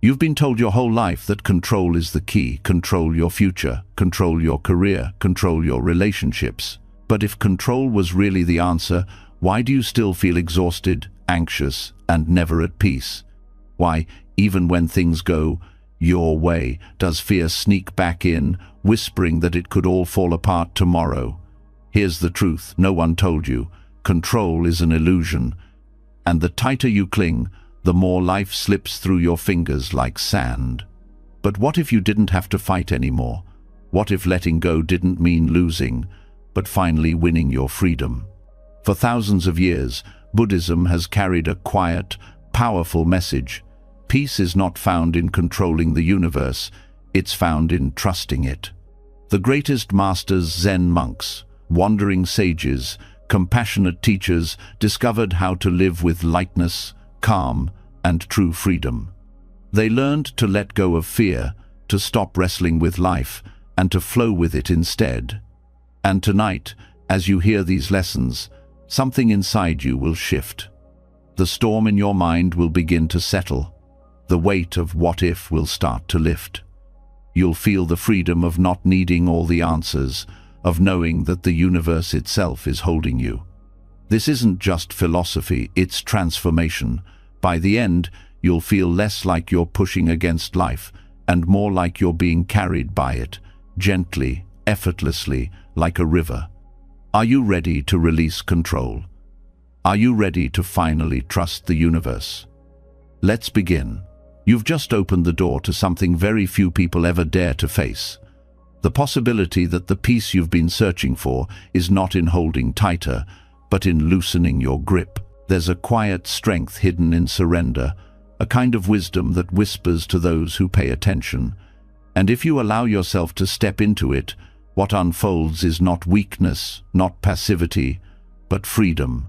You've been told your whole life that control is the key. Control your future, control your career, control your relationships. But if control was really the answer, why do you still feel exhausted, anxious, and never at peace? Why, even when things go your way, does fear sneak back in, whispering that it could all fall apart tomorrow? Here's the truth no one told you. Control is an illusion, and the tighter you cling, the more life slips through your fingers like sand. But what if you didn't have to fight anymore? What if letting go didn't mean losing, but finally winning your freedom? For thousands of years, Buddhism has carried a quiet, powerful message. Peace is not found in controlling the universe, it's found in trusting it. The greatest masters, Zen monks, wandering sages, compassionate teachers discovered how to live with lightness, calm, and true freedom. They learned to let go of fear, to stop wrestling with life, and to flow with it instead. And tonight, as you hear these lessons, something inside you will shift. The storm in your mind will begin to settle. The weight of what if will start to lift. You'll feel the freedom of not needing all the answers, of knowing that the universe itself is holding you. This isn't just philosophy, it's transformation. By the end, you'll feel less like you're pushing against life, and more like you're being carried by it, gently, effortlessly, like a river. Are you ready to release control? Are you ready to finally trust the universe? Let's begin. You've just opened the door to something very few people ever dare to face. The possibility that the peace you've been searching for is not in holding tighter, but in loosening your grip. There's a quiet strength hidden in surrender, a kind of wisdom that whispers to those who pay attention. And if you allow yourself to step into it, what unfolds is not weakness, not passivity, but freedom.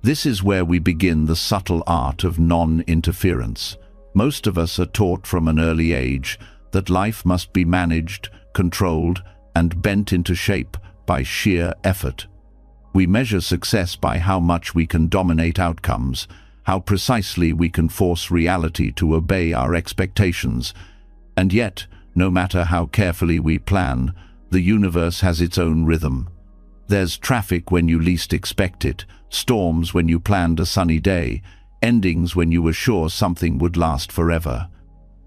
This is where we begin the subtle art of non-interference. Most of us are taught from an early age that life must be managed, controlled, and bent into shape by sheer effort. We measure success by how much we can dominate outcomes, how precisely we can force reality to obey our expectations. And yet, no matter how carefully we plan, the universe has its own rhythm. There's traffic when you least expect it, storms when you planned a sunny day, endings when you were sure something would last forever.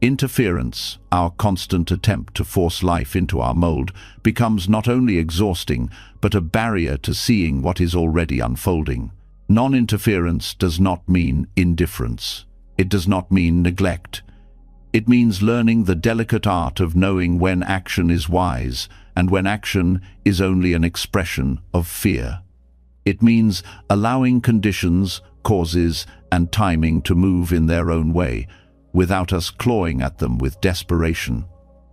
Interference, our constant attempt to force life into our mold, becomes not only exhausting, but a barrier to seeing what is already unfolding. Non-interference does not mean indifference. It does not mean neglect. It means learning the delicate art of knowing when action is wise and when action is only an expression of fear. It means allowing conditions, causes, and timing to move in their own way, without us clawing at them with desperation.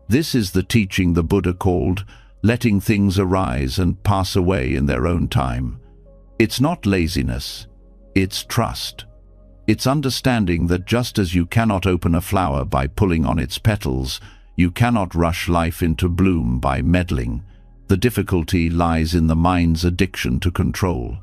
This is the teaching the Buddha called letting things arise and pass away in their own time. It's not laziness, it's trust. It's understanding that just as you cannot open a flower by pulling on its petals, you cannot rush life into bloom by meddling. The difficulty lies in the mind's addiction to control.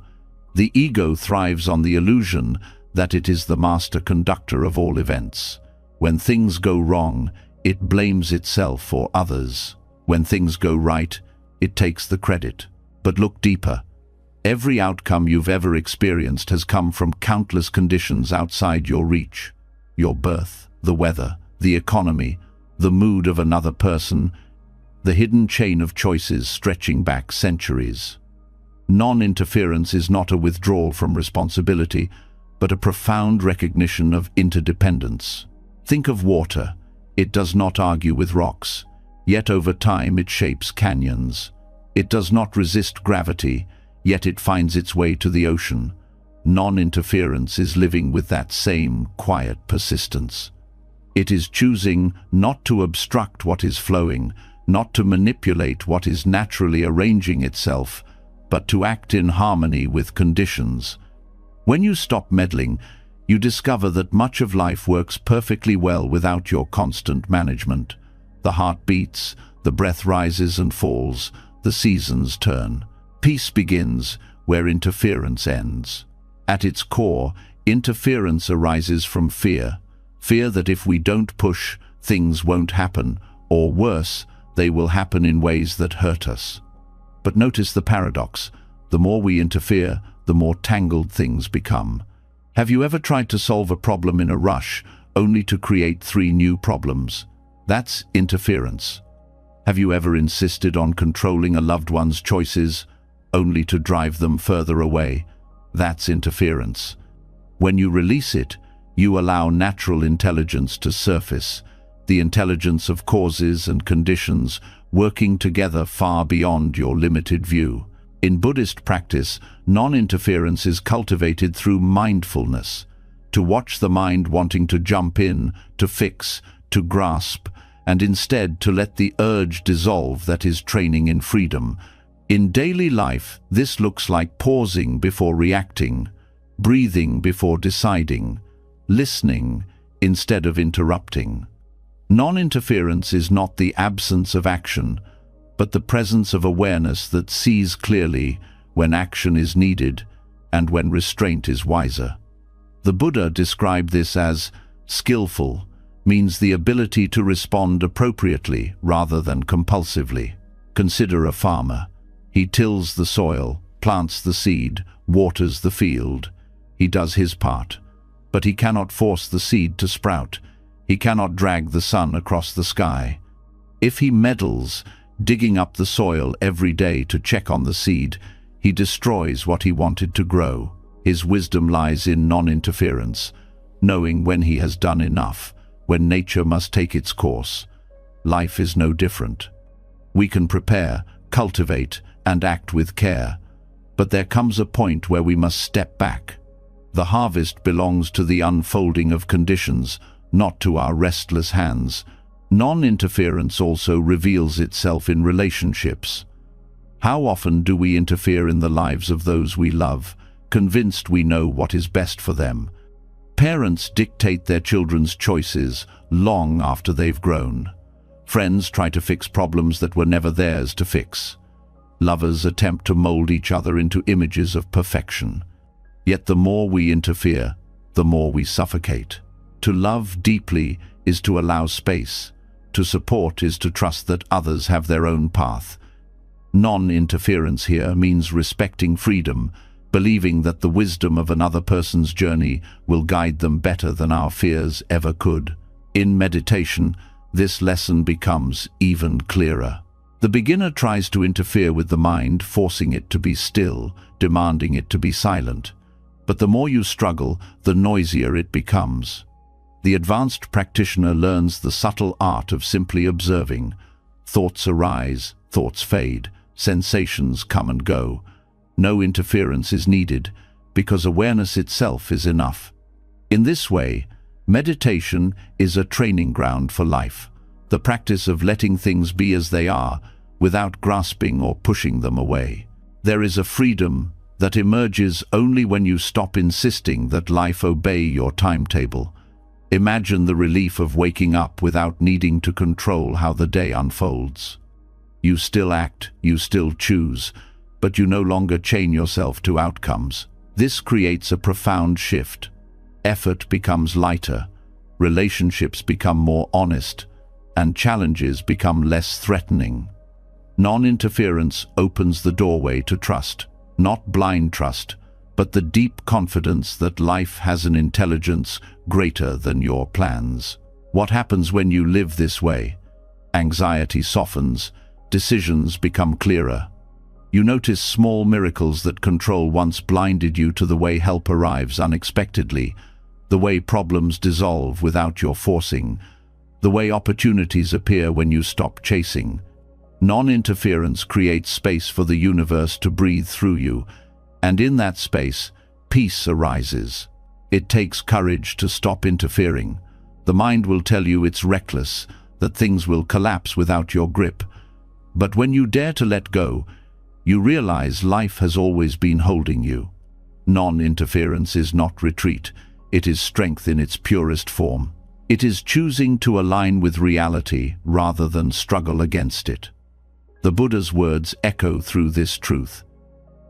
The ego thrives on the illusion that it is the master conductor of all events. When things go wrong, it blames itself or others. When things go right, it takes the credit. But look deeper. Every outcome you've ever experienced has come from countless conditions outside your reach. Your birth, the weather, the economy, the mood of another person, the hidden chain of choices stretching back centuries. Non-interference is not a withdrawal from responsibility, but a profound recognition of interdependence. Think of water. It does not argue with rocks, yet over time it shapes canyons. It does not resist gravity, yet it finds its way to the ocean. Non-interference is living with that same quiet persistence. It is choosing not to obstruct what is flowing, not to manipulate what is naturally arranging itself, but to act in harmony with conditions. When you stop meddling, you discover that much of life works perfectly well without your constant management. The heart beats, the breath rises and falls, the seasons turn. Peace begins where interference ends. At its core, interference arises from fear Fear that if we don't push, things won't happen, or worse, they will happen in ways that hurt us. But notice the paradox. The more we interfere, the more tangled things become. Have you ever tried to solve a problem in a rush, only to create 3 new problems? That's interference. Have you ever insisted on controlling a loved one's choices, only to drive them further away? That's interference. When you release it, you allow natural intelligence to surface, the intelligence of causes and conditions working together far beyond your limited view. In Buddhist practice, non-interference is cultivated through mindfulness. To watch the mind wanting to jump in, to fix, to grasp, and instead to let the urge dissolve, that is training in freedom. In daily life, this looks like pausing before reacting, breathing before deciding, listening instead of interrupting. Non-interference is not the absence of action, but the presence of awareness that sees clearly when action is needed and when restraint is wiser. The Buddha described this as skillful, means the ability to respond appropriately rather than compulsively. Consider a farmer. He tills the soil, plants the seed, waters the field. He does his part. But he cannot force the seed to sprout. He cannot drag the sun across the sky. If he meddles, digging up the soil every day to check on the seed, he destroys what he wanted to grow. His wisdom lies in non-interference, knowing when he has done enough, when nature must take its course. Life is no different. We can prepare, cultivate, and act with care, but there comes a point where we must step back. The harvest belongs to the unfolding of conditions, not to our restless hands. Non-interference also reveals itself in relationships. How often do we interfere in the lives of those we love, convinced we know what is best for them? Parents dictate their children's choices long after they've grown. Friends try to fix problems that were never theirs to fix. Lovers attempt to mold each other into images of perfection. Yet the more we interfere, the more we suffocate. To love deeply is to allow space. To support is to trust that others have their own path. Non-interference here means respecting freedom, believing that the wisdom of another person's journey will guide them better than our fears ever could. In meditation, this lesson becomes even clearer. The beginner tries to interfere with the mind, forcing it to be still, demanding it to be silent. But the more you struggle, the noisier it becomes. The advanced practitioner learns the subtle art of simply observing. Thoughts arise, thoughts fade, sensations come and go. No interference is needed, because awareness itself is enough. In this way, meditation is a training ground for life, the practice of letting things be as they are, without grasping or pushing them away. There is a freedom that emerges only when you stop insisting that life obey your timetable. Imagine the relief of waking up without needing to control how the day unfolds. You still act, you still choose, but you no longer chain yourself to outcomes. This creates a profound shift. Effort becomes lighter, relationships become more honest, and challenges become less threatening. Non-interference opens the doorway to trust, not blind trust, but the deep confidence that life has an intelligence greater than your plans. What happens when you live this way? Anxiety softens, decisions become clearer. You notice small miracles that control once blinded you to the way help arrives unexpectedly, the way problems dissolve without your forcing, the way opportunities appear when you stop chasing. Non-interference creates space for the universe to breathe through you, and in that space, peace arises. It takes courage to stop interfering. The mind will tell you it's reckless, that things will collapse without your grip. But when you dare to let go, you realize life has always been holding you. Non-interference is not retreat. It is strength in its purest form. It is choosing to align with reality rather than struggle against it. The Buddha's words echo through this truth.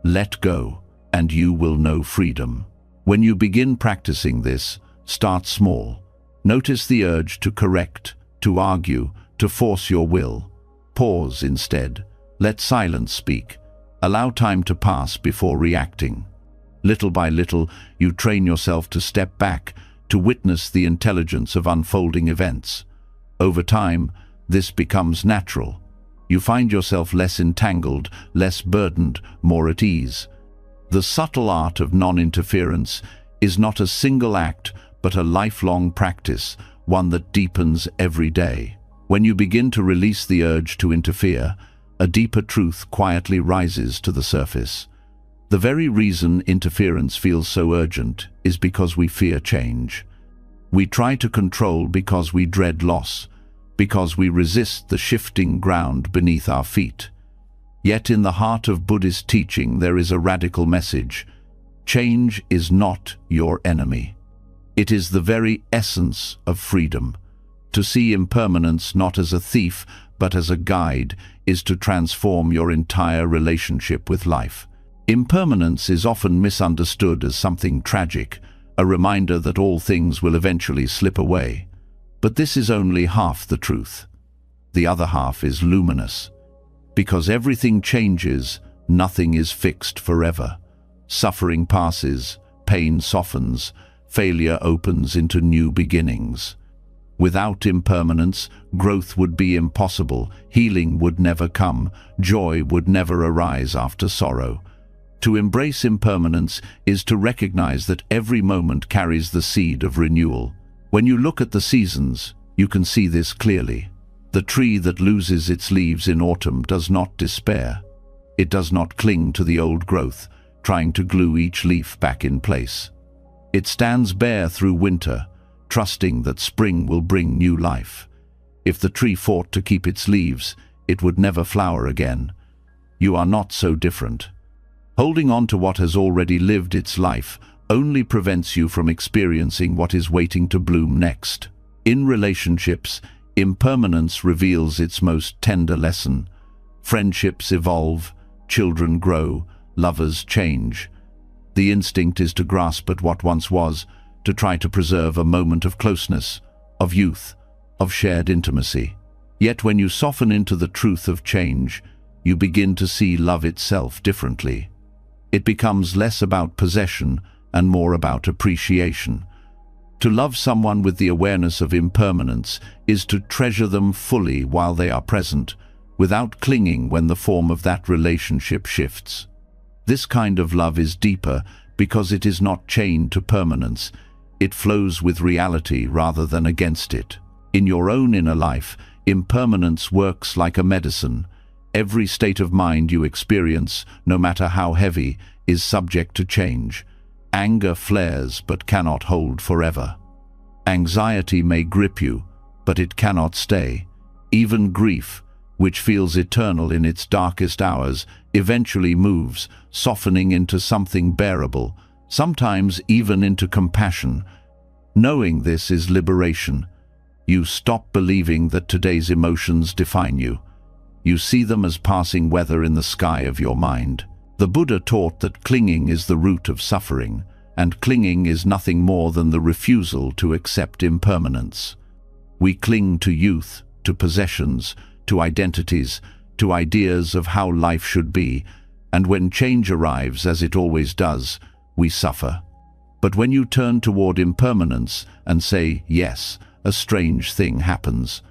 Let go, and you will know freedom. When you begin practicing this, start small. Notice the urge to correct, to argue, to force your will. Pause instead. Let silence speak. Allow time to pass before reacting. Little by little, you train yourself to step back, to witness the intelligence of unfolding events. Over time, this becomes natural. You find yourself less entangled, less burdened, more at ease. The subtle art of non-interference is not a single act, but a lifelong practice, one that deepens every day. When you begin to release the urge to interfere, a deeper truth quietly rises to the surface. The very reason interference feels so urgent is because we fear change. We try to control because we dread loss, because we resist the shifting ground beneath our feet. Yet in the heart of Buddhist teaching there is a radical message. Change is not your enemy. It is the very essence of freedom. To see impermanence not as a thief, but as a guide, is to transform your entire relationship with life. Impermanence is often misunderstood as something tragic, a reminder that all things will eventually slip away. But this is only half the truth. The other half is luminous. Because everything changes, nothing is fixed forever. Suffering passes, pain softens, failure opens into new beginnings. Without impermanence, growth would be impossible, healing would never come, joy would never arise after sorrow. To embrace impermanence is to recognize that every moment carries the seed of renewal. When you look at the seasons, you can see this clearly. The tree that loses its leaves in autumn does not despair. It does not cling to the old growth, trying to glue each leaf back in place. It stands bare through winter, trusting that spring will bring new life. If the tree fought to keep its leaves, it would never flower again. You are not so different. Holding on to what has already lived its life only prevents you from experiencing what is waiting to bloom next. In relationships, impermanence reveals its most tender lesson. Friendships evolve, children grow, lovers change. The instinct is to grasp at what once was, to try to preserve a moment of closeness, of youth, of shared intimacy. Yet when you soften into the truth of change, you begin to see love itself differently. It becomes less about possession and more about appreciation. To love someone with the awareness of impermanence is to treasure them fully while they are present, without clinging when the form of that relationship shifts. This kind of love is deeper because it is not chained to permanence. It flows with reality rather than against it. In your own inner life, impermanence works like a medicine. Every state of mind you experience, no matter how heavy, is subject to change. Anger flares but cannot hold forever. Anxiety may grip you, but it cannot stay. Even grief, which feels eternal in its darkest hours, eventually moves, softening into something bearable, sometimes even into compassion. Knowing this is liberation. You stop believing that today's emotions define you. You see them as passing weather in the sky of your mind. The Buddha taught that clinging is the root of suffering, and clinging is nothing more than the refusal to accept impermanence. We cling to youth, to possessions, to identities, to ideas of how life should be, and when change arrives, as it always does, we suffer. But when you turn toward impermanence and say yes, a strange thing happens.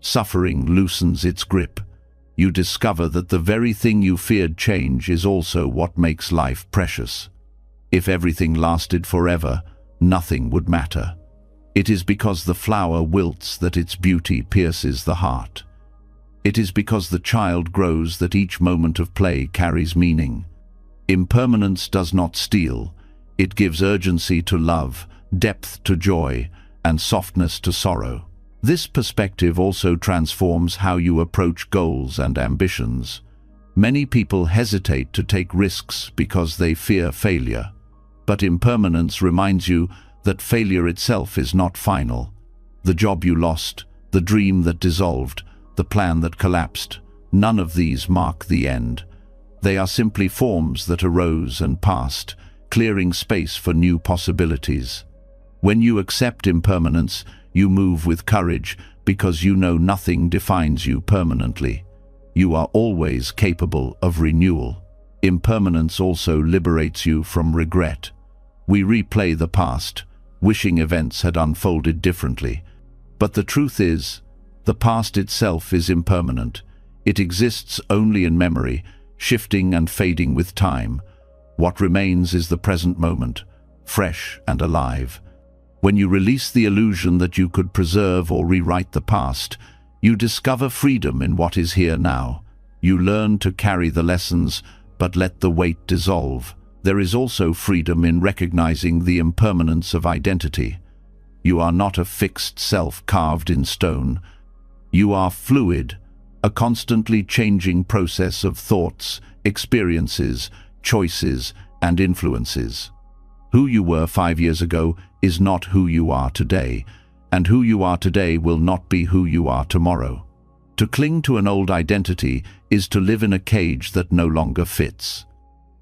Suffering loosens its grip. You discover that the very thing you feared change is also what makes life precious. If everything lasted forever, nothing would matter. It is because the flower wilts that its beauty pierces the heart. It is because the child grows that each moment of play carries meaning. Impermanence does not steal. It gives urgency to love, depth to joy, and softness to sorrow. This perspective also transforms how you approach goals and ambitions. Many people hesitate to take risks because they fear failure. But impermanence reminds you that failure itself is not final. The job you lost, the dream that dissolved, the plan that collapsed, none of these mark the end. They are simply forms that arose and passed, clearing space for new possibilities. When you accept impermanence, You move with courage because you know nothing defines you permanently. You are always capable of renewal. Impermanence also liberates you from regret. We replay the past, wishing events had unfolded differently. But the truth is, the past itself is impermanent. It exists only in memory, shifting and fading with time. What remains is the present moment, fresh and alive. When you release the illusion that you could preserve or rewrite the past, you discover freedom in what is here now. You learn to carry the lessons, but let the weight dissolve. There is also freedom in recognizing the impermanence of identity. You are not a fixed self carved in stone. You are fluid, a constantly changing process of thoughts, experiences, choices, and influences. Who you were 5 years ago is not who you are today, and who you are today will not be who you are tomorrow. To cling to an old identity is to live in a cage that no longer fits.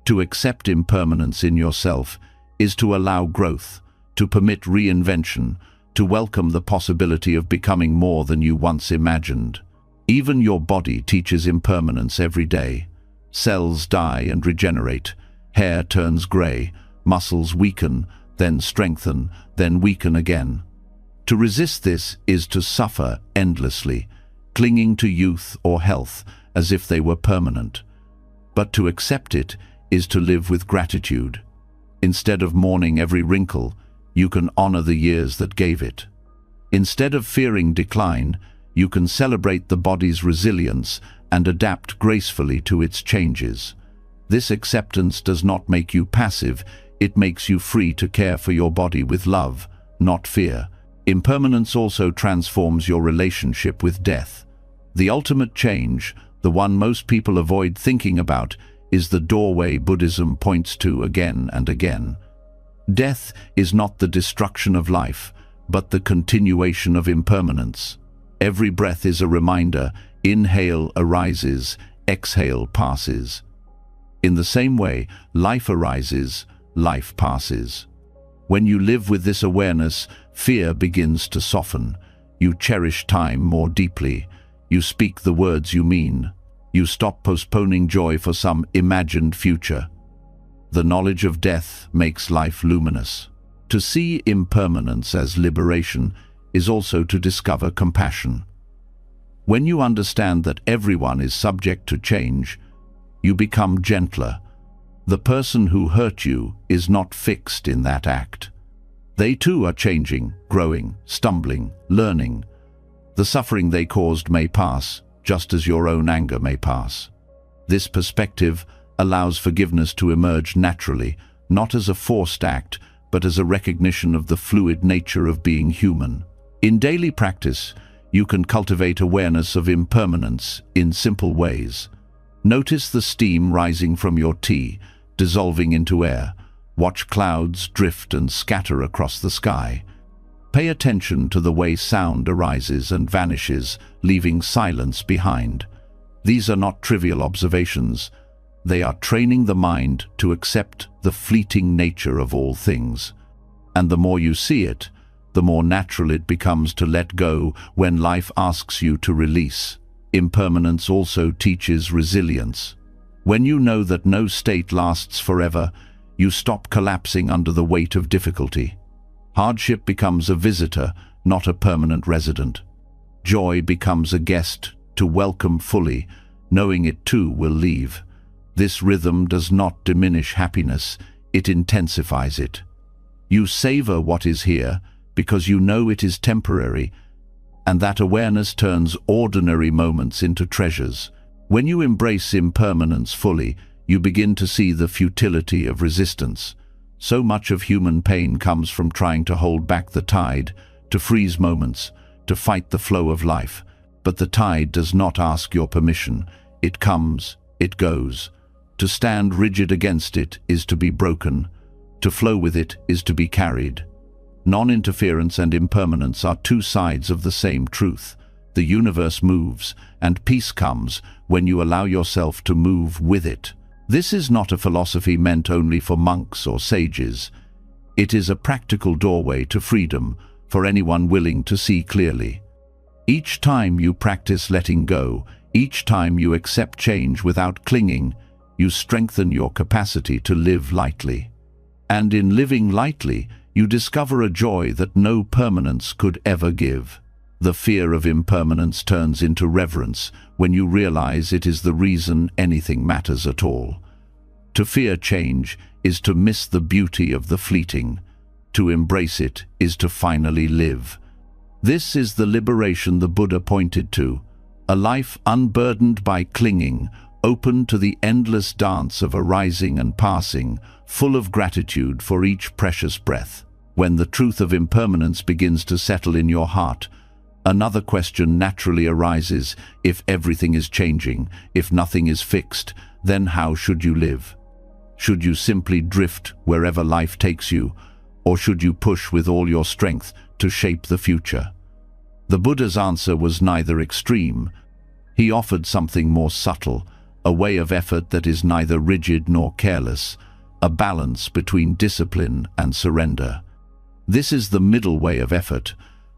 To accept impermanence in yourself is to allow growth, to permit reinvention, to welcome the possibility of becoming more than you once imagined. Even your body teaches impermanence every day. Cells die and regenerate, hair turns gray, muscles weaken, then strengthen, then weaken again. To resist this is to suffer endlessly, clinging to youth or health as if they were permanent. But to accept it is to live with gratitude. Instead of mourning every wrinkle, you can honor the years that gave it. Instead of fearing decline, you can celebrate the body's resilience and adapt gracefully to its changes. This acceptance does not make you passive, it makes you free to care for your body with love, not fear. Impermanence also transforms your relationship with death. The ultimate change, the one most people avoid thinking about, is the doorway Buddhism points to again and again. Death is not the destruction of life, but the continuation of impermanence. Every breath is a reminder, inhale arises, exhale passes. In the same way, life arises, life passes. When you live with this awareness, fear begins to soften. You cherish time more deeply. You speak the words you mean. You stop postponing joy for some imagined future. The knowledge of death makes life luminous. To see impermanence as liberation is also to discover compassion. When you understand that everyone is subject to change, you become gentler. The person who hurt you is not fixed in that act. They too are changing, growing, stumbling, learning. The suffering they caused may pass, just as your own anger may pass. This perspective allows forgiveness to emerge naturally, not as a forced act, but as a recognition of the fluid nature of being human. In daily practice, you can cultivate awareness of impermanence in simple ways. Notice the steam rising from your tea, dissolving into air. Watch clouds drift and scatter across the sky. Pay attention to the way sound arises and vanishes, leaving silence behind. These are not trivial observations. They are training the mind to accept the fleeting nature of all things. And the more you see it, the more natural it becomes to let go when life asks you to release. Impermanence also teaches resilience. When you know that no state lasts forever, you stop collapsing under the weight of difficulty. Hardship becomes a visitor, not a permanent resident. Joy becomes a guest to welcome fully, knowing it too will leave. This rhythm does not diminish happiness, it intensifies it. You savor what is here because you know it is temporary, and that awareness turns ordinary moments into treasures. When you embrace impermanence fully, you begin to see the futility of resistance. So much of human pain comes from trying to hold back the tide, to freeze moments, to fight the flow of life. But the tide does not ask your permission. It comes, it goes. To stand rigid against it is to be broken. To flow with it is to be carried. Non-interference and impermanence are two sides of the same truth. The universe moves, and peace comes when you allow yourself to move with it. This is not a philosophy meant only for monks or sages. It is a practical doorway to freedom, for anyone willing to see clearly. Each time you practice letting go, each time you accept change without clinging, you strengthen your capacity to live lightly. And in living lightly, you discover a joy that no permanence could ever give. The fear of impermanence turns into reverence when you realize it is the reason anything matters at all. To fear change is to miss the beauty of the fleeting. To embrace it is to finally live. This is the liberation the Buddha pointed to, a life unburdened by clinging, open to the endless dance of arising and passing, full of gratitude for each precious breath. When the truth of impermanence begins to settle in your heart, another question naturally arises. If everything is changing, if nothing is fixed, then how should you live? Should you simply drift wherever life takes you, or should you push with all your strength to shape the future? The Buddha's answer was neither extreme. He offered something more subtle, a way of effort that is neither rigid nor careless, a balance between discipline and surrender. This is the middle way of effort,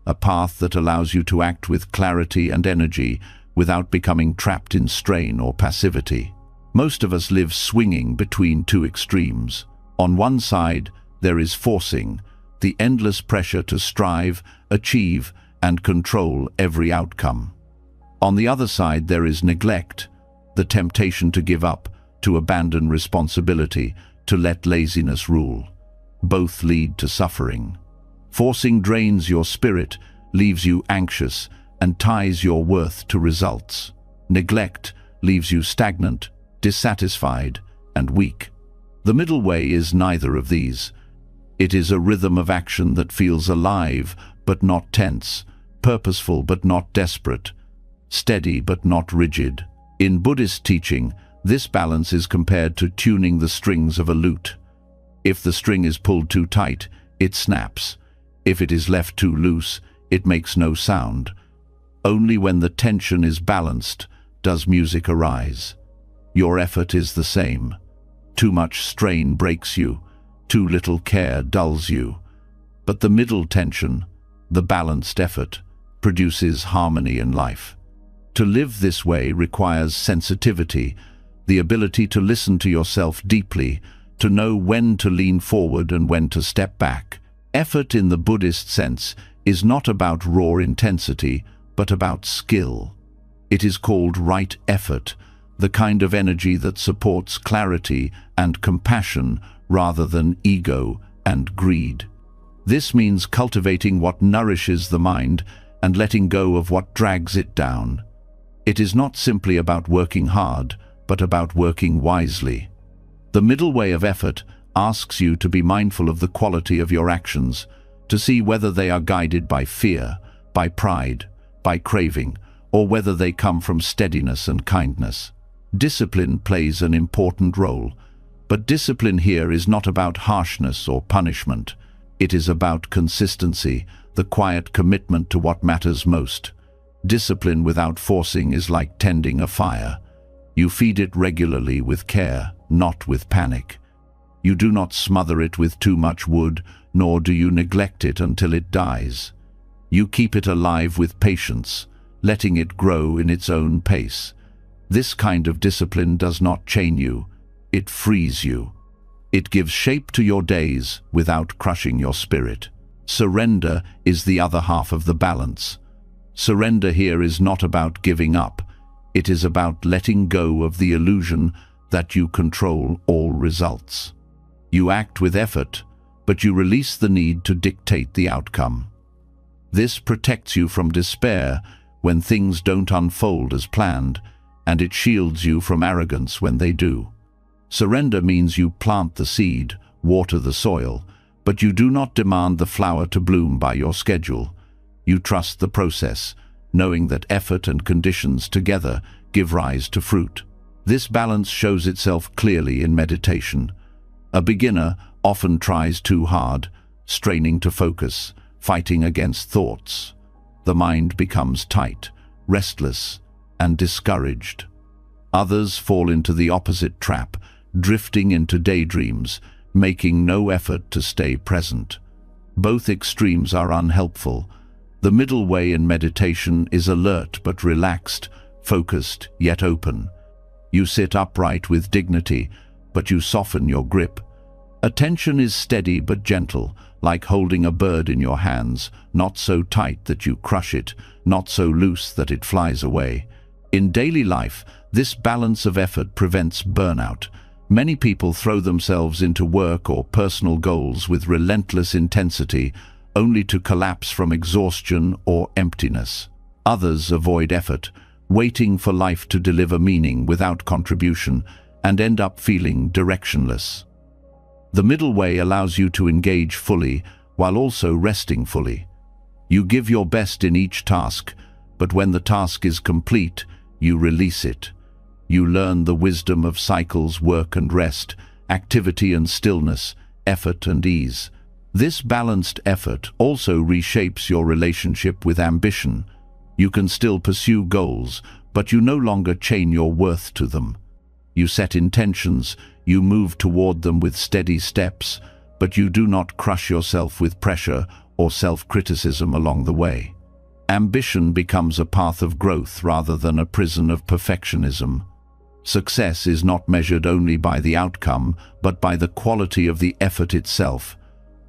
a path that allows you to act with clarity and energy without becoming trapped in strain or passivity. Most of us live swinging between two extremes. On one side, there is forcing, the endless pressure to strive, achieve, and control every outcome. On the other side, there is neglect, the temptation to give up, to abandon responsibility, to let laziness rule. Both lead to suffering. Forcing drains your spirit, leaves you anxious, and ties your worth to results. Neglect leaves you stagnant, dissatisfied, and weak. The middle way is neither of these. It is a rhythm of action that feels alive but not tense, purposeful but not desperate, steady but not rigid. In Buddhist teaching, this balance is compared to tuning the strings of a lute. If the string is pulled too tight, it snaps. If it is left too loose, it makes no sound. Only when the tension is balanced does music arise. Your effort is the same. Too much strain breaks you, too little care dulls you. But the middle tension, the balanced effort, produces harmony in life. To live this way requires sensitivity, the ability to listen to yourself deeply, to know when to lean forward and when to step back. Effort in the Buddhist sense is not about raw intensity, but about skill. It is called right effort, the kind of energy that supports clarity and compassion rather than ego and greed. This means cultivating what nourishes the mind and letting go of what drags it down. It is not simply about working hard, but about working wisely. The middle way of effort asks you to be mindful of the quality of your actions, to see whether they are guided by fear, by pride, by craving, or whether they come from steadiness and kindness. Discipline plays an important role, but discipline here is not about harshness or punishment. It is about consistency, the quiet commitment to what matters most. Discipline without forcing is like tending a fire. You feed it regularly with care, not with panic. You do not smother it with too much wood, nor do you neglect it until it dies. You keep it alive with patience, letting it grow in its own pace. This kind of discipline does not chain you, it frees you. It gives shape to your days without crushing your spirit. Surrender is the other half of the balance. Surrender here is not about giving up. It is about letting go of the illusion that you control all results. You act with effort, but you release the need to dictate the outcome. This protects you from despair when things don't unfold as planned, and it shields you from arrogance when they do. Surrender means you plant the seed, water the soil, but you do not demand the flower to bloom by your schedule. You trust the process, knowing that effort and conditions together give rise to fruit. This balance shows itself clearly in meditation. A beginner often tries too hard, straining to focus, fighting against thoughts. The mind becomes tight, restless, and discouraged. Others fall into the opposite trap, drifting into daydreams, making no effort to stay present. Both extremes are unhelpful. The middle way in meditation is alert but relaxed, focused yet open. You sit upright with dignity, but you soften your grip. Attention is steady but gentle, like holding a bird in your hands, not so tight that you crush it, not so loose that it flies away. In daily life, this balance of effort prevents burnout. Many people throw themselves into work or personal goals with relentless intensity, only to collapse from exhaustion or emptiness. Others avoid effort, waiting for life to deliver meaning without contribution, and end up feeling directionless. The middle way allows you to engage fully while also resting fully. You give your best in each task, but when the task is complete, you release it. You learn the wisdom of cycles, work and rest, activity and stillness, effort and ease. This balanced effort also reshapes your relationship with ambition. You can still pursue goals, but you no longer chain your worth to them. You set intentions, you move toward them with steady steps, but you do not crush yourself with pressure or self-criticism along the way. Ambition becomes a path of growth rather than a prison of perfectionism. Success is not measured only by the outcome, but by the quality of the effort itself,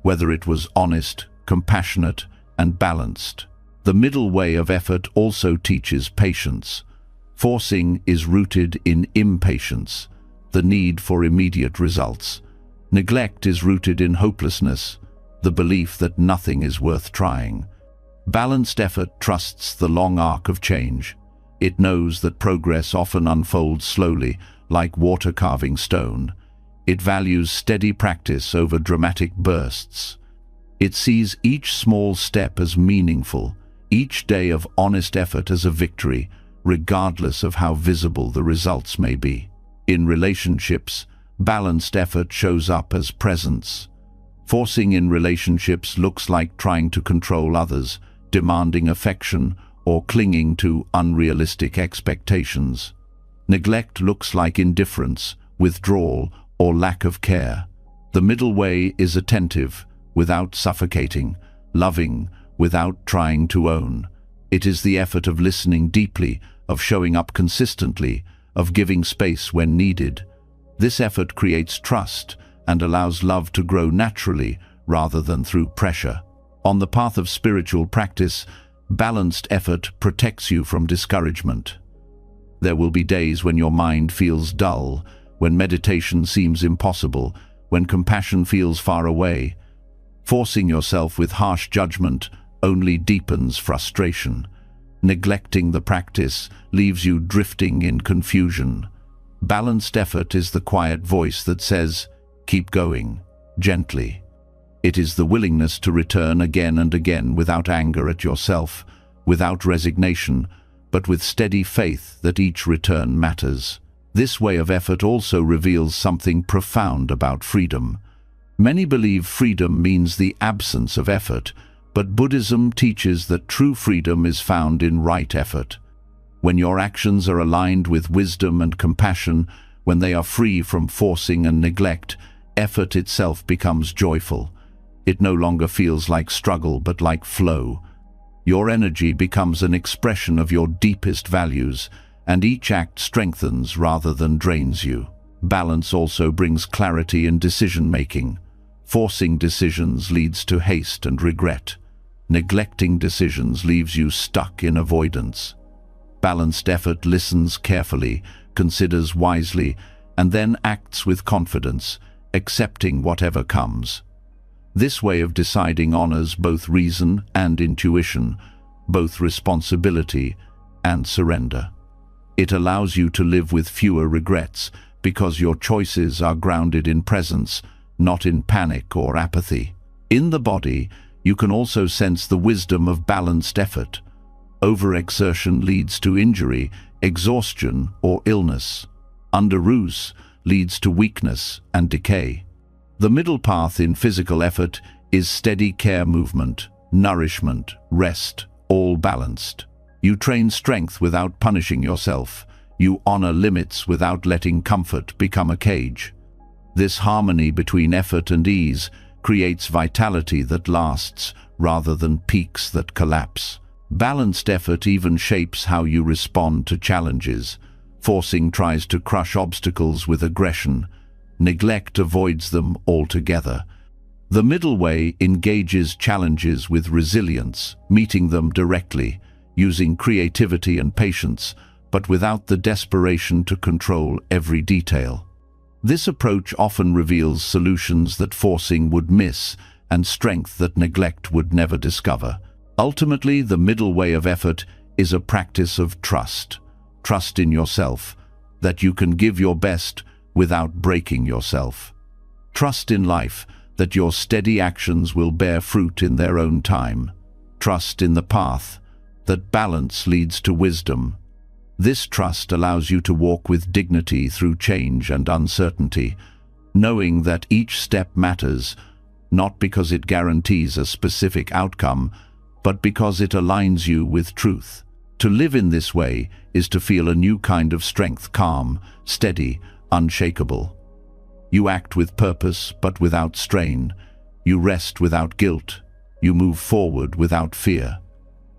whether it was honest, compassionate, and balanced. The middle way of effort also teaches patience. Forcing is rooted in impatience, the need for immediate results. Neglect is rooted in hopelessness, the belief that nothing is worth trying. Balanced effort trusts the long arc of change. It knows that progress often unfolds slowly, like water carving stone. It values steady practice over dramatic bursts. It sees each small step as meaningful, each day of honest effort as a victory, regardless of how visible the results may be. In relationships, balanced effort shows up as presence. Forcing in relationships looks like trying to control others, demanding affection, or clinging to unrealistic expectations. Neglect looks like indifference, withdrawal, or lack of care. The middle way is attentive, without suffocating, loving, without trying to own. It is the effort of listening deeply, of showing up consistently, of giving space when needed. This effort creates trust and allows love to grow naturally rather than through pressure. On the path of spiritual practice, balanced effort protects you from discouragement. There will be days when your mind feels dull, when meditation seems impossible, when compassion feels far away. Forcing yourself with harsh judgment only deepens frustration. Neglecting the practice leaves you drifting in confusion. Balanced effort is the quiet voice that says, "Keep going, gently." It is the willingness to return again and again without anger at yourself, without resignation, but with steady faith that each return matters. This way of effort also reveals something profound about freedom. Many believe freedom means the absence of effort, but Buddhism teaches that true freedom is found in right effort. When your actions are aligned with wisdom and compassion, when they are free from forcing and neglect, effort itself becomes joyful. It no longer feels like struggle but like flow. Your energy becomes an expression of your deepest values, and each act strengthens rather than drains you. Balance also brings clarity in decision-making. Forcing decisions leads to haste and regret. Neglecting decisions leaves you stuck in avoidance. Balanced effort listens carefully, considers wisely, and then acts with confidence, accepting whatever comes. This way of deciding honors both reason and intuition, both responsibility and surrender. It allows you to live with fewer regrets because your choices are grounded in presence, not in panic or apathy. In the body, you can also sense the wisdom of balanced effort. Overexertion leads to injury, exhaustion, or illness. Underuse leads to weakness and decay. The middle path in physical effort is steady care movement, nourishment, rest, all balanced. You train strength without punishing yourself. You honor limits without letting comfort become a cage. This harmony between effort and ease creates vitality that lasts rather than peaks that collapse. Balanced effort even shapes how you respond to challenges. Forcing tries to crush obstacles with aggression. Neglect avoids them altogether. The middle way engages challenges with resilience, meeting them directly, using creativity and patience, but without the desperation to control every detail. This approach often reveals solutions that forcing would miss and strength that neglect would never discover. Ultimately, the middle way of effort is a practice of trust. Trust in yourself, that you can give your best without breaking yourself. Trust in life, that your steady actions will bear fruit in their own time. Trust in the path, that balance leads to wisdom. This trust allows you to walk with dignity through change and uncertainty, knowing that each step matters, not because it guarantees a specific outcome, but because it aligns you with truth. To live in this way is to feel a new kind of strength, calm, steady, unshakable. You act with purpose but without strain. You rest without guilt. You move forward without fear.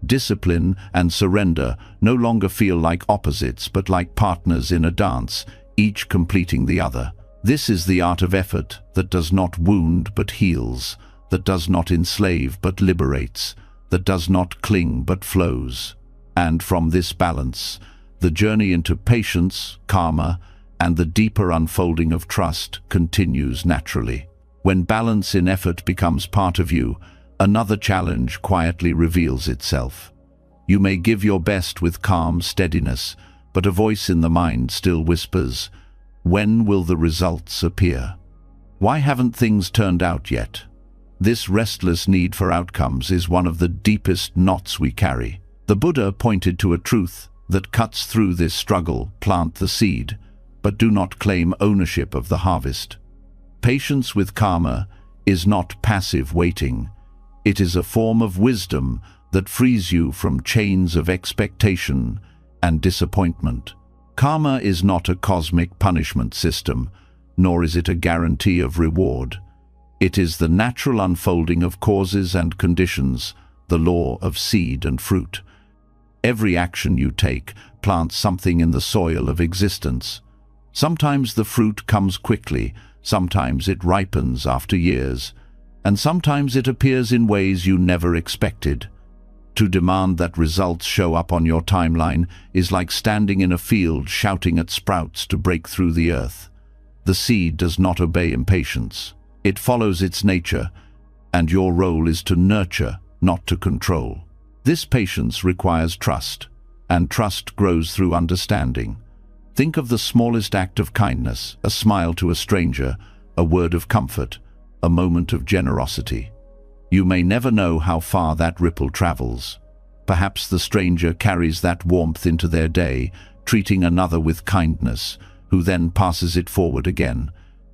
Discipline and surrender no longer feel like opposites but like partners in a dance, each completing the other. This is the art of effort that does not wound but heals, that does not enslave but liberates, that does not cling but flows. And from this balance, the journey into patience, karma, and the deeper unfolding of trust continues naturally. When balance in effort becomes part of you, another challenge quietly reveals itself. You may give your best with calm steadiness, but a voice in the mind still whispers, "When will the results appear? Why haven't things turned out yet?" This restless need for outcomes is one of the deepest knots we carry. The Buddha pointed to a truth that cuts through this struggle: plant the seed, but do not claim ownership of the harvest. Patience with karma is not passive waiting. It is a form of wisdom that frees you from chains of expectation and disappointment. Karma is not a cosmic punishment system, nor is it a guarantee of reward. It is the natural unfolding of causes and conditions, the law of seed and fruit. Every action you take plants something in the soil of existence. Sometimes the fruit comes quickly, sometimes it ripens after years, and sometimes it appears in ways you never expected. To demand that results show up on your timeline is like standing in a field shouting at sprouts to break through the earth. The seed does not obey impatience. It follows its nature, and your role is to nurture, not to control. This patience requires trust, and trust grows through understanding. Think of the smallest act of kindness, a smile to a stranger, a word of comfort, a moment of generosity. You may never know how far that ripple travels. Perhaps the stranger carries that warmth into their day, treating another with kindness, who then passes it forward again.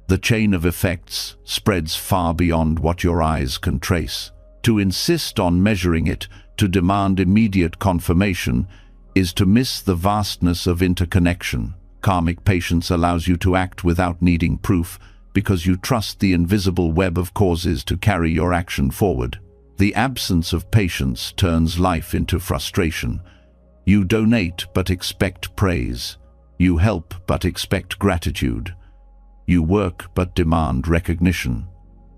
The chain of effects spreads far beyond what your eyes can trace. To insist on measuring it, to demand immediate confirmation, is to miss the vastness of interconnection. Karmic patience allows you to act without needing proof, because you trust the invisible web of causes to carry your action forward. The absence of patience turns life into frustration. You donate but expect praise. You help but expect gratitude. You work but demand recognition.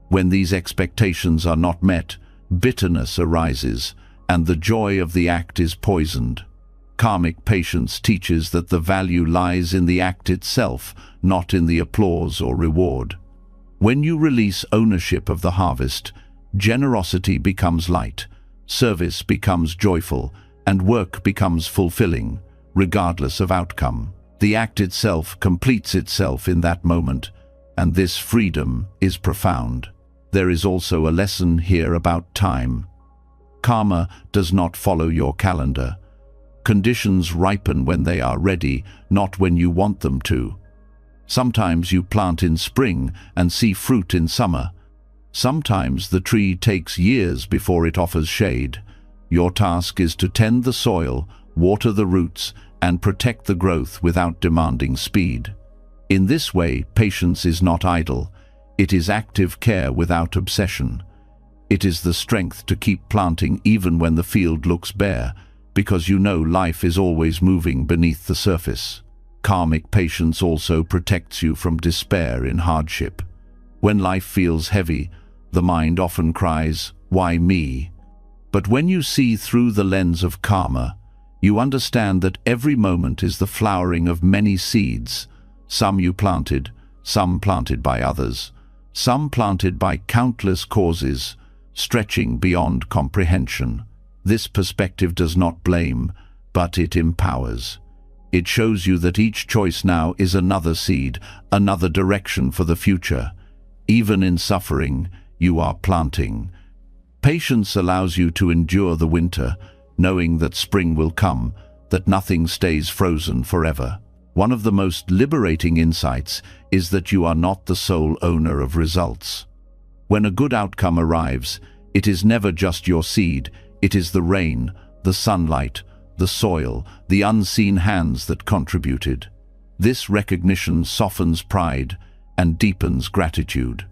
When these expectations are not met, bitterness arises, and the joy of the act is poisoned. Karmic patience teaches that the value lies in the act itself, not in the applause or reward. When you release ownership of the harvest, generosity becomes light, service becomes joyful, and work becomes fulfilling, regardless of outcome. The act itself completes itself in that moment, and this freedom is profound. There is also a lesson here about time. Karma does not follow your calendar. Conditions ripen when they are ready, not when you want them to. Sometimes you plant in spring and see fruit in summer. Sometimes the tree takes years before it offers shade. Your task is to tend the soil, water the roots, and protect the growth without demanding speed. In this way, patience is not idle. It is active care without obsession. It is the strength to keep planting even when the field looks bare, because you know life is always moving beneath the surface. Karmic patience also protects you from despair in hardship. When life feels heavy, the mind often cries, "Why me?" But when you see through the lens of karma, you understand that every moment is the flowering of many seeds, some you planted, some planted by others, some planted by countless causes, stretching beyond comprehension. This perspective does not blame, but it empowers. It shows you that each choice now is another seed, another direction for the future. Even in suffering, you are planting. Patience allows you to endure the winter, knowing that spring will come, that nothing stays frozen forever. One of the most liberating insights is that you are not the sole owner of results. When a good outcome arrives, it is never just your seed, it is the rain, the sunlight, the soil, the unseen hands that contributed. This recognition softens pride and deepens gratitude.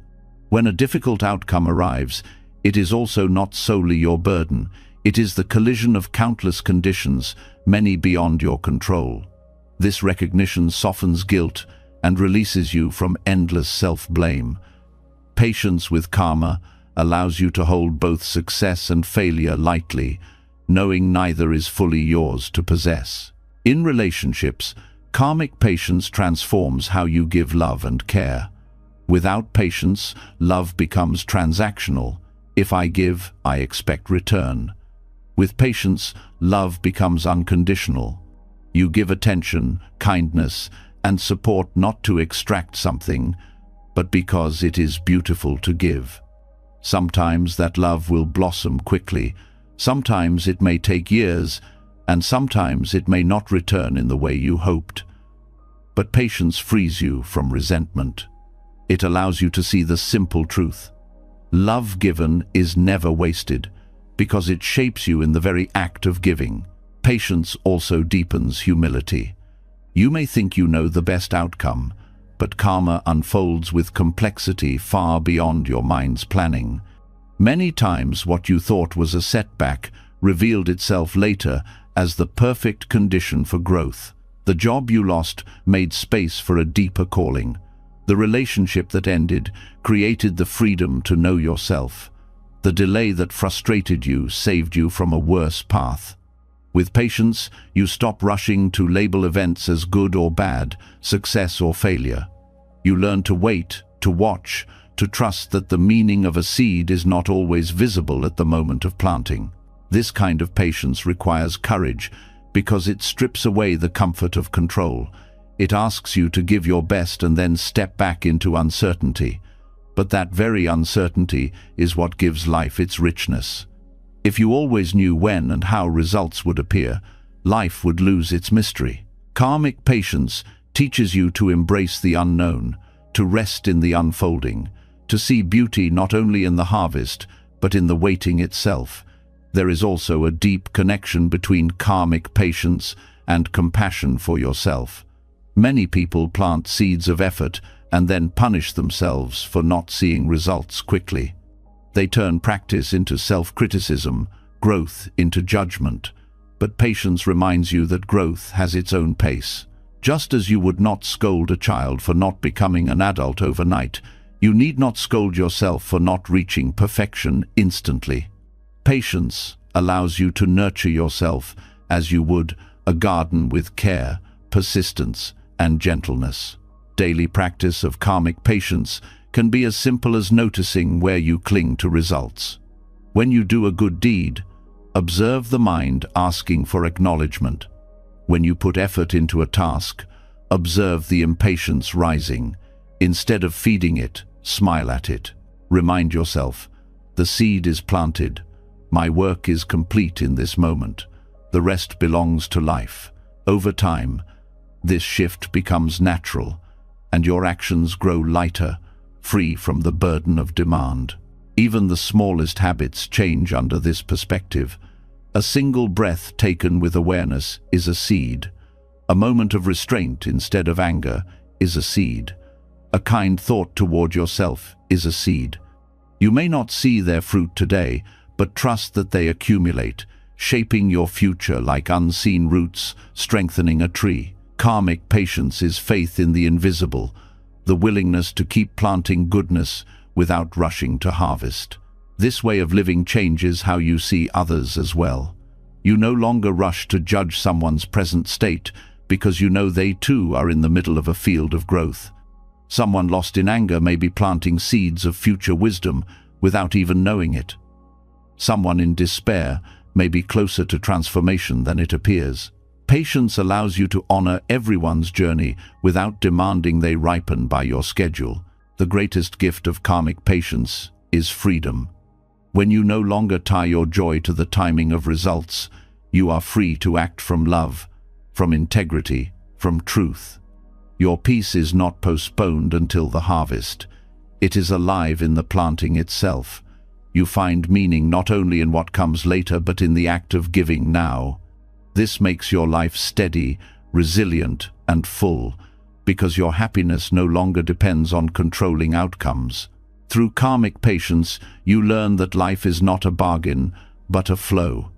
When a difficult outcome arrives, it is also not solely your burden. It is the collision of countless conditions, many beyond your control. This recognition softens guilt and releases you from endless self-blame. Patience with karma allows you to hold both success and failure lightly, knowing neither is fully yours to possess. In relationships, karmic patience transforms how you give love and care. Without patience, love becomes transactional. If I give, I expect return. With patience, love becomes unconditional. You give attention, kindness, and support not to extract something, but because it is beautiful to give. Sometimes that love will blossom quickly, sometimes it may take years, and sometimes it may not return in the way you hoped. But patience frees you from resentment. It allows you to see the simple truth. Love given is never wasted, because it shapes you in the very act of giving. Patience also deepens humility. You may think you know the best outcome, but karma unfolds with complexity far beyond your mind's planning. Many times what you thought was a setback revealed itself later as the perfect condition for growth. The job you lost made space for a deeper calling. The relationship that ended created the freedom to know yourself. The delay that frustrated you saved you from a worse path. With patience, you stop rushing to label events as good or bad, success or failure. You learn to wait, to watch, to trust that the meaning of a seed is not always visible at the moment of planting. This kind of patience requires courage because it strips away the comfort of control. It asks you to give your best and then step back into uncertainty. But that very uncertainty is what gives life its richness. If you always knew when and how results would appear, life would lose its mystery. Karmic patience teaches you to embrace the unknown, to rest in the unfolding, to see beauty not only in the harvest, but in the waiting itself. There is also a deep connection between karmic patience and compassion for yourself. Many people plant seeds of effort and then punish themselves for not seeing results quickly. They turn practice into self-criticism, growth into judgment. But patience reminds you that growth has its own pace. Just as you would not scold a child for not becoming an adult overnight, you need not scold yourself for not reaching perfection instantly. Patience allows you to nurture yourself as you would a garden with care, persistence, and gentleness. Daily practice of karmic patience can be as simple as noticing where you cling to results. When you do a good deed, observe the mind asking for acknowledgement. When you put effort into a task, observe the impatience rising. Instead of feeding it, smile at it. Remind yourself, the seed is planted. My work is complete in this moment. The rest belongs to life. Over time, this shift becomes natural, and your actions grow lighter, free from the burden of demand. Even the smallest habits change under this perspective. A single breath taken with awareness is a seed. A moment of restraint instead of anger is a seed. A kind thought toward yourself is a seed. You may not see their fruit today, but trust that they accumulate, shaping your future like unseen roots, strengthening a tree. Karmic patience is faith in the invisible, the willingness to keep planting goodness without rushing to harvest. This way of living changes how you see others as well. You no longer rush to judge someone's present state because you know they too are in the middle of a field of growth. Someone lost in anger may be planting seeds of future wisdom without even knowing it. Someone in despair may be closer to transformation than it appears. Patience allows you to honor everyone's journey without demanding they ripen by your schedule. The greatest gift of karmic patience is freedom. When you no longer tie your joy to the timing of results, you are free to act from love, from integrity, from truth. Your peace is not postponed until the harvest. It is alive in the planting itself. You find meaning not only in what comes later, but in the act of giving now. This makes your life steady, resilient, and full, because your happiness no longer depends on controlling outcomes. Through karmic patience, you learn that life is not a bargain, but a flow.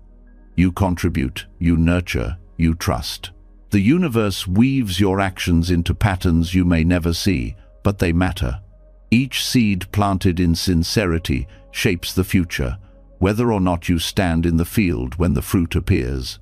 You contribute, you nurture, you trust. The universe weaves your actions into patterns you may never see, but they matter. Each seed planted in sincerity shapes the future, whether or not you stand in the field when the fruit appears.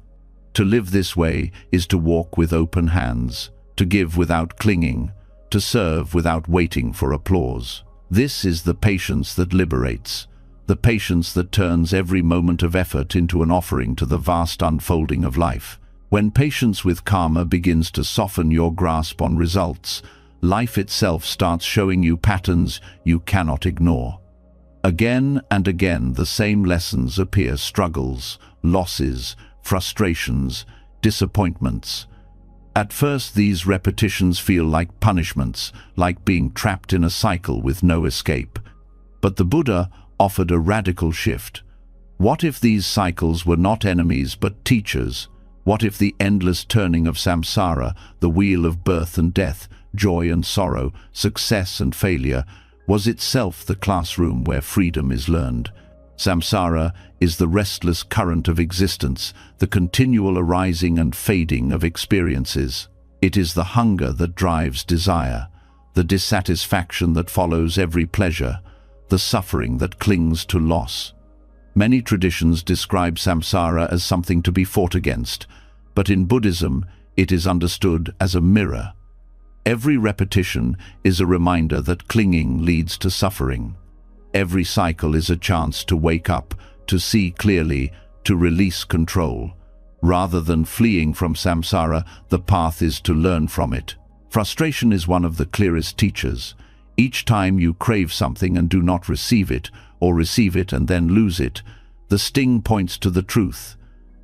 To live this way is to walk with open hands, to give without clinging, to serve without waiting for applause. This is the patience that liberates, the patience that turns every moment of effort into an offering to the vast unfolding of life. When patience with karma begins to soften your grasp on results, life itself starts showing you patterns you cannot ignore. Again and again, the same lessons appear: struggles, losses, frustrations, disappointments. At first, these repetitions feel like punishments, like being trapped in a cycle with no escape. But the Buddha offered a radical shift. What if these cycles were not enemies but teachers? What if the endless turning of samsara, the wheel of birth and death, joy and sorrow, success and failure, was itself the classroom where freedom is learned? Samsara is the restless current of existence, the continual arising and fading of experiences. It is the hunger that drives desire, the dissatisfaction that follows every pleasure, the suffering that clings to loss. Many traditions describe samsara as something to be fought against, but in Buddhism it is understood as a mirror. Every repetition is a reminder that clinging leads to suffering. Every cycle is a chance to wake up, to see clearly, to release control. Rather than fleeing from samsara, the path is to learn from it. Frustration is one of the clearest teachers. Each time you crave something and do not receive it, or receive it and then lose it, the sting points to the truth.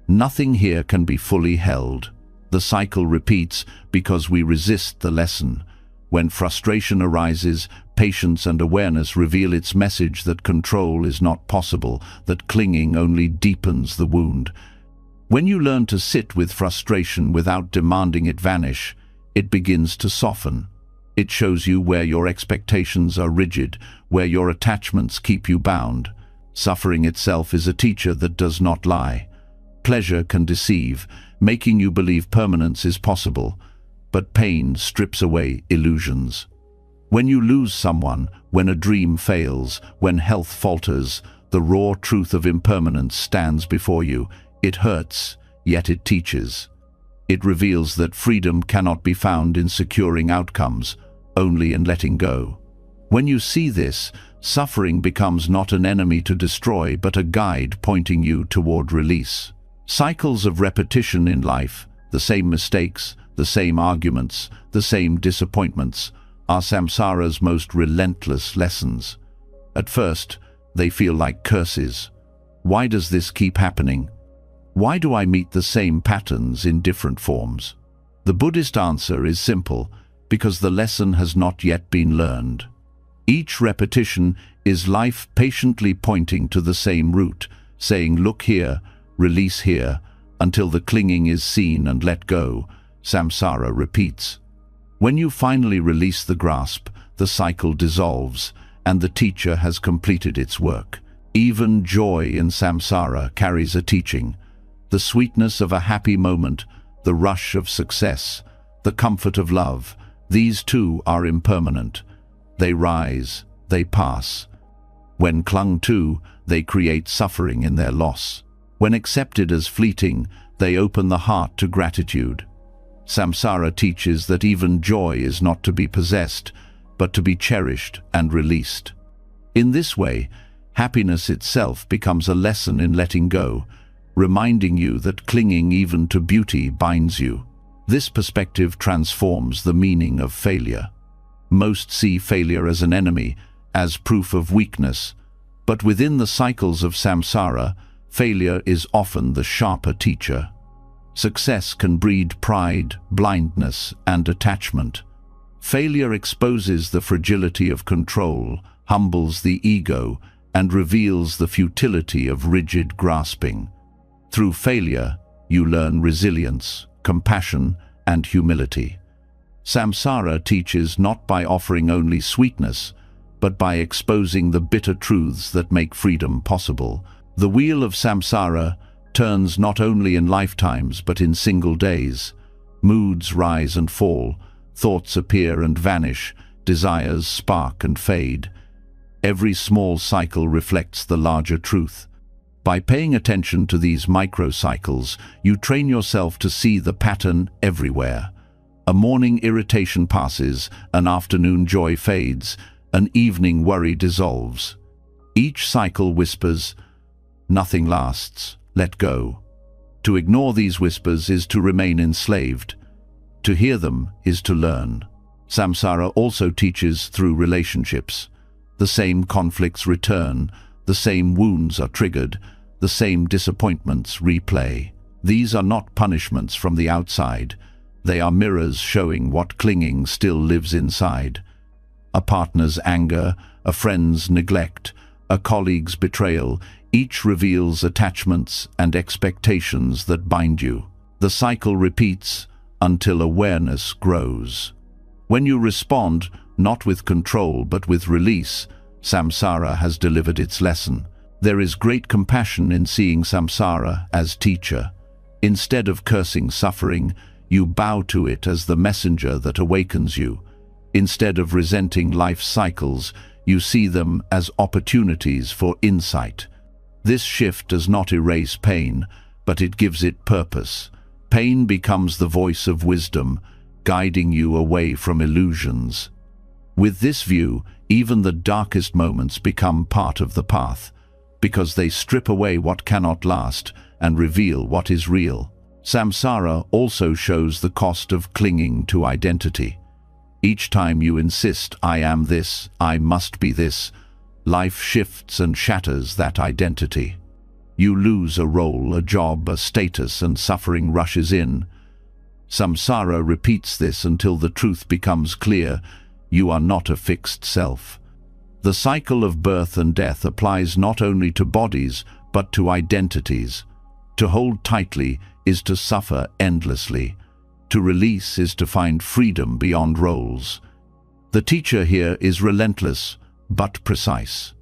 Nothing here can be fully held. The cycle repeats because we resist the lesson. When frustration arises, patience and awareness reveal its message that control is not possible, that clinging only deepens the wound. When you learn to sit with frustration without demanding it vanish, it begins to soften. It shows you where your expectations are rigid, where your attachments keep you bound. Suffering itself is a teacher that does not lie. Pleasure can deceive, making you believe permanence is possible, but pain strips away illusions. When you lose someone, when a dream fails, when health falters, the raw truth of impermanence stands before you. It hurts, yet it teaches. It reveals that freedom cannot be found in securing outcomes, only in letting go. When you see this, suffering becomes not an enemy to destroy, but a guide pointing you toward release. Cycles of repetition in life, the same mistakes, the same arguments, the same disappointments, are samsara's most relentless lessons. At first, they feel like curses. Why does this keep happening? Why do I meet the same patterns in different forms? The Buddhist answer is simple: because the lesson has not yet been learned. Each repetition is life patiently pointing to the same route, saying, look here, release here, until the clinging is seen and let go. Samsara repeats. When you finally release the grasp, the cycle dissolves, and the teacher has completed its work. Even joy in samsara carries a teaching. The sweetness of a happy moment, the rush of success, the comfort of love, these too are impermanent. They rise, they pass. When clung to, they create suffering in their loss. When accepted as fleeting, they open the heart to gratitude. Samsara teaches that even joy is not to be possessed, but to be cherished and released. In this way, happiness itself becomes a lesson in letting go, reminding you that clinging even to beauty binds you. This perspective transforms the meaning of failure. Most see failure as an enemy, as proof of weakness, but within the cycles of samsara, failure is often the sharper teacher. Success can breed pride, blindness, and attachment. Failure exposes the fragility of control, humbles the ego, and reveals the futility of rigid grasping. Through failure, you learn resilience, compassion, and humility. Samsara teaches not by offering only sweetness, but by exposing the bitter truths that make freedom possible. The wheel of samsara turns not only in lifetimes but in single days. Moods rise and fall, thoughts appear and vanish, desires spark and fade. Every small cycle reflects the larger truth. By paying attention to these microcycles, you train yourself to see the pattern everywhere. A morning irritation passes, an afternoon joy fades, an evening worry dissolves. Each cycle whispers, "Nothing lasts, let go." To ignore these whispers is to remain enslaved. To hear them is to learn. Samsara also teaches through relationships. The same conflicts return, the same wounds are triggered, the same disappointments replay. These are not punishments from the outside. They are mirrors showing what clinging still lives inside. A partner's anger, a friend's neglect, a colleague's betrayal, each reveals attachments and expectations that bind you. The cycle repeats until awareness grows. When you respond, not with control but with release, samsara has delivered its lesson. There is great compassion in seeing samsara as teacher. Instead of cursing suffering, you bow to it as the messenger that awakens you. Instead of resenting life's cycles, you see them as opportunities for insight. This shift does not erase pain, but it gives it purpose. Pain becomes the voice of wisdom, guiding you away from illusions. With this view, even the darkest moments become part of the path, because they strip away what cannot last and reveal what is real. Samsara also shows the cost of clinging to identity. Each time you insist, "I am this, I must be this," life shifts and shatters that identity. You lose a role, a job, a status, and suffering rushes in. Samsara repeats this until the truth becomes clear: you are not a fixed self. The cycle of birth and death applies not only to bodies, but to identities. To hold tightly is to suffer endlessly. To release is to find freedom beyond roles. The teacher here is relentless, but precise.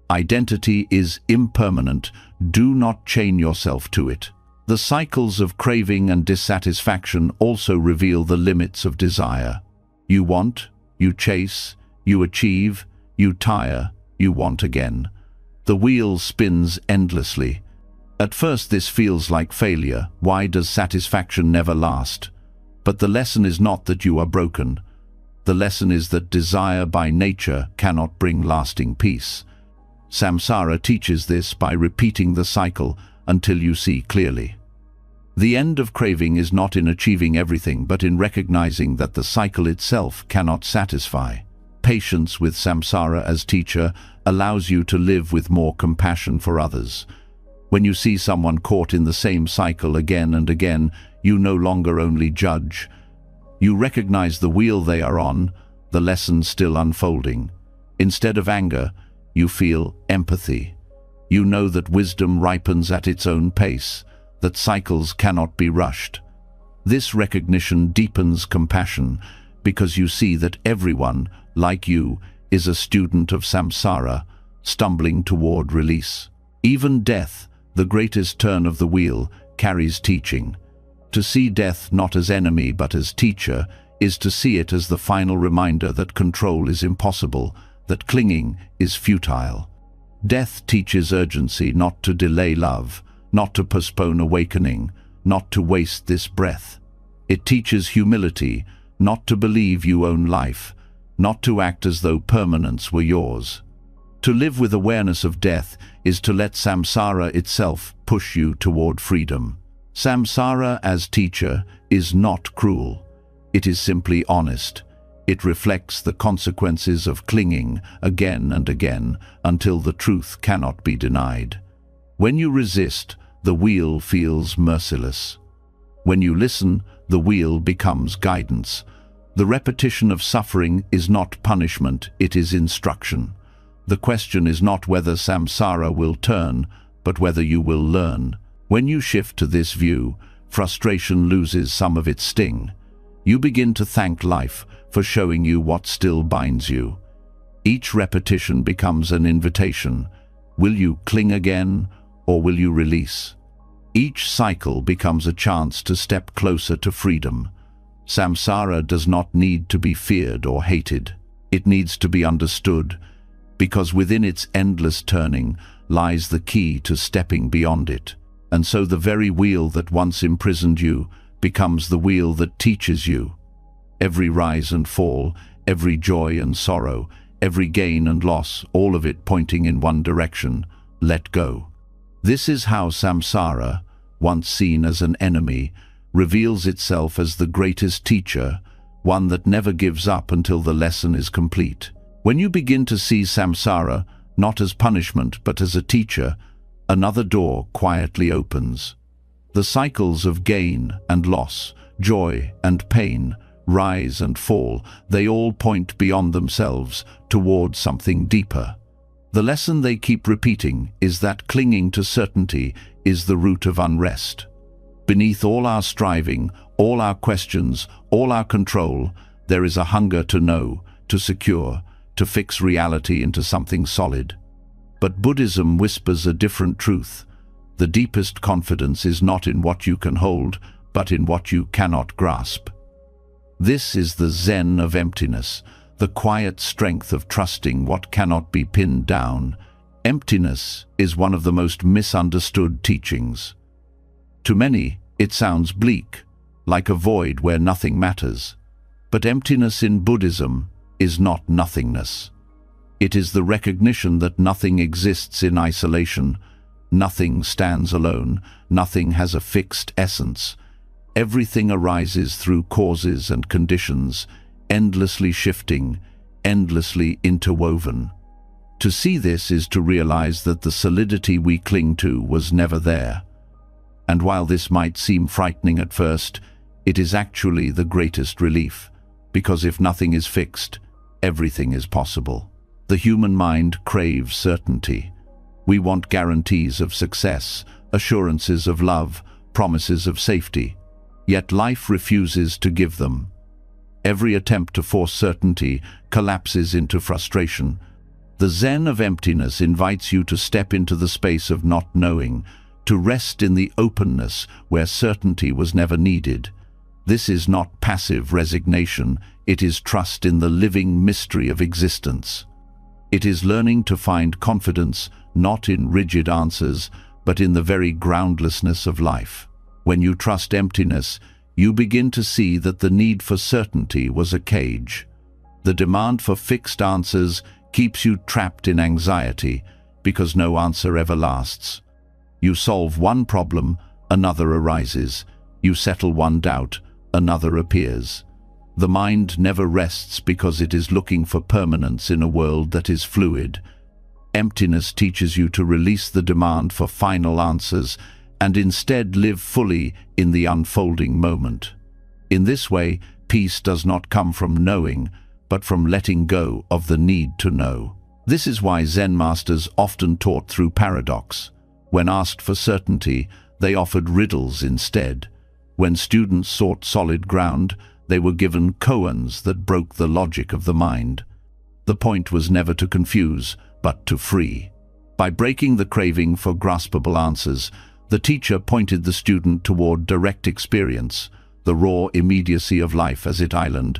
Identity is impermanent. Do not chain yourself to it. The cycles of craving and dissatisfaction also reveal the limits of desire. You want, you chase, you achieve, you tire, you want again. The wheel spins endlessly. At first this feels like failure. Why does satisfaction never last? But the lesson is not that you are broken. The lesson is that desire by nature cannot bring lasting peace. Samsara teaches this by repeating the cycle until you see clearly. The end of craving is not in achieving everything, but in recognizing that the cycle itself cannot satisfy. Patience with samsara as teacher allows you to live with more compassion for others. When you see someone caught in the same cycle again and again, you no longer only judge. You recognize the wheel they are on, the lesson still unfolding. Instead of anger, you feel empathy. You know that wisdom ripens at its own pace, that cycles cannot be rushed. This recognition deepens compassion because you see that everyone, like you, is a student of samsara, stumbling toward release. Even death, the greatest turn of the wheel, carries teaching. To see death not as enemy but as teacher is to see it as the final reminder that control is impossible, that clinging is futile. Death teaches urgency, not to delay love, not to postpone awakening, not to waste this breath. It teaches humility, not to believe you own life, not to act as though permanence were yours. To live with awareness of death is to let samsara itself push you toward freedom. Samsara as teacher is not cruel. It is simply honest. It reflects the consequences of clinging again and again until the truth cannot be denied. When you resist, the wheel feels merciless. When you listen, the wheel becomes guidance. The repetition of suffering is not punishment, it is instruction. The question is not whether samsara will turn, but whether you will learn. When you shift to this view, frustration loses some of its sting. You begin to thank life for showing you what still binds you. Each repetition becomes an invitation. Will you cling again, or will you release? Each cycle becomes a chance to step closer to freedom. Samsara does not need to be feared or hated. It needs to be understood, because within its endless turning lies the key to stepping beyond it. And so the very wheel that once imprisoned you becomes the wheel that teaches you. Every rise and fall, every joy and sorrow, every gain and loss, all of it pointing in one direction: let go. This is how samsara, once seen as an enemy, reveals itself as the greatest teacher, one that never gives up until the lesson is complete. When you begin to see samsara not as punishment but as a teacher, another door quietly opens. The cycles of gain and loss, joy and pain, rise and fall, they all point beyond themselves toward something deeper. The lesson they keep repeating is that clinging to certainty is the root of unrest. Beneath all our striving, all our questions, all our control, there is a hunger to know, to secure, to fix reality into something solid. But Buddhism whispers a different truth. The deepest confidence is not in what you can hold, but in what you cannot grasp. This is the Zen of emptiness, the quiet strength of trusting what cannot be pinned down. Emptiness is one of the most misunderstood teachings. To many, it sounds bleak, like a void where nothing matters. But emptiness in Buddhism is not nothingness. It is the recognition that nothing exists in isolation, nothing stands alone, nothing has a fixed essence. Everything arises through causes and conditions, endlessly shifting, endlessly interwoven. To see this is to realize that the solidity we cling to was never there. And while this might seem frightening at first, it is actually the greatest relief, because if nothing is fixed, everything is possible. The human mind craves certainty. We want guarantees of success, assurances of love, promises of safety. Yet life refuses to give them. Every attempt to force certainty collapses into frustration. The Zen of emptiness invites you to step into the space of not knowing, to rest in the openness where certainty was never needed. This is not passive resignation, it is trust in the living mystery of existence. It is learning to find confidence not in rigid answers, but in the very groundlessness of life. When you trust emptiness, you begin to see that the need for certainty was a cage. The demand for fixed answers keeps you trapped in anxiety, because no answer ever lasts. You solve one problem, another arises. You settle one doubt, another appears. The mind never rests because it is looking for permanence in a world that is fluid. Emptiness teaches you to release the demand for final answers and instead live fully in the unfolding moment. In this way, peace does not come from knowing, but from letting go of the need to know. This is why Zen masters often taught through paradox. When asked for certainty, they offered riddles instead. When students sought solid ground, they were given koans that broke the logic of the mind. The point was never to confuse, but to free. By breaking the craving for graspable answers, the teacher pointed the student toward direct experience, the raw immediacy of life as it island.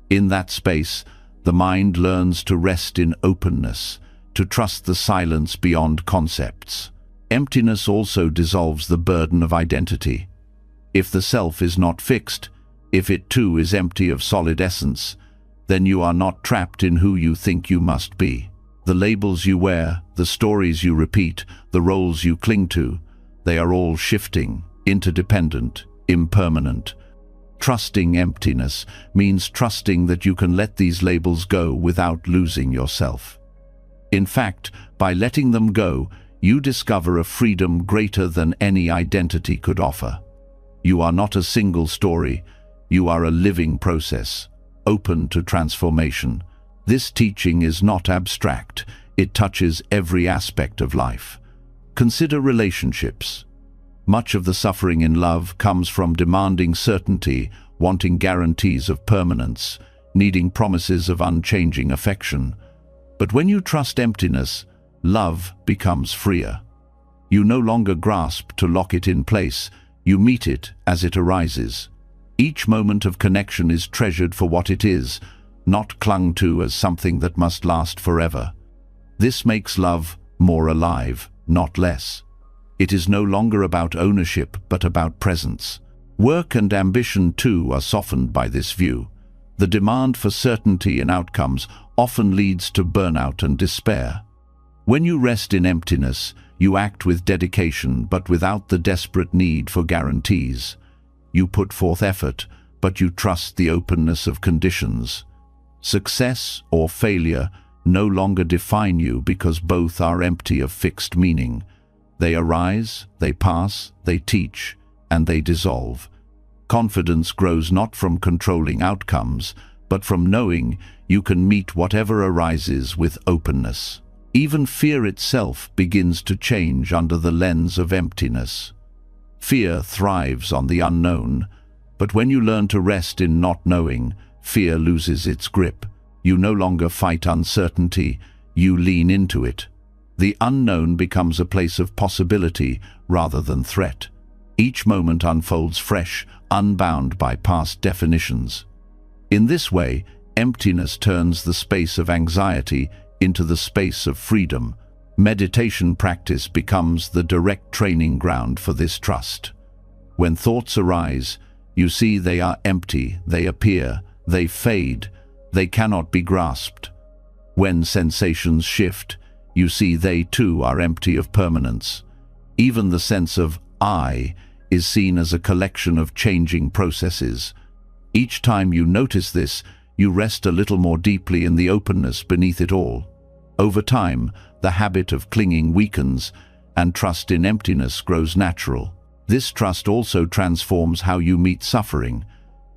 In that space, the mind learns to rest in openness, to trust the silence beyond concepts. Emptiness also dissolves the burden of identity. If the self is not fixed, if it too is empty of solid essence, then you are not trapped in who you think you must be. The labels you wear, the stories you repeat, the roles you cling to, they are all shifting, interdependent, impermanent. Trusting emptiness means trusting that you can let these labels go without losing yourself. In fact, by letting them go, you discover a freedom greater than any identity could offer. You are not a single story, you are a living process, open to transformation. This teaching is not abstract, it touches every aspect of life. Consider relationships. Much of the suffering in love comes from demanding certainty, wanting guarantees of permanence, needing promises of unchanging affection. But when you trust emptiness, love becomes freer. You no longer grasp to lock it in place, you meet it as it arises. Each moment of connection is treasured for what it is, not clung to as something that must last forever. This makes love more alive, not less. It is no longer about ownership, but about presence. Work and ambition, too, are softened by this view. The demand for certainty in outcomes often leads to burnout and despair. When you rest in emptiness, you act with dedication, but without the desperate need for guarantees. You put forth effort, but you trust the openness of conditions. Success or failure no longer define you because both are empty of fixed meaning. They arise, they pass, they teach, and they dissolve. Confidence grows not from controlling outcomes, but from knowing you can meet whatever arises with openness. Even fear itself begins to change under the lens of emptiness. Fear thrives on the unknown, but when you learn to rest in not knowing, fear loses its grip. You no longer fight uncertainty, you lean into it. The unknown becomes a place of possibility rather than threat. Each moment unfolds fresh, unbound by past definitions. In this way, emptiness turns the space of anxiety into the space of freedom. Meditation practice becomes the direct training ground for this trust. When thoughts arise, you see they are empty, they appear, they fade, they cannot be grasped. When sensations shift, you see they too are empty of permanence. Even the sense of I is seen as a collection of changing processes. Each time you notice this, you rest a little more deeply in the openness beneath it all. Over time, the habit of clinging weakens, and trust in emptiness grows natural. This trust also transforms how you meet suffering.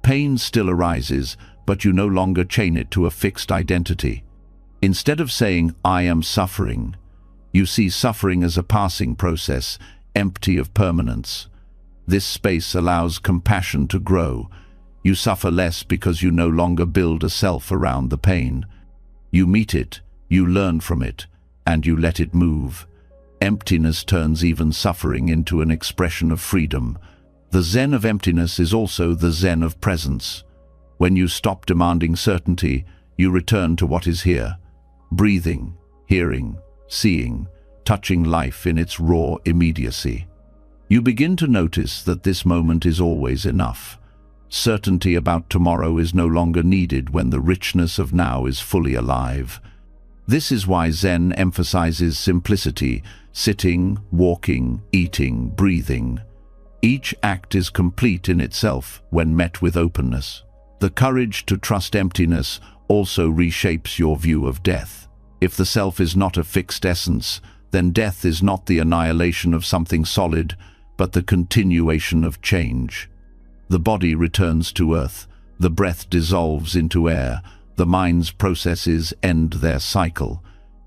Pain still arises, but you no longer chain it to a fixed identity. Instead of saying, I am suffering, you see suffering as a passing process, empty of permanence. This space allows compassion to grow. You suffer less because you no longer build a self around the pain. You meet it, you learn from it, and you let it move. Emptiness turns even suffering into an expression of freedom. The Zen of emptiness is also the Zen of presence. When you stop demanding certainty, you return to what is here. Breathing, hearing, seeing, touching life in its raw immediacy. You begin to notice that this moment is always enough. Certainty about tomorrow is no longer needed when the richness of now is fully alive. This is why Zen emphasizes simplicity, sitting, walking, eating, breathing. Each act is complete in itself when met with openness. The courage to trust emptiness also reshapes your view of death. If the self is not a fixed essence, then death is not the annihilation of something solid, but the continuation of change. The body returns to earth, the breath dissolves into air, the mind's processes end their cycle.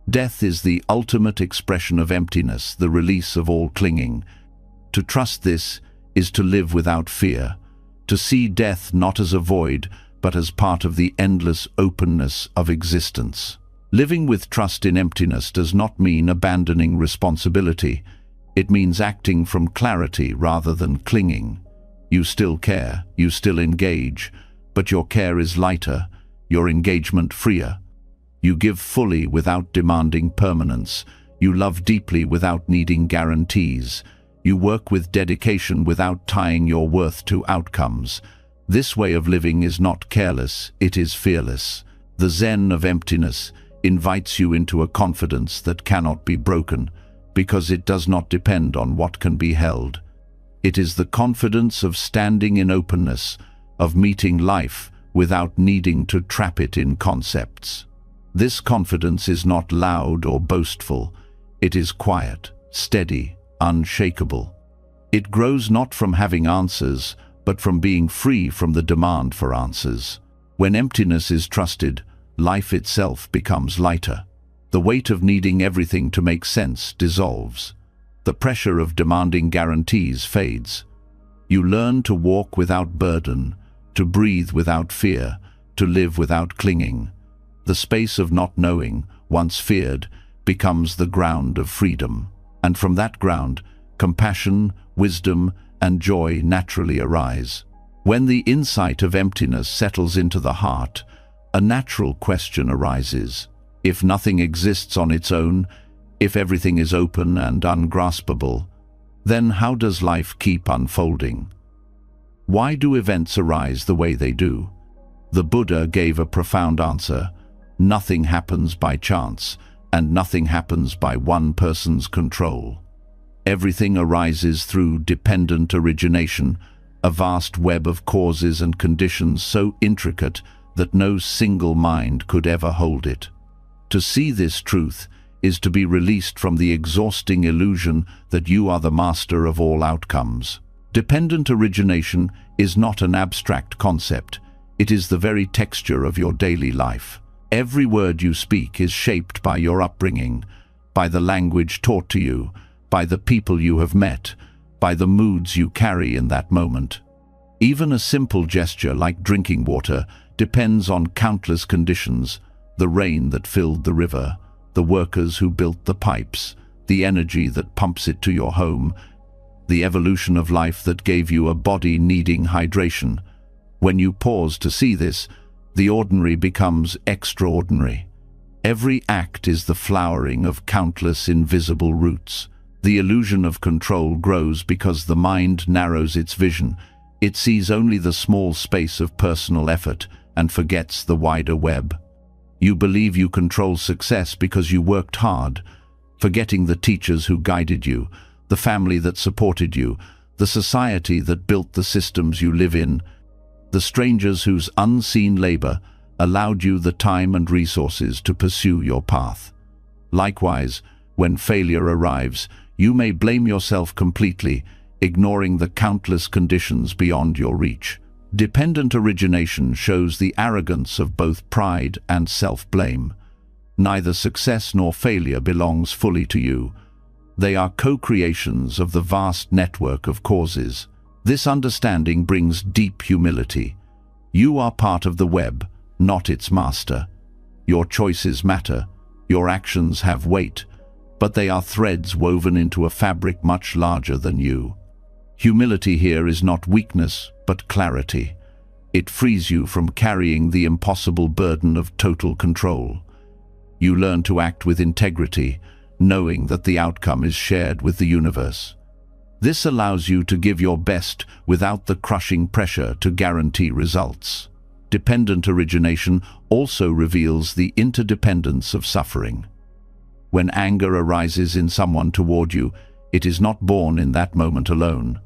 Death is the ultimate expression of emptiness, the release of all clinging. To trust this is to live without fear, to see death not as a void, but as part of the endless openness of existence. Living with trust in emptiness does not mean abandoning responsibility. It means acting from clarity rather than clinging. You still care, you still engage, but your care is lighter, your engagement freer. You give fully without demanding permanence. You love deeply without needing guarantees. You work with dedication without tying your worth to outcomes. This way of living is not careless, it is fearless. The Zen of emptiness invites you into a confidence that cannot be broken, because it does not depend on what can be held. It is the confidence of standing in openness, of meeting life without needing to trap it in concepts. This confidence is not loud or boastful. It is quiet, steady, unshakable. It grows not from having answers, but from being free from the demand for answers. When emptiness is trusted, life itself becomes lighter. The weight of needing everything to make sense dissolves. The pressure of demanding guarantees fades. You learn to walk without burden, to breathe without fear, to live without clinging. The space of not knowing, once feared, becomes the ground of freedom. And from that ground, compassion, wisdom, and joy naturally arise. When the insight of emptiness settles into the heart, a natural question arises. If nothing exists on its own, if everything is open and ungraspable, then how does life keep unfolding? Why do events arise the way they do? The Buddha gave a profound answer. Nothing happens by chance, and nothing happens by one person's control. Everything arises through dependent origination, a vast web of causes and conditions so intricate that no single mind could ever hold it. To see this truth is to be released from the exhausting illusion that you are the master of all outcomes. Dependent origination is not an abstract concept. It is the very texture of your daily life. Every word you speak is shaped by your upbringing, by the language taught to you, by the people you have met, by the moods you carry in that moment. Even a simple gesture like drinking water depends on countless conditions: the rain that filled the river, the workers who built the pipes, the energy that pumps it to your home, the evolution of life that gave you a body needing hydration. When you pause to see this, the ordinary becomes extraordinary. Every act is the flowering of countless invisible roots. The illusion of control grows because the mind narrows its vision. It sees only the small space of personal effort and forgets the wider web. You believe you control success because you worked hard, forgetting the teachers who guided you, the family that supported you, the society that built the systems you live in, the strangers whose unseen labor allowed you the time and resources to pursue your path. Likewise, when failure arrives, you may blame yourself completely, ignoring the countless conditions beyond your reach. Dependent origination shows the arrogance of both pride and self-blame. Neither success nor failure belongs fully to you. They are co-creations of the vast network of causes. This understanding brings deep humility. You are part of the web, not its master. Your choices matter, your actions have weight, but they are threads woven into a fabric much larger than you. Humility here is not weakness, but clarity. It frees you from carrying the impossible burden of total control. You learn to act with integrity, knowing that the outcome is shared with the universe. This allows you to give your best without the crushing pressure to guarantee results. Dependent origination also reveals the interdependence of suffering. When anger arises in someone toward you, it is not born in that moment alone.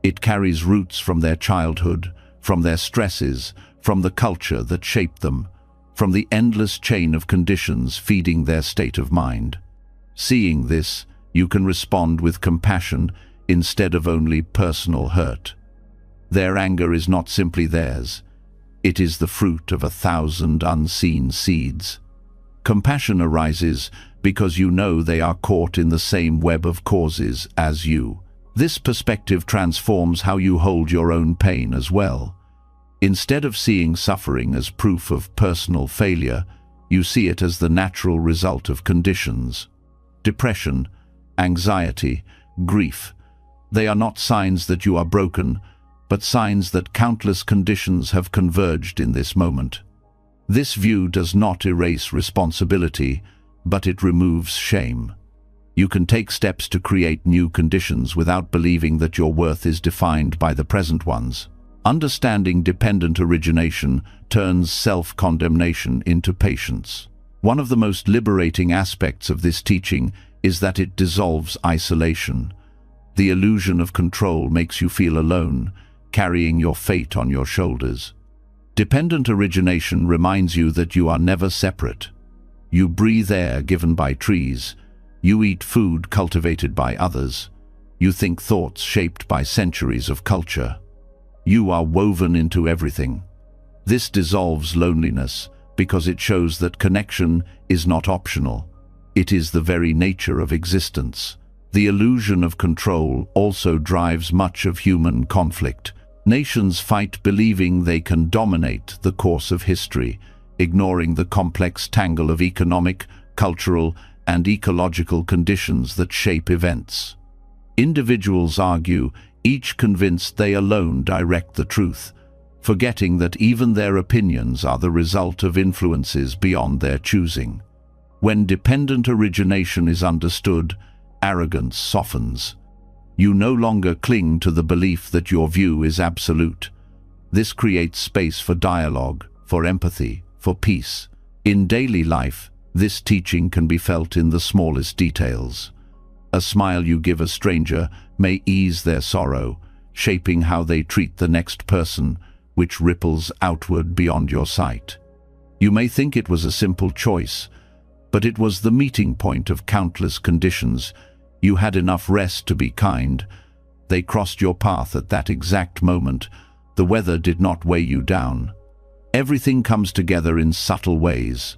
It carries roots from their childhood, from their stresses, from the culture that shaped them, from the endless chain of conditions feeding their state of mind. Seeing this, you can respond with compassion instead of only personal hurt. Their anger is not simply theirs. It is the fruit of 1,000 unseen seeds. Compassion arises because you know they are caught in the same web of causes as you. This perspective transforms how you hold your own pain as well. Instead of seeing suffering as proof of personal failure, you see it as the natural result of conditions. Depression, anxiety, grief. They are not signs that you are broken, but signs that countless conditions have converged in this moment. This view does not erase responsibility, but it removes shame. You can take steps to create new conditions without believing that your worth is defined by the present ones. Understanding dependent origination turns self-condemnation into patience. One of the most liberating aspects of this teaching is that it dissolves isolation. The illusion of control makes you feel alone, carrying your fate on your shoulders. Dependent origination reminds you that you are never separate. You breathe air given by trees. You eat food cultivated by others. You think thoughts shaped by centuries of culture. You are woven into everything. This dissolves loneliness because it shows that connection is not optional. It is the very nature of existence. The illusion of control also drives much of human conflict. Nations fight believing they can dominate the course of history, ignoring the complex tangle of economic, cultural, and ecological conditions that shape events. Individuals argue, each convinced they alone direct the truth, forgetting that even their opinions are the result of influences beyond their choosing. When dependent origination is understood, arrogance softens. You no longer cling to the belief that your view is absolute. This creates space for dialogue, for empathy, for peace. In daily life, this teaching can be felt in the smallest details. A smile you give a stranger may ease their sorrow, shaping how they treat the next person, which ripples outward beyond your sight. You may think it was a simple choice, but it was the meeting point of countless conditions. You had enough rest to be kind. They crossed your path at that exact moment. The weather did not weigh you down. Everything comes together in subtle ways.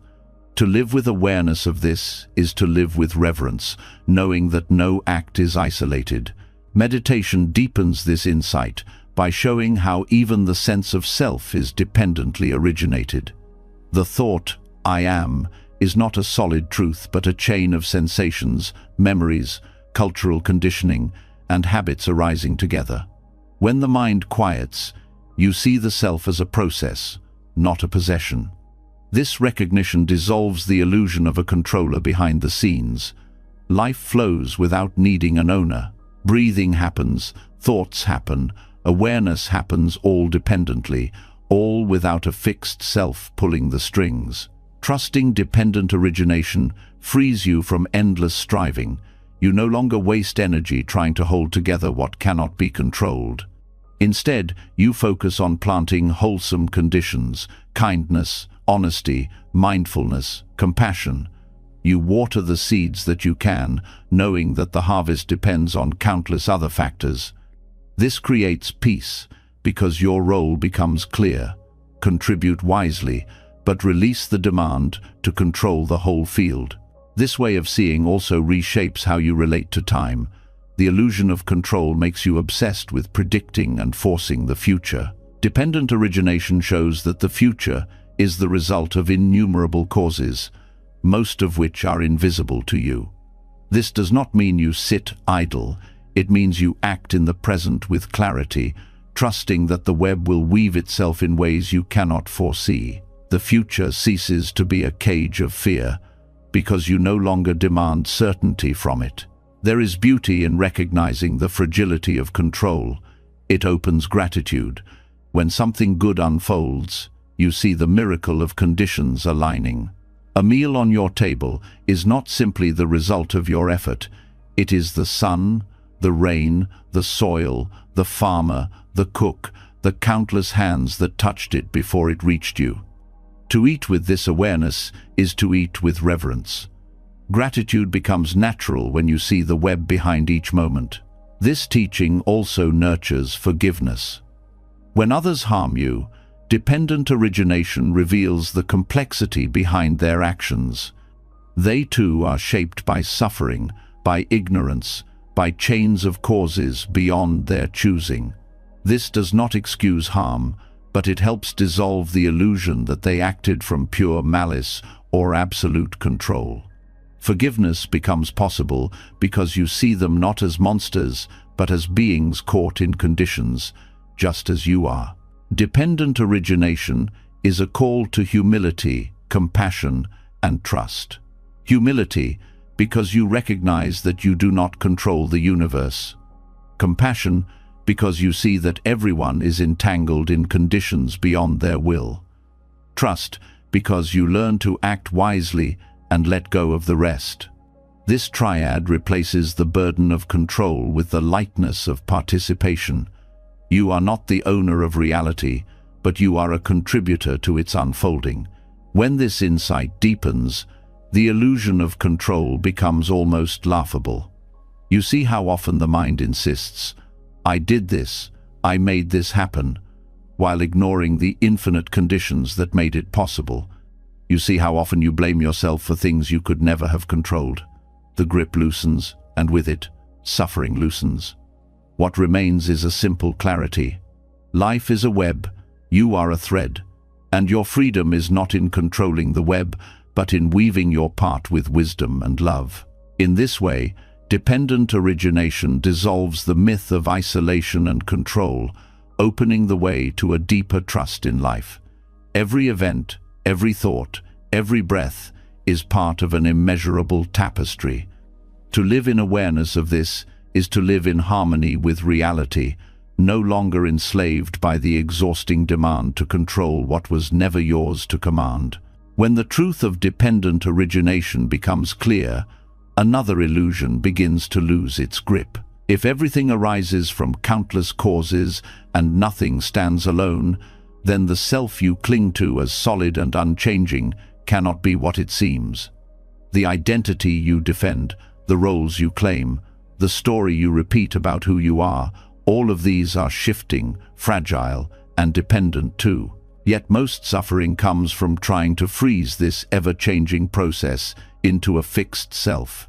To live with awareness of this is to live with reverence, knowing that no act is isolated. Meditation deepens this insight by showing how even the sense of self is dependently originated. The thought, "I am," is not a solid truth but a chain of sensations, memories, cultural conditioning, and habits arising together. When the mind quiets, you see the self as a process, not a possession. This recognition dissolves the illusion of a controller behind the scenes. Life flows without needing an owner. Breathing happens, thoughts happen, awareness happens all dependently, all without a fixed self pulling the strings. Trusting dependent origination frees you from endless striving. You no longer waste energy trying to hold together what cannot be controlled. Instead, you focus on planting wholesome conditions, kindness, honesty, mindfulness, compassion. You water the seeds that you can, knowing that the harvest depends on countless other factors. This creates peace, because your role becomes clear. Contribute wisely, but release the demand to control the whole field. This way of seeing also reshapes how you relate to time. The illusion of control makes you obsessed with predicting and forcing the future. Dependent origination shows that the future is the result of innumerable causes, most of which are invisible to you. This does not mean you sit idle. It means you act in the present with clarity, trusting that the web will weave itself in ways you cannot foresee. The future ceases to be a cage of fear, because you no longer demand certainty from it. There is beauty in recognizing the fragility of control. It opens gratitude. When something good unfolds, you see the miracle of conditions aligning. A meal on your table is not simply the result of your effort. It is the sun, the rain, the soil, the farmer, the cook, the countless hands that touched it before it reached you. To eat with this awareness is to eat with reverence. Gratitude becomes natural when you see the web behind each moment. This teaching also nurtures forgiveness. When others harm you, dependent origination reveals the complexity behind their actions. They too are shaped by suffering, by ignorance, by chains of causes beyond their choosing. This does not excuse harm, but it helps dissolve the illusion that they acted from pure malice or absolute control. Forgiveness becomes possible because you see them not as monsters, but as beings caught in conditions, just as you are. Dependent origination is a call to humility, compassion, and trust. Humility, because you recognize that you do not control the universe. Compassion, because you see that everyone is entangled in conditions beyond their will. Trust, because you learn to act wisely and let go of the rest. This triad replaces the burden of control with the lightness of participation. You are not the owner of reality, but you are a contributor to its unfolding. When this insight deepens, the illusion of control becomes almost laughable. You see how often the mind insists, "I did this, I made this happen," while ignoring the infinite conditions that made it possible. You see how often you blame yourself for things you could never have controlled. The grip loosens, and with it, suffering loosens. What remains is a simple clarity. Life is a web, you are a thread, and your freedom is not in controlling the web, but in weaving your part with wisdom and love. In this way, dependent origination dissolves the myth of isolation and control, opening the way to a deeper trust in life. Every event, every thought, every breath is part of an immeasurable tapestry. To live in awareness of this is to live in harmony with reality, no longer enslaved by the exhausting demand to control what was never yours to command. When the truth of dependent origination becomes clear, another illusion begins to lose its grip. If everything arises from countless causes and nothing stands alone, then the self you cling to as solid and unchanging cannot be what it seems. The identity you defend, the roles you claim, the story you repeat about who you are, all of these are shifting, fragile, and dependent too. Yet most suffering comes from trying to freeze this ever-changing process into a fixed self.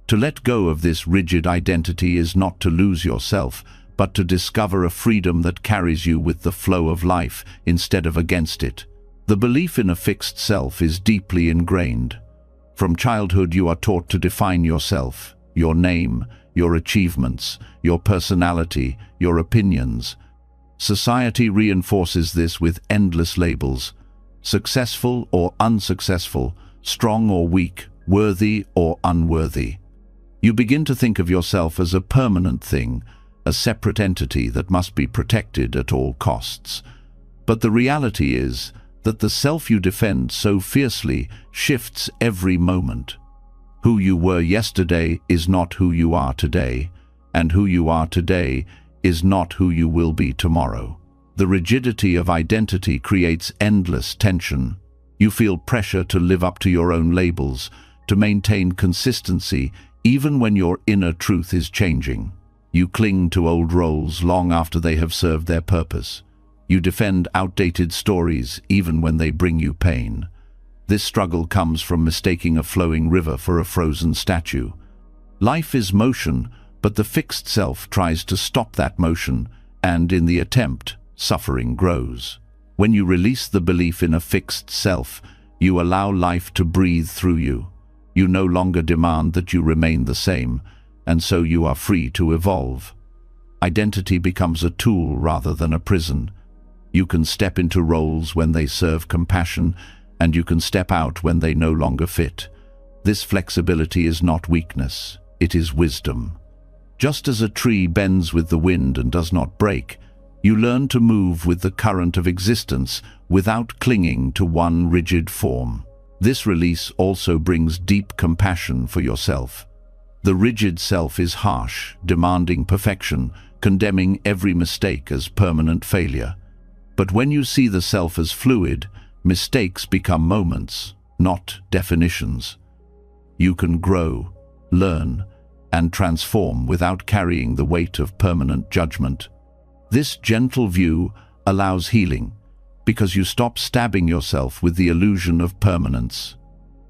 To let go of this rigid identity is not to lose yourself, but to discover a freedom that carries you with the flow of life instead of against it. The belief in a fixed self is deeply ingrained. From childhood you are taught to define yourself, your name, your achievements, your personality, your opinions. Society reinforces this with endless labels: successful or unsuccessful, strong or weak, worthy or unworthy. You begin to think of yourself as a permanent thing, a separate entity that must be protected at all costs. But the reality is that the self you defend so fiercely shifts every moment. Who you were yesterday is not who you are today, and who you are today is not who you will be tomorrow. The rigidity of identity creates endless tension. You feel pressure to live up to your own labels, to maintain consistency even when your inner truth is changing. You cling to old roles long after they have served their purpose. You defend outdated stories even when they bring you pain. This struggle comes from mistaking a flowing river for a frozen statue. Life is motion, but the fixed self tries to stop that motion, and in the attempt, suffering grows. When you release the belief in a fixed self, you allow life to breathe through you. You no longer demand that you remain the same, and so you are free to evolve. Identity becomes a tool rather than a prison. You can step into roles when they serve compassion, and you can step out when they no longer fit. This flexibility is not weakness, it is wisdom. Just as a tree bends with the wind and does not break, you learn to move with the current of existence without clinging to one rigid form. This release also brings deep compassion for yourself. The rigid self is harsh, demanding perfection, condemning every mistake as permanent failure. But when you see the self as fluid, mistakes become moments, not definitions. You can grow, learn, and transform without carrying the weight of permanent judgment. This gentle view allows healing, because you stop stabbing yourself with the illusion of permanence.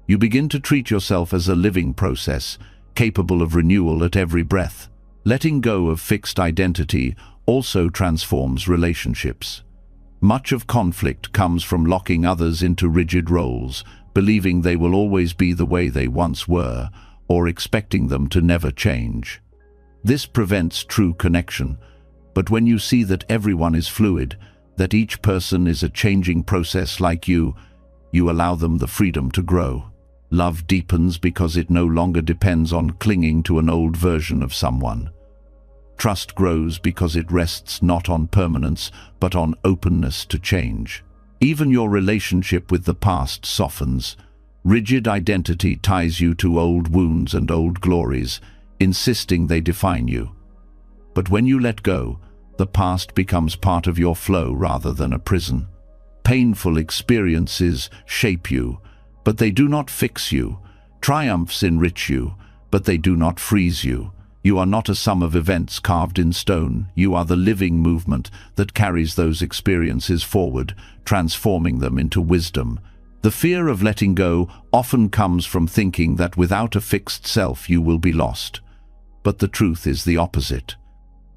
You begin to treat yourself as a living process, capable of renewal at every breath. Letting go of fixed identity also transforms relationships. Much of conflict comes from locking others into rigid roles, believing they will always be the way they once were, or expecting them to never change. This prevents true connection, but when you see that everyone is fluid, that each person is a changing process like you allow them the freedom to grow. Love deepens because it no longer depends on clinging to an old version of someone. Trust grows because it rests not on permanence, but on openness to change. Even your relationship with the past softens. Rigid identity ties you to old wounds and old glories, insisting they define you. But when you let go, the past becomes part of your flow rather than a prison. Painful experiences shape you, but they do not fix you. Triumphs enrich you, but they do not freeze you. You are not a sum of events carved in stone. You are the living movement that carries those experiences forward, transforming them into wisdom. The fear of letting go often comes from thinking that without a fixed self you will be lost. But the truth is the opposite.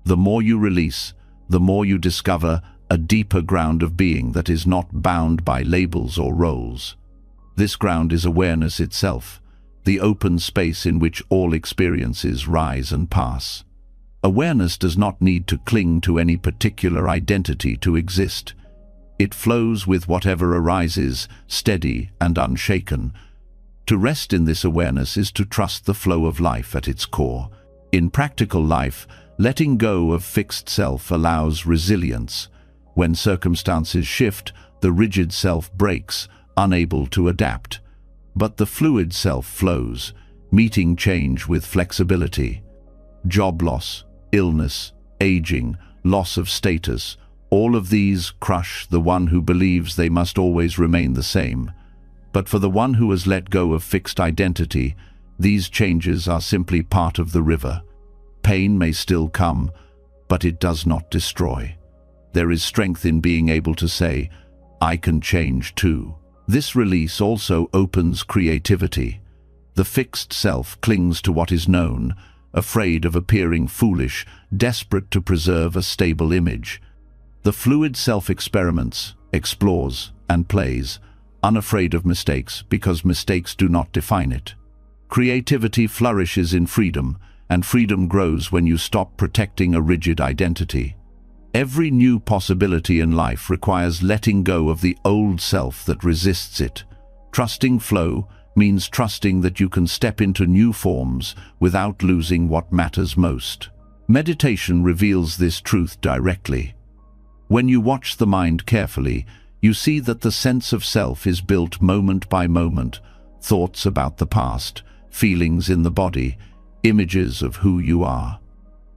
The more you release, the more you discover a deeper ground of being that is not bound by labels or roles. This ground is awareness itself, the open space in which all experiences rise and pass. Awareness does not need to cling to any particular identity to exist. It flows with whatever arises, steady and unshaken. To rest in this awareness is to trust the flow of life at its core. In practical life, letting go of fixed self allows resilience. When circumstances shift, the rigid self breaks, unable to adapt. But the fluid self flows, meeting change with flexibility. Job loss, illness, aging, loss of status, all of these crush the one who believes they must always remain the same. But for the one who has let go of fixed identity, these changes are simply part of the river. Pain may still come, but it does not destroy. There is strength in being able to say, I can change too. This release also opens creativity. The fixed self clings to what is known, afraid of appearing foolish, desperate to preserve a stable image. The fluid self experiments, explores, and plays, unafraid of mistakes because mistakes do not define it. Creativity flourishes in freedom, and freedom grows when you stop protecting a rigid identity. Every new possibility in life requires letting go of the old self that resists it. Trusting flow means trusting that you can step into new forms without losing what matters most. Meditation reveals this truth directly. When you watch the mind carefully, you see that the sense of self is built moment by moment, thoughts about the past, feelings in the body, images of who you are.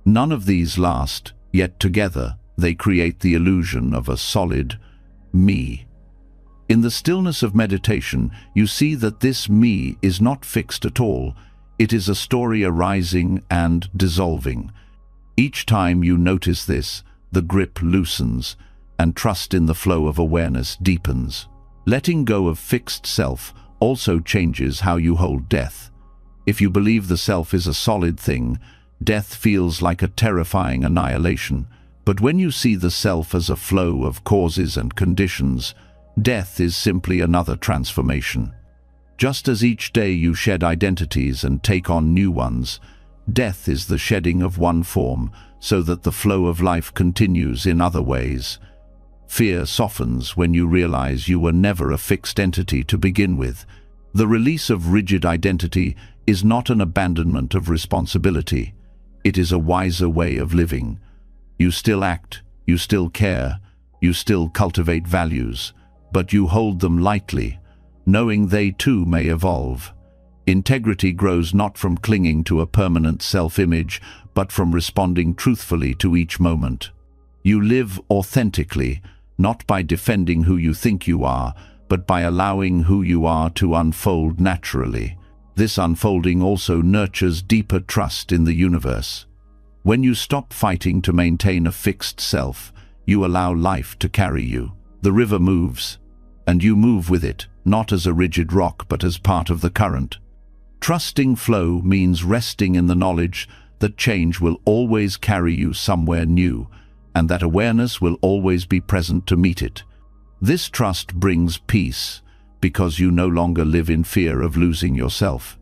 None of these last, yet together they create the illusion of a solid me. In the stillness of meditation, you see that this me is not fixed at all. It is a story arising and dissolving. Each time you notice this, the grip loosens, and trust in the flow of awareness deepens. Letting go of fixed self also changes how you hold death. If you believe the self is a solid thing, death feels like a terrifying annihilation. But when you see the self as a flow of causes and conditions, death is simply another transformation. Just as each day you shed identities and take on new ones, death is the shedding of one form so that the flow of life continues in other ways. Fear softens when you realize you were never a fixed entity to begin with. The release of rigid identity is not an abandonment of responsibility. It is a wiser way of living. You still act, you still care, you still cultivate values, but you hold them lightly, knowing they too may evolve. Integrity grows not from clinging to a permanent self-image, but from responding truthfully to each moment. You live authentically, not by defending who you think you are, but by allowing who you are to unfold naturally. This unfolding also nurtures deeper trust in the universe. When you stop fighting to maintain a fixed self, you allow life to carry you. The river moves, and you move with it, not as a rigid rock but as part of the current. Trusting flow means resting in the knowledge that change will always carry you somewhere new, and that awareness will always be present to meet it. This trust brings peace, because you no longer live in fear of losing yourself.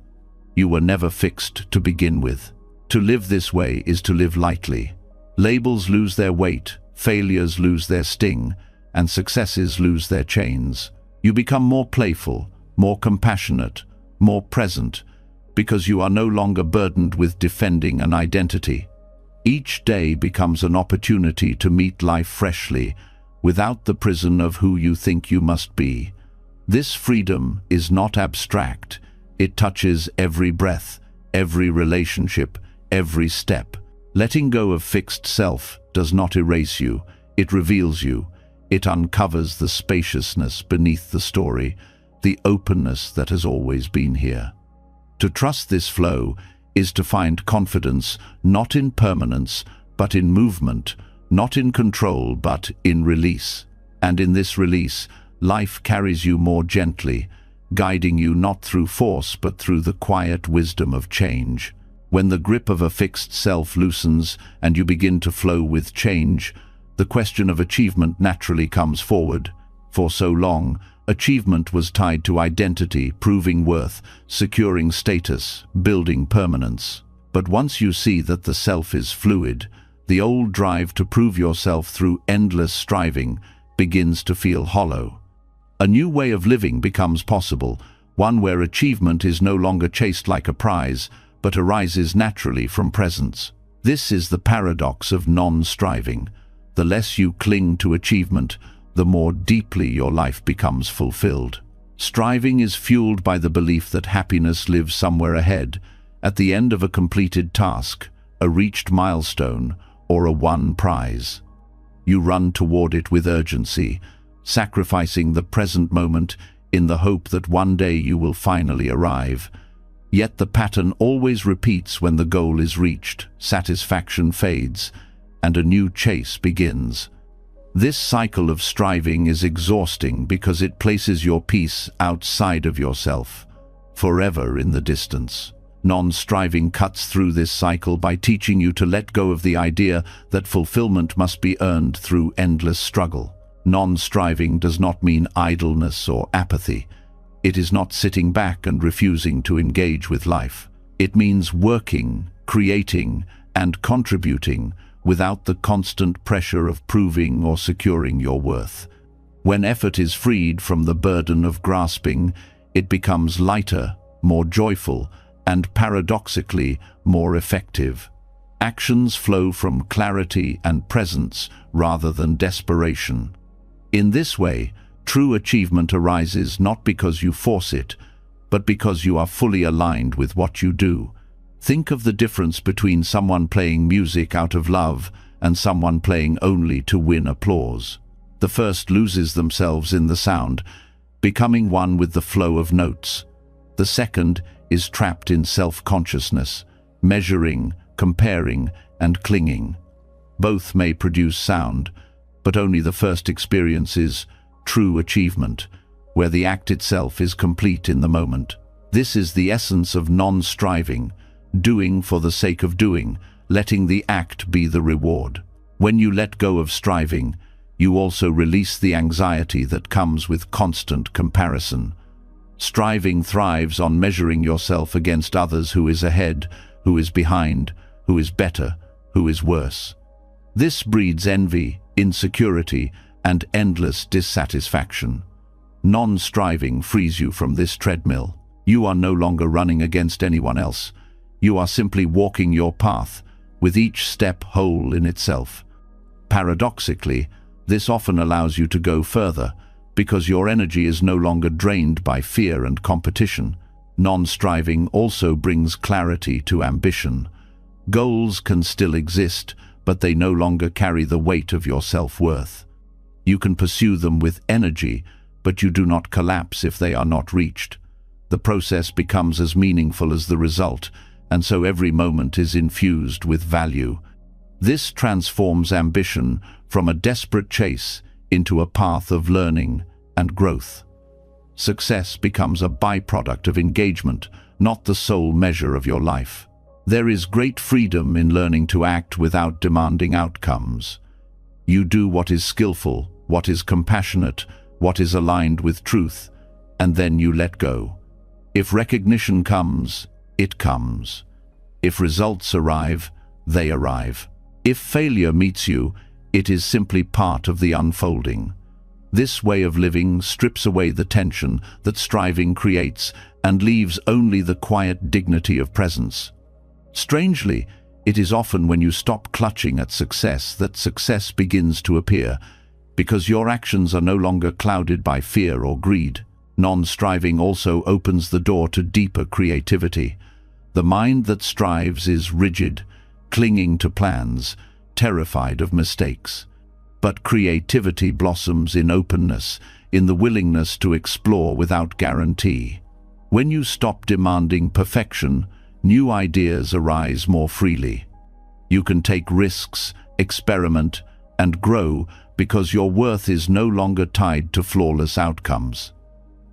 You were never fixed to begin with. To live this way is to live lightly. Labels lose their weight, failures lose their sting, and successes lose their chains. You become more playful, more compassionate, more present, because you are no longer burdened with defending an identity. Each day becomes an opportunity to meet life freshly, without the prison of who you think you must be. This freedom is not abstract. It touches every breath, every relationship, every step. Letting go of fixed self does not erase you. It reveals you. It uncovers the spaciousness beneath the story, the openness that has always been here. To trust this flow is to find confidence not in permanence, but in movement, not in control, but in release. And in this release, life carries you more gently, guiding you not through force, but through the quiet wisdom of change. When the grip of a fixed self loosens and you begin to flow with change, the question of achievement naturally comes forward. For so long, achievement was tied to identity, proving worth, securing status, building permanence. But once you see that the self is fluid, the old drive to prove yourself through endless striving begins to feel hollow. A new way of living becomes possible, one where achievement is no longer chased like a prize, but arises naturally from presence. This is the paradox of non-striving. The less you cling to achievement, the more deeply your life becomes fulfilled. Striving is fueled by the belief that happiness lives somewhere ahead, at the end of a completed task, a reached milestone, or a won prize. You run toward it with urgency, sacrificing the present moment in the hope that one day you will finally arrive. Yet the pattern always repeats. When the goal is reached, satisfaction fades, and a new chase begins. This cycle of striving is exhausting because it places your peace outside of yourself, forever in the distance. Non-striving cuts through this cycle by teaching you to let go of the idea that fulfillment must be earned through endless struggle. Non-striving does not mean idleness or apathy. It is not sitting back and refusing to engage with life. It means working, creating, and contributing without the constant pressure of proving or securing your worth. When effort is freed from the burden of grasping, it becomes lighter, more joyful, and paradoxically more effective. Actions flow from clarity and presence rather than desperation. In this way, true achievement arises not because you force it, but because you are fully aligned with what you do. Think of the difference between someone playing music out of love and someone playing only to win applause. The first loses themselves in the sound, becoming one with the flow of notes. The second is trapped in self-consciousness, measuring, comparing, and clinging. Both may produce sound, but only the first experiences true achievement, where the act itself is complete in the moment. This is the essence of non-striving, doing for the sake of doing, letting the act be the reward. When you let go of striving, you also release the anxiety that comes with constant comparison. Striving thrives on measuring yourself against others: who is ahead, who is behind, who is better, who is worse. This breeds envy, insecurity, and endless dissatisfaction. Non-striving frees you from this treadmill. You are no longer running against anyone else. You are simply walking your path, with each step whole in itself. Paradoxically, this often allows you to go further, because your energy is no longer drained by fear and competition. Non-striving also brings clarity to ambition. Goals can still exist, but they no longer carry the weight of your self-worth. You can pursue them with energy, but you do not collapse if they are not reached. The process becomes as meaningful as the result, and so every moment is infused with value. This transforms ambition from a desperate chase into a path of learning and growth. Success becomes a byproduct of engagement, not the sole measure of your life. There is great freedom in learning to act without demanding outcomes. You do what is skillful, what is compassionate, what is aligned with truth, and then you let go. If recognition comes, it comes. If results arrive, they arrive. If failure meets you, it is simply part of the unfolding. This way of living strips away the tension that striving creates and leaves only the quiet dignity of presence. Strangely, it is often when you stop clutching at success that success begins to appear, because your actions are no longer clouded by fear or greed. Non-striving also opens the door to deeper creativity. The mind that strives is rigid, clinging to plans, terrified of mistakes. But creativity blossoms in openness, in the willingness to explore without guarantee. When you stop demanding perfection, new ideas arise more freely. You can take risks, experiment, and grow because your worth is no longer tied to flawless outcomes.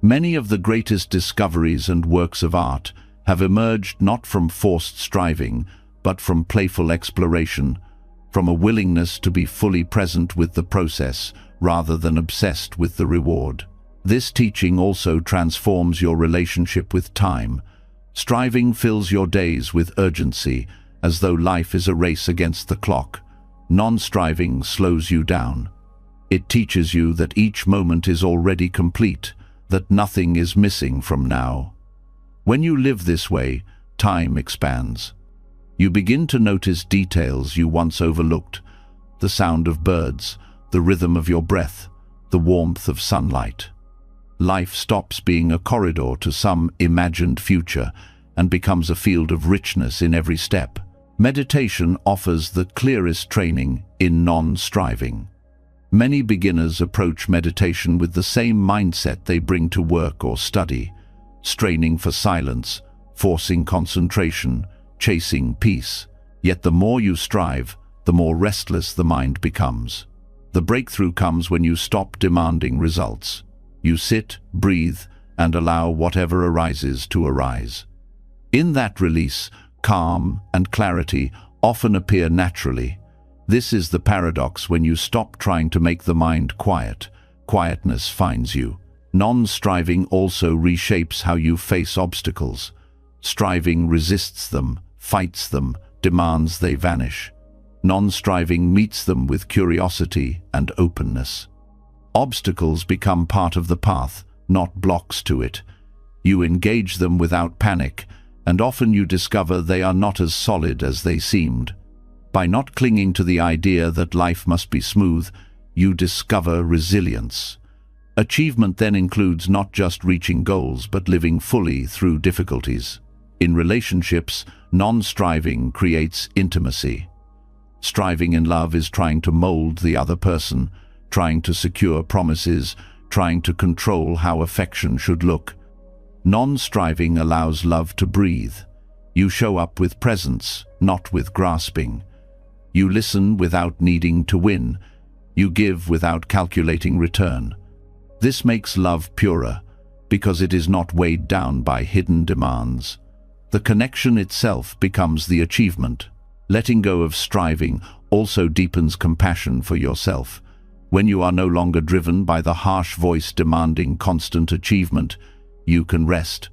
Many of the greatest discoveries and works of art have emerged not from forced striving, but from playful exploration, from a willingness to be fully present with the process rather than obsessed with the reward. This teaching also transforms your relationship with time. Striving fills your days with urgency, as though life is a race against the clock. Non-striving slows you down. It teaches you that each moment is already complete, that nothing is missing from now. When you live this way, time expands. You begin to notice details you once overlooked: the sound of birds, the rhythm of your breath, the warmth of sunlight. Life stops being a corridor to some imagined future and becomes a field of richness in every step. Meditation offers the clearest training in non-striving. Many beginners approach meditation with the same mindset they bring to work or study, straining for silence, forcing concentration, chasing peace. Yet the more you strive, the more restless the mind becomes. The breakthrough comes when you stop demanding results. You sit, breathe, and allow whatever arises to arise. In that release, calm and clarity often appear naturally. This is the paradox: when you stop trying to make the mind quiet, quietness finds you. Non-striving also reshapes how you face obstacles. Striving resists them, fights them, demands they vanish. Non-striving meets them with curiosity and openness. Obstacles become part of the path, not blocks to it. You engage them without panic, and often you discover they are not as solid as they seemed. By not clinging to the idea that life must be smooth, you discover resilience. Achievement then includes not just reaching goals, but living fully through difficulties. In relationships, non-striving creates intimacy. Striving in love is trying to mold the other person, trying to secure promises, trying to control how affection should look. Non-striving allows love to breathe. You show up with presence, not with grasping. You listen without needing to win. You give without calculating return. This makes love purer, because it is not weighed down by hidden demands. The connection itself becomes the achievement. Letting go of striving also deepens compassion for yourself. When you are no longer driven by the harsh voice demanding constant achievement, you can rest.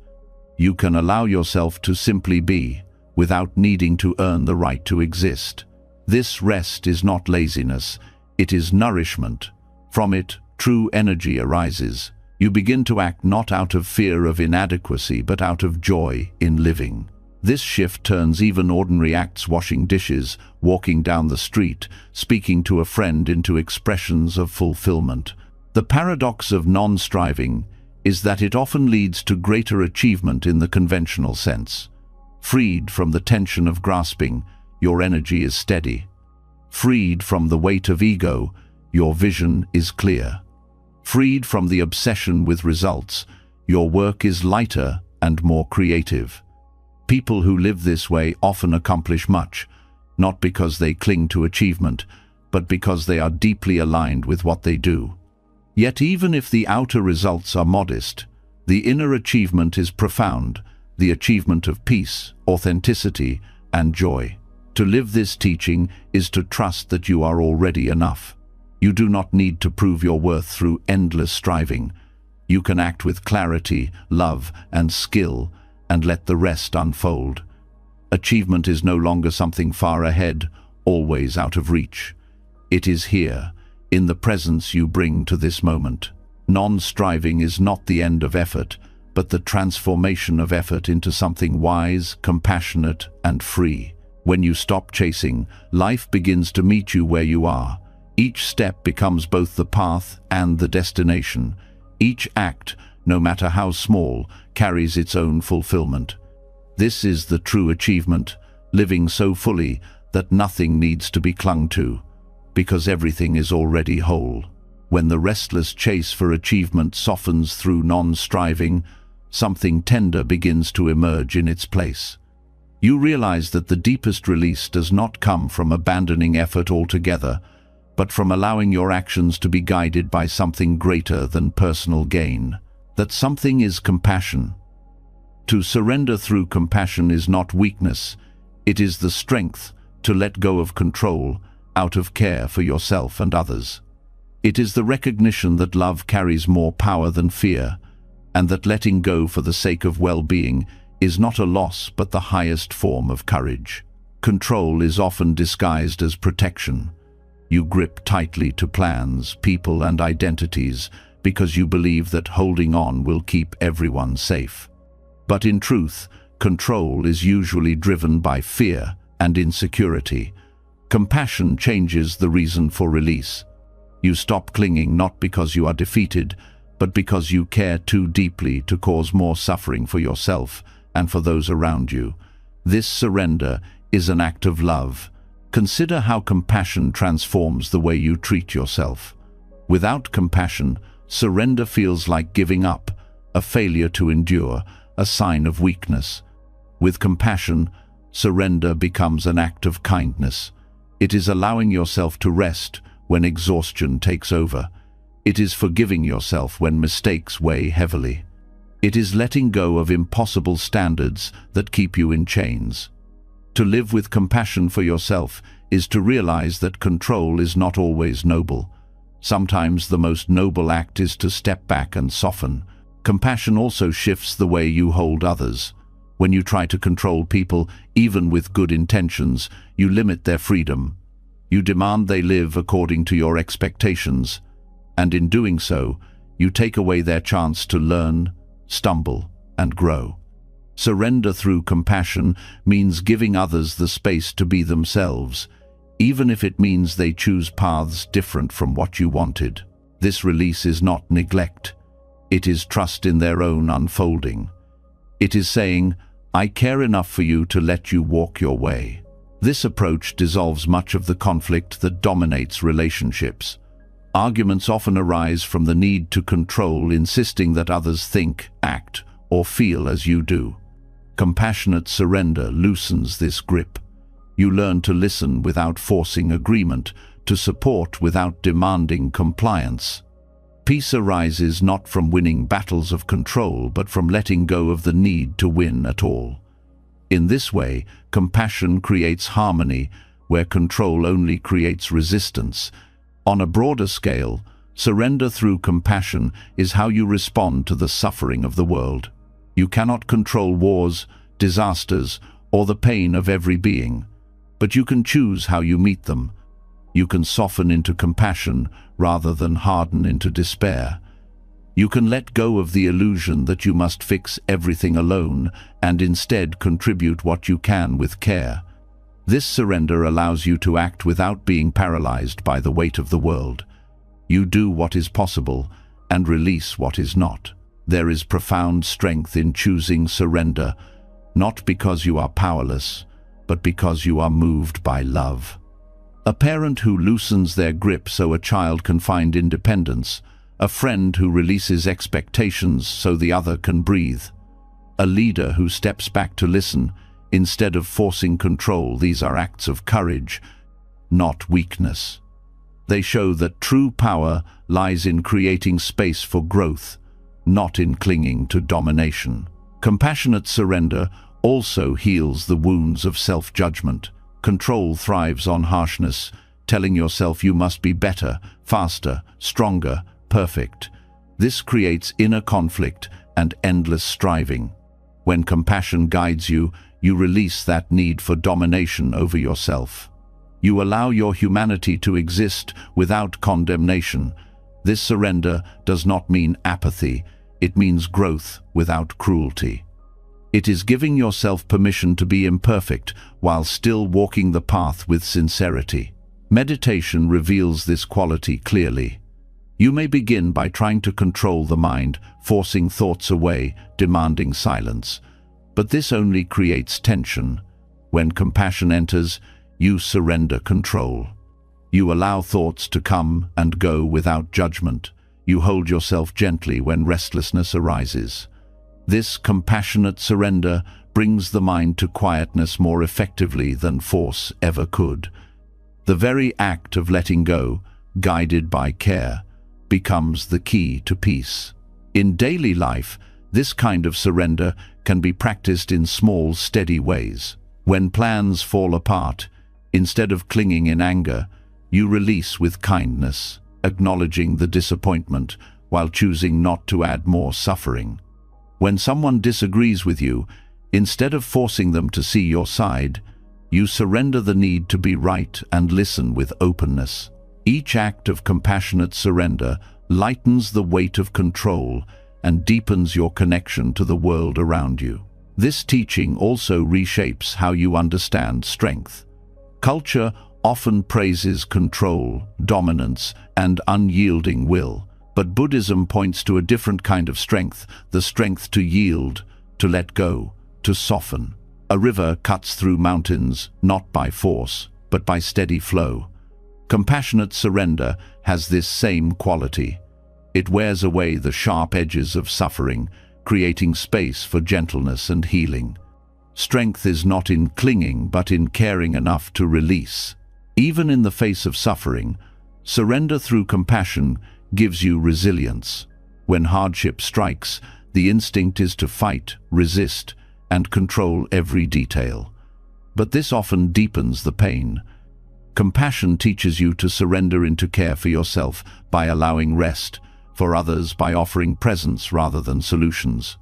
You can allow yourself to simply be, without needing to earn the right to exist. This rest is not laziness, it is nourishment. From it, true energy arises. You begin to act not out of fear of inadequacy, but out of joy in living. This shift turns even ordinary acts, washing dishes, walking down the street, speaking to a friend, into expressions of fulfillment. The paradox of non-striving is that it often leads to greater achievement in the conventional sense. Freed from the tension of grasping, your energy is steady. Freed from the weight of ego, your vision is clear. Freed from the obsession with results, your work is lighter and more creative. People who live this way often accomplish much, not because they cling to achievement, but because they are deeply aligned with what they do. Yet even if the outer results are modest, the inner achievement is profound, the achievement of peace, authenticity, and joy. To live this teaching is to trust that you are already enough. You do not need to prove your worth through endless striving. You can act with clarity, love, and skill, and let the rest unfold. Achievement is no longer something far ahead, always out of reach. It is here, in the presence you bring to this moment. Non-striving is not the end of effort, but the transformation of effort into something wise, compassionate, and free. When you stop chasing, life begins to meet you where you are. Each step becomes both the path and the destination. Each act, no matter how small, carries its own fulfillment. This is the true achievement, living so fully that nothing needs to be clung to, because everything is already whole. When the restless chase for achievement softens through non-striving, something tender begins to emerge in its place. You realize that the deepest release does not come from abandoning effort altogether, but from allowing your actions to be guided by something greater than personal gain. That something is compassion. To surrender through compassion is not weakness, it is the strength to let go of control out of care for yourself and others. It is the recognition that love carries more power than fear, and that letting go for the sake of well-being is not a loss but the highest form of courage. Control is often disguised as protection. You grip tightly to plans, people, and identities because you believe that holding on will keep everyone safe. But in truth, control is usually driven by fear and insecurity. Compassion changes the reason for release. You stop clinging not because you are defeated, but because you care too deeply to cause more suffering for yourself and for those around you. This surrender is an act of love. Consider how compassion transforms the way you treat yourself. Without compassion, surrender feels like giving up, a failure to endure, a sign of weakness. With compassion, surrender becomes an act of kindness. It is allowing yourself to rest when exhaustion takes over. It is forgiving yourself when mistakes weigh heavily. It is letting go of impossible standards that keep you in chains. To live with compassion for yourself is to realize that control is not always noble. Sometimes the most noble act is to step back and soften. Compassion also shifts the way you hold others. When you try to control people, even with good intentions, you limit their freedom. You demand they live according to your expectations, and in doing so, you take away their chance to learn, stumble, and grow. Surrender through compassion means giving others the space to be themselves, even if it means they choose paths different from what you wanted. This release is not neglect. It is trust in their own unfolding. It is saying, I care enough for you to let you walk your way. This approach dissolves much of the conflict that dominates relationships. Arguments often arise from the need to control, insisting that others think, act, or feel as you do. Compassionate surrender loosens this grip. You learn to listen without forcing agreement, to support without demanding compliance. Peace arises not from winning battles of control, but from letting go of the need to win at all. In this way, compassion creates harmony, where control only creates resistance. On a broader scale, surrender through compassion is how you respond to the suffering of the world. You cannot control wars, disasters, or the pain of every being, but you can choose how you meet them. You can soften into compassion rather than harden into despair. You can let go of the illusion that you must fix everything alone and instead contribute what you can with care. This surrender allows you to act without being paralyzed by the weight of the world. You do what is possible and release what is not. There is profound strength in choosing surrender, not because you are powerless, but because you are moved by love. A parent who loosens their grip so a child can find independence, a friend who releases expectations so the other can breathe, a leader who steps back to listen instead of forcing control. These are acts of courage, not weakness. They show that true power lies in creating space for growth, not in clinging to domination. Compassionate surrender also heals the wounds of self-judgment. Control thrives on harshness, telling yourself you must be better, faster, stronger, perfect. This creates inner conflict and endless striving. When compassion guides you, you release that need for domination over yourself. You allow your humanity to exist without condemnation. This surrender does not mean apathy, it means growth without cruelty. It is giving yourself permission to be imperfect while still walking the path with sincerity. Meditation reveals this quality clearly. You may begin by trying to control the mind, forcing thoughts away, demanding silence. But this only creates tension. When compassion enters, you surrender control. You allow thoughts to come and go without judgment. You hold yourself gently when restlessness arises. This compassionate surrender brings the mind to quietness more effectively than force ever could. The very act of letting go, guided by care, becomes the key to peace. In daily life, this kind of surrender can be practiced in small, steady ways. When plans fall apart, instead of clinging in anger, you release with kindness, acknowledging the disappointment while choosing not to add more suffering. When someone disagrees with you, instead of forcing them to see your side, you surrender the need to be right and listen with openness. Each act of compassionate surrender lightens the weight of control and deepens your connection to the world around you. This teaching also reshapes how you understand strength. Culture often praises control, dominance, and unyielding will, but Buddhism points to a different kind of strength, the strength to yield, to let go, to soften. A river cuts through mountains not by force, but by steady flow. Compassionate surrender has this same quality. It wears away the sharp edges of suffering, creating space for gentleness and healing. Strength is not in clinging, but in caring enough to release. Even in the face of suffering, surrender through compassion gives you resilience. When hardship strikes, the instinct is to fight, resist, and control every detail. But this often deepens the pain. Compassion teaches you to surrender into care for yourself by allowing rest, for others by offering presence rather than solutions.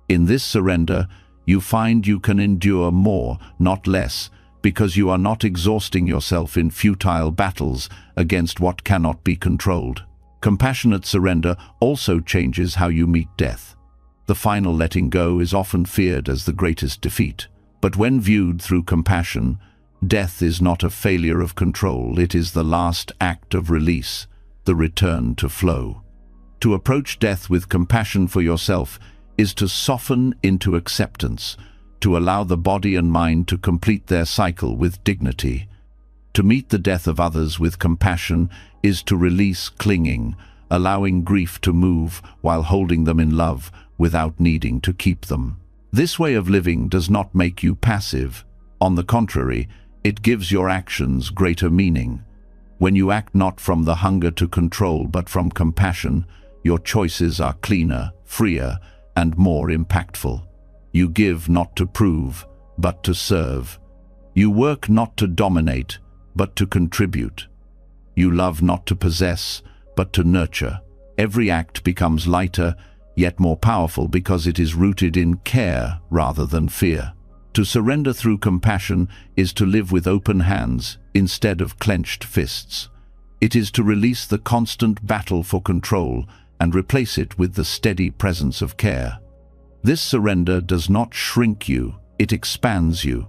In this surrender, you find you can endure more, not less, because you are not exhausting yourself in futile battles against what cannot be controlled. Compassionate surrender also changes how you meet death. The final letting go is often feared as the greatest defeat. But when viewed through compassion, death is not a failure of control, it is the last act of release, the return to flow. To approach death with compassion for yourself is to soften into acceptance, to allow the body and mind to complete their cycle with dignity. To meet the death of others with compassion is to release clinging, allowing grief to move while holding them in love without needing to keep them. This way of living does not make you passive. On the contrary, it gives your actions greater meaning. When you act not from the hunger to control but from compassion, your choices are cleaner, freer, and more impactful. You give not to prove, but to serve. You work not to dominate, but to contribute. You love not to possess, but to nurture. Every act becomes lighter, yet more powerful because it is rooted in care rather than fear. To surrender through compassion is to live with open hands instead of clenched fists. It is to release the constant battle for control and replace it with the steady presence of care. This surrender does not shrink you, it expands you.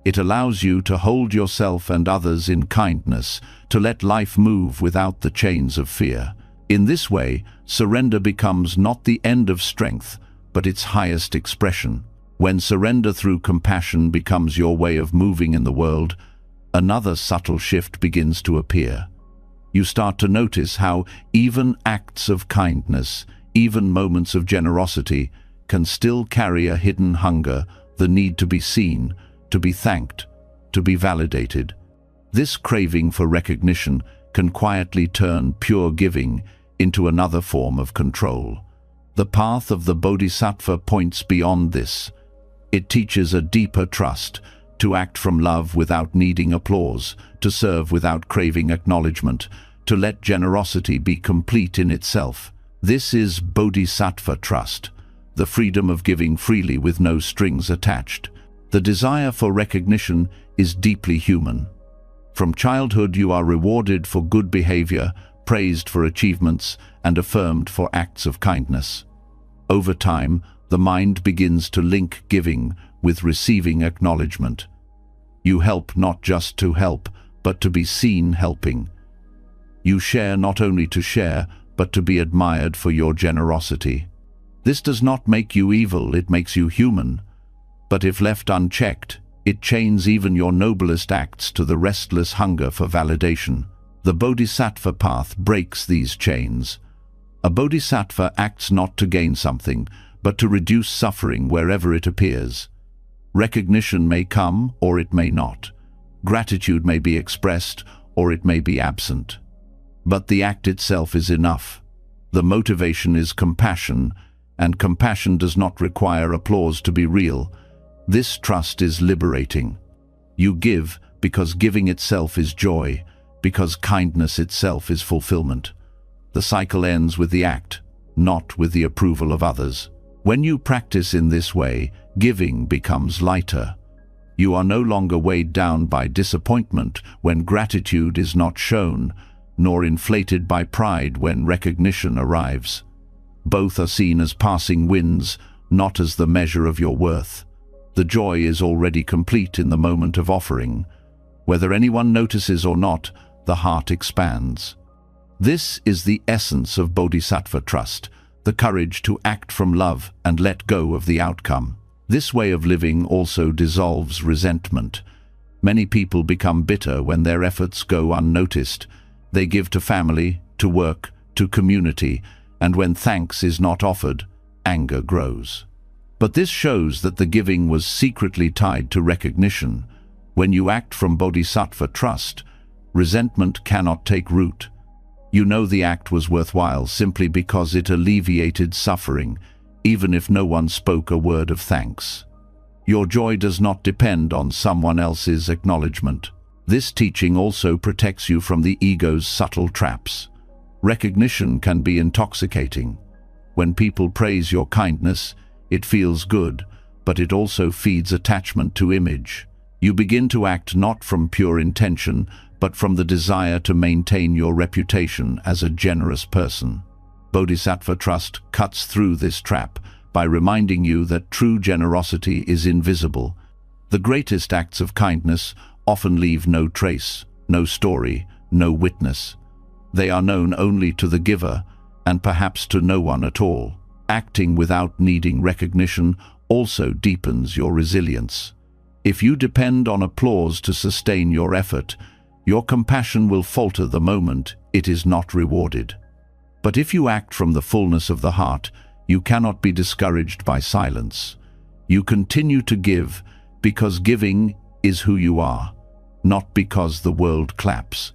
It allows you to hold yourself and others in kindness, to let life move without the chains of fear. In this way, surrender becomes not the end of strength, but its highest expression. When surrender through compassion becomes your way of moving in the world, another subtle shift begins to appear. You start to notice how even acts of kindness, even moments of generosity, can still carry a hidden hunger, the need to be seen, to be thanked, to be validated. This craving for recognition can quietly turn pure giving into another form of control. The path of the Bodhisattva points beyond this. It teaches a deeper trust, to act from love without needing applause, to serve without craving acknowledgement, to let generosity be complete in itself. This is Bodhisattva trust, the freedom of giving freely with no strings attached. The desire for recognition is deeply human. From childhood you are rewarded for good behavior, praised for achievements, and affirmed for acts of kindness. Over time, the mind begins to link giving with receiving acknowledgement. You help not just to help, but to be seen helping. You share not only to share, but to be admired for your generosity. This does not make you evil, it makes you human. But if left unchecked, it chains even your noblest acts to the restless hunger for validation. The Bodhisattva path breaks these chains. A Bodhisattva acts not to gain something, but to reduce suffering wherever it appears. Recognition may come, or it may not. Gratitude may be expressed, or it may be absent. But the act itself is enough. The motivation is compassion, and compassion does not require applause to be real. This trust is liberating. You give because giving itself is joy, because kindness itself is fulfillment. The cycle ends with the act, not with the approval of others. When you practice in this way, giving becomes lighter. You are no longer weighed down by disappointment when gratitude is not shown, nor inflated by pride when recognition arrives. Both are seen as passing winds, not as the measure of your worth. The joy is already complete in the moment of offering. Whether anyone notices or not, the heart expands. This is the essence of Bodhisattva trust, the courage to act from love and let go of the outcome. This way of living also dissolves resentment. Many people become bitter when their efforts go unnoticed. They give to family, to work, to community, and when thanks is not offered, anger grows. But this shows that the giving was secretly tied to recognition. When you act from Bodhisattva trust, resentment cannot take root. You know the act was worthwhile simply because it alleviated suffering, even if no one spoke a word of thanks. Your joy does not depend on someone else's acknowledgement. This teaching also protects you from the ego's subtle traps. Recognition can be intoxicating. When people praise your kindness, it feels good, but it also feeds attachment to image. You begin to act not from pure intention, but from the desire to maintain your reputation as a generous person. Bodhisattva trust cuts through this trap by reminding you that true generosity is invisible. The greatest acts of kindness often leave no trace, no story, no witness. They are known only to the giver, and perhaps to no one at all. Acting without needing recognition also deepens your resilience. If you depend on applause to sustain your effort, your compassion will falter the moment it is not rewarded. But if you act from the fullness of the heart, you cannot be discouraged by silence. You continue to give because giving is who you are, not because the world claps.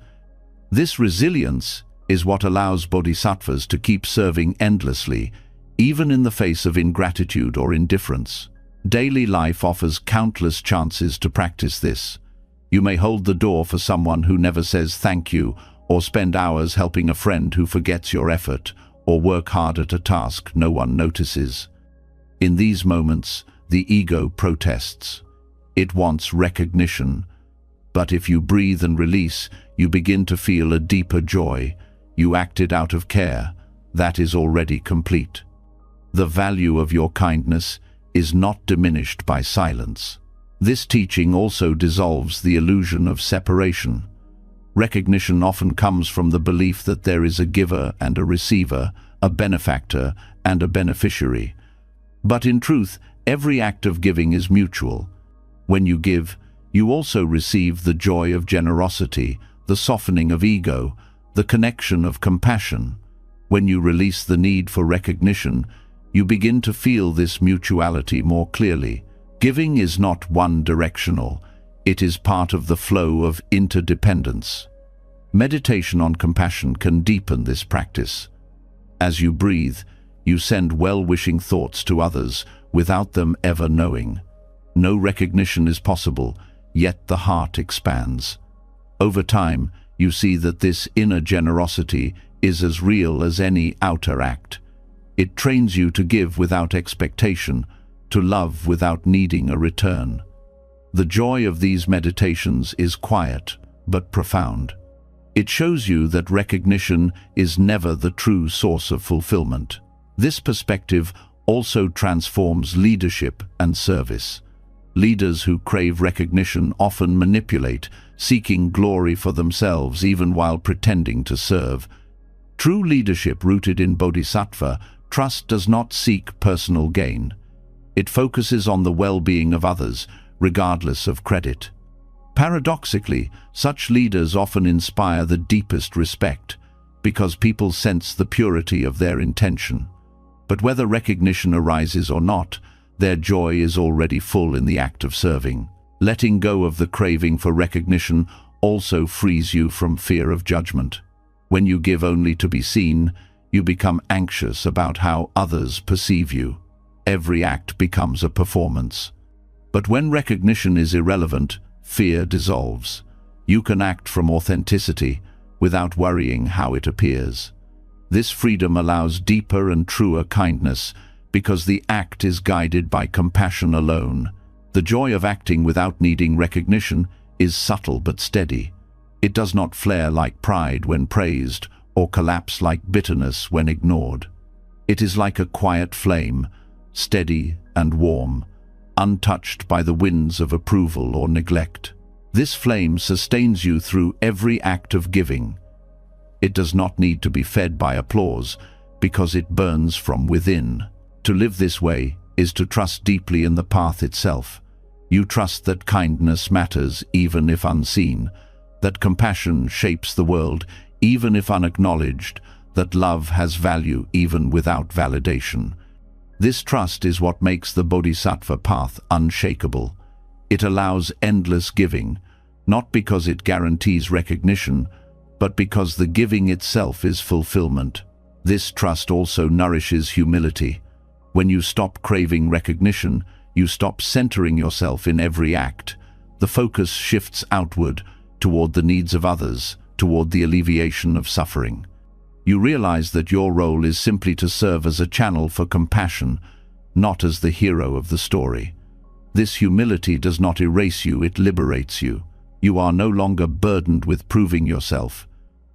This resilience is what allows bodhisattvas to keep serving endlessly, even in the face of ingratitude or indifference. Daily life offers countless chances to practice this. You may hold the door for someone who never says thank you, or spend hours helping a friend who forgets your effort, or work hard at a task no one notices. In these moments, the ego protests. It wants recognition. But if you breathe and release, you begin to feel a deeper joy. You acted out of care. That is already complete. The value of your kindness is not diminished by silence. This teaching also dissolves the illusion of separation. Recognition often comes from the belief that there is a giver and a receiver, a benefactor and a beneficiary. But in truth, every act of giving is mutual. When you give, you also receive the joy of generosity, the softening of ego, the connection of compassion. When you release the need for recognition, you begin to feel this mutuality more clearly. Giving is not one-directional. It is part of the flow of interdependence. Meditation on compassion can deepen this practice. As you breathe, you send well-wishing thoughts to others without them ever knowing. No recognition is possible. yet the heart expands. Over time, you see that this inner generosity is as real as any outer act. It trains you to give without expectation, to love without needing a return. The joy of these meditations is quiet but profound. It shows you that recognition is never the true source of fulfillment. This perspective also transforms leadership and service. Leaders who crave recognition often manipulate, seeking glory for themselves even while pretending to serve. True leadership rooted in bodhisattva trust does not seek personal gain. It focuses on the well-being of others, regardless of credit. Paradoxically, such leaders often inspire the deepest respect, because people sense the purity of their intention. But whether recognition arises or not, their joy is already full in the act of serving. Letting go of the craving for recognition also frees you from fear of judgment. When you give only to be seen, you become anxious about how others perceive you. Every act becomes a performance. But when recognition is irrelevant, fear dissolves. You can act from authenticity without worrying how it appears. This freedom allows deeper and truer kindness because the act is guided by compassion alone. The joy of acting without needing recognition is subtle but steady. It does not flare like pride when praised or collapse like bitterness when ignored. It is like a quiet flame, steady and warm, untouched by the winds of approval or neglect. This flame sustains you through every act of giving. It does not need to be fed by applause because it burns from within. To live this way is to trust deeply in the path itself. You trust that kindness matters even if unseen, that compassion shapes the world even if unacknowledged, that love has value even without validation. This trust is what makes the Bodhisattva path unshakable. It allows endless giving, not because it guarantees recognition, but because the giving itself is fulfillment. This trust also nourishes humility. When you stop craving recognition, you stop centering yourself in every act. The focus shifts outward, toward the needs of others, toward the alleviation of suffering. You realize that your role is simply to serve as a channel for compassion, not as the hero of the story. This humility does not erase you, it liberates you. You are no longer burdened with proving yourself.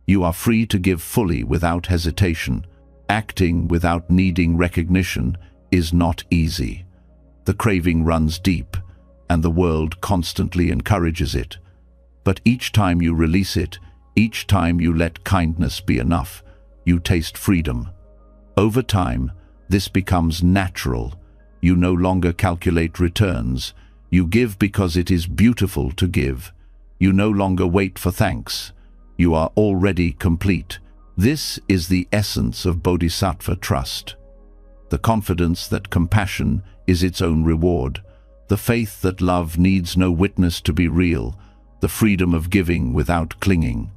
You are free to give fully without hesitation. Acting without needing recognition is not easy. The craving runs deep, and the world constantly encourages it. But each time you release it, each time you let kindness be enough, you taste freedom. Over time, this becomes natural. You no longer calculate returns. You give because it is beautiful to give. You no longer wait for thanks. You are already complete. This is the essence of Bodhisattva trust. The confidence that compassion is its own reward. The faith that love needs no witness to be real. The freedom of giving without clinging.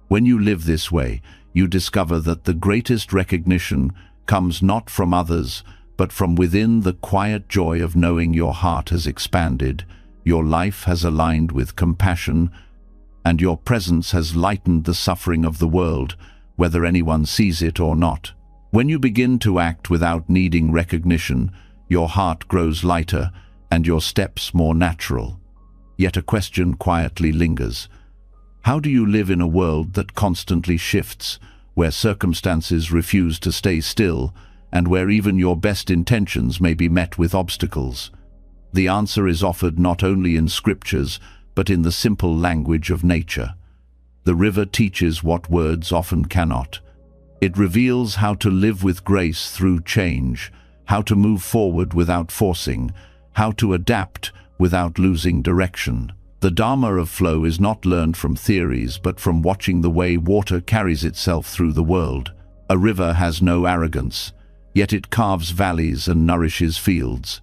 When you live this way, you discover that the greatest recognition comes not from others, but from within the quiet joy of knowing your heart has expanded, your life has aligned with compassion, and your presence has lightened the suffering of the world, whether anyone sees it or not. When you begin to act without needing recognition, your heart grows lighter and your steps more natural. Yet a question quietly lingers. How do you live in a world that constantly shifts, where circumstances refuse to stay still, and where even your best intentions may be met with obstacles? The answer is offered not only in scriptures, but in the simple language of nature. The river teaches what words often cannot. It reveals how to live with grace through change, how to move forward without forcing, how to adapt without losing direction. The Dharma of flow is not learned from theories, but from watching the way water carries itself through the world. A river has no arrogance, yet it carves valleys and nourishes fields.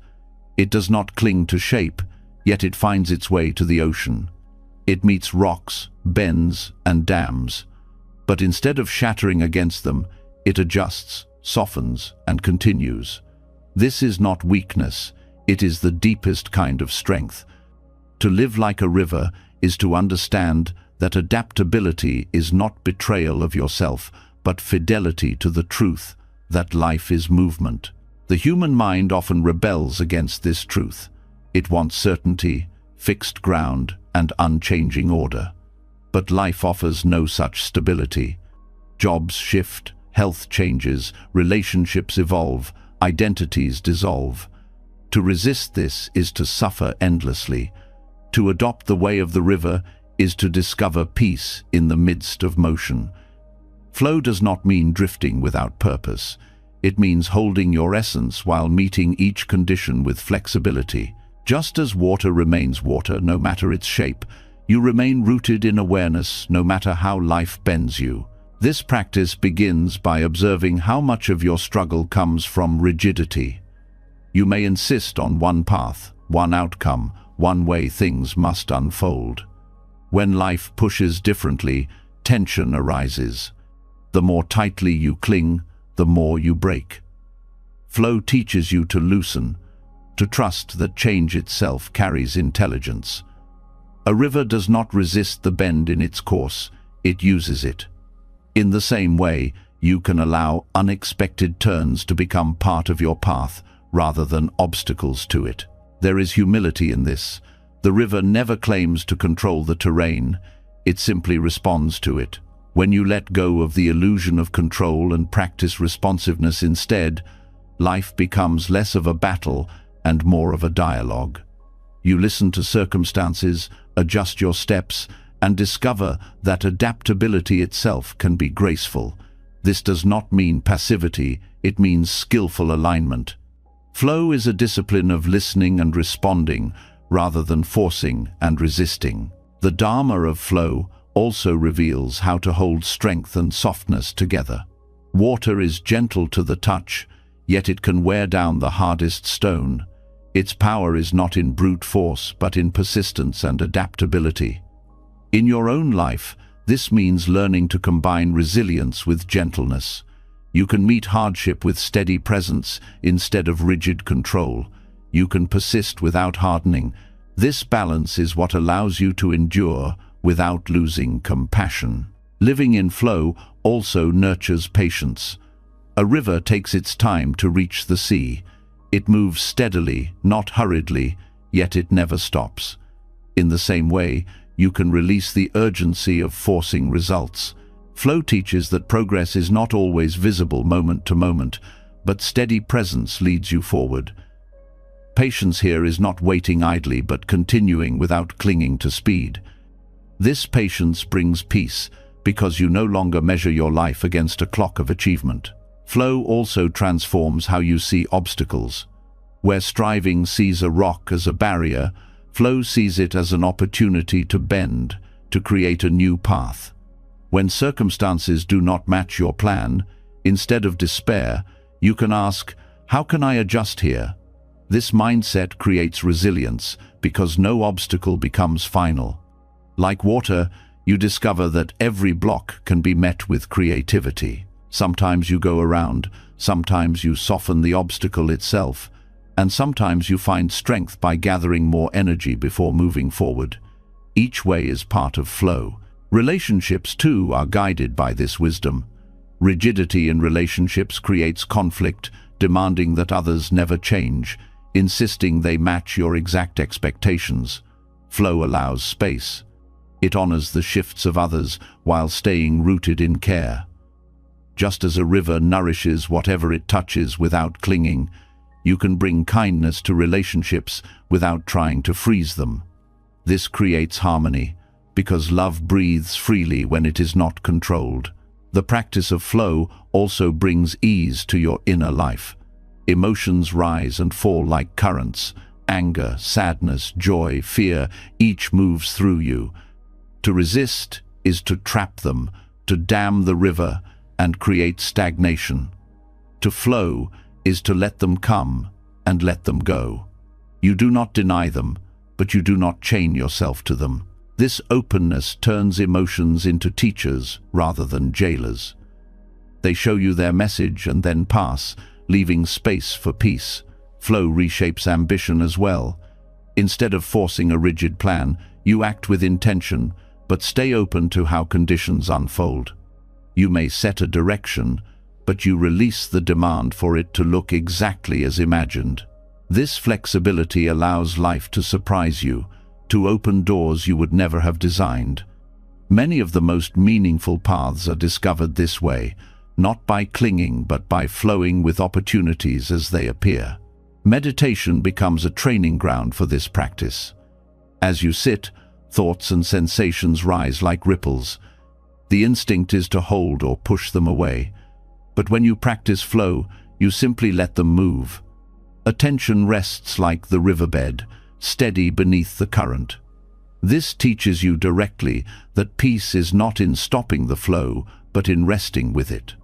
It does not cling to shape, yet it finds its way to the ocean. It meets rocks, bends, and dams, but instead of shattering against them, it adjusts, softens, and continues. This is not weakness, it is the deepest kind of strength. To live like a river is to understand that adaptability is not betrayal of yourself, but fidelity to the truth that life is movement. The human mind often rebels against this truth. It wants certainty, fixed ground, and unchanging order. But life offers no such stability. Jobs shift, health changes, relationships evolve, identities dissolve. To resist this is to suffer endlessly. To adopt the way of the river is to discover peace in the midst of motion. Flow does not mean drifting without purpose. It means holding your essence while meeting each condition with flexibility. Just as water remains water no matter its shape, you remain rooted in awareness no matter how life bends you. This practice begins by observing how much of your struggle comes from rigidity. You may insist on one path, one outcome, one way things must unfold. When life pushes differently, tension arises. The more tightly you cling, the more you break. Flow teaches you to loosen, to trust that change itself carries intelligence. A river does not resist the bend in its course, it uses it. In the same way, you can allow unexpected turns to become part of your path rather than obstacles to it. There is humility in this. The river never claims to control the terrain, it simply responds to it. When you let go of the illusion of control and practice responsiveness instead, life becomes less of a battle and more of a dialogue. You listen to circumstances, adjust your steps, and discover that adaptability itself can be graceful. This does not mean passivity, it means skillful alignment. Flow is a discipline of listening and responding, rather than forcing and resisting. The Dharma of flow also reveals how to hold strength and softness together. Water is gentle to the touch, yet it can wear down the hardest stone. Its power is not in brute force, but in persistence and adaptability. In your own life, this means learning to combine resilience with gentleness. You can meet hardship with steady presence instead of rigid control. You can persist without hardening. This balance is what allows you to endure without losing compassion. Living in flow also nurtures patience. A river takes its time to reach the sea. It moves steadily, not hurriedly, yet it never stops. In the same way, you can release the urgency of forcing results. Flow teaches that progress is not always visible moment to moment, but steady presence leads you forward. Patience here is not waiting idly, but continuing without clinging to speed. This patience brings peace, because you no longer measure your life against a clock of achievement. Flow also transforms how you see obstacles. Where striving sees a rock as a barrier, flow sees it as an opportunity to bend, to create a new path. When circumstances do not match your plan, instead of despair, you can ask, "How can I adjust here?" This mindset creates resilience, because no obstacle becomes final. Like water, you discover that every block can be met with creativity. Sometimes you go around, sometimes you soften the obstacle itself, and sometimes you find strength by gathering more energy before moving forward. Each way is part of flow. Relationships, too, are guided by this wisdom. Rigidity in relationships creates conflict, demanding that others never change, insisting they match your exact expectations. Flow allows space. It honors the shifts of others while staying rooted in care. Just as a river nourishes whatever it touches without clinging, you can bring kindness to relationships without trying to freeze them. This creates harmony, because love breathes freely when it is not controlled. The practice of flow also brings ease to your inner life. Emotions rise and fall like currents. Anger, sadness, joy, fear, each moves through you. To resist is to trap them, to dam the river and create stagnation. To flow is to let them come and let them go. You do not deny them, but you do not chain yourself to them. This openness turns emotions into teachers rather than jailers. They show you their message and then pass, leaving space for peace. Flow reshapes ambition as well. Instead of forcing a rigid plan, you act with intention, but stay open to how conditions unfold. You may set a direction, but you release the demand for it to look exactly as imagined. This flexibility allows life to surprise you, to open doors you would never have designed. Many of the most meaningful paths are discovered this way, not by clinging but by flowing with opportunities as they appear. Meditation becomes a training ground for this practice. As you sit, thoughts and sensations rise like ripples. The instinct is to hold or push them away. But when you practice flow, you simply let them move. Attention rests like the riverbed, steady beneath the current. This teaches you directly that peace is not in stopping the flow, but in resting with it.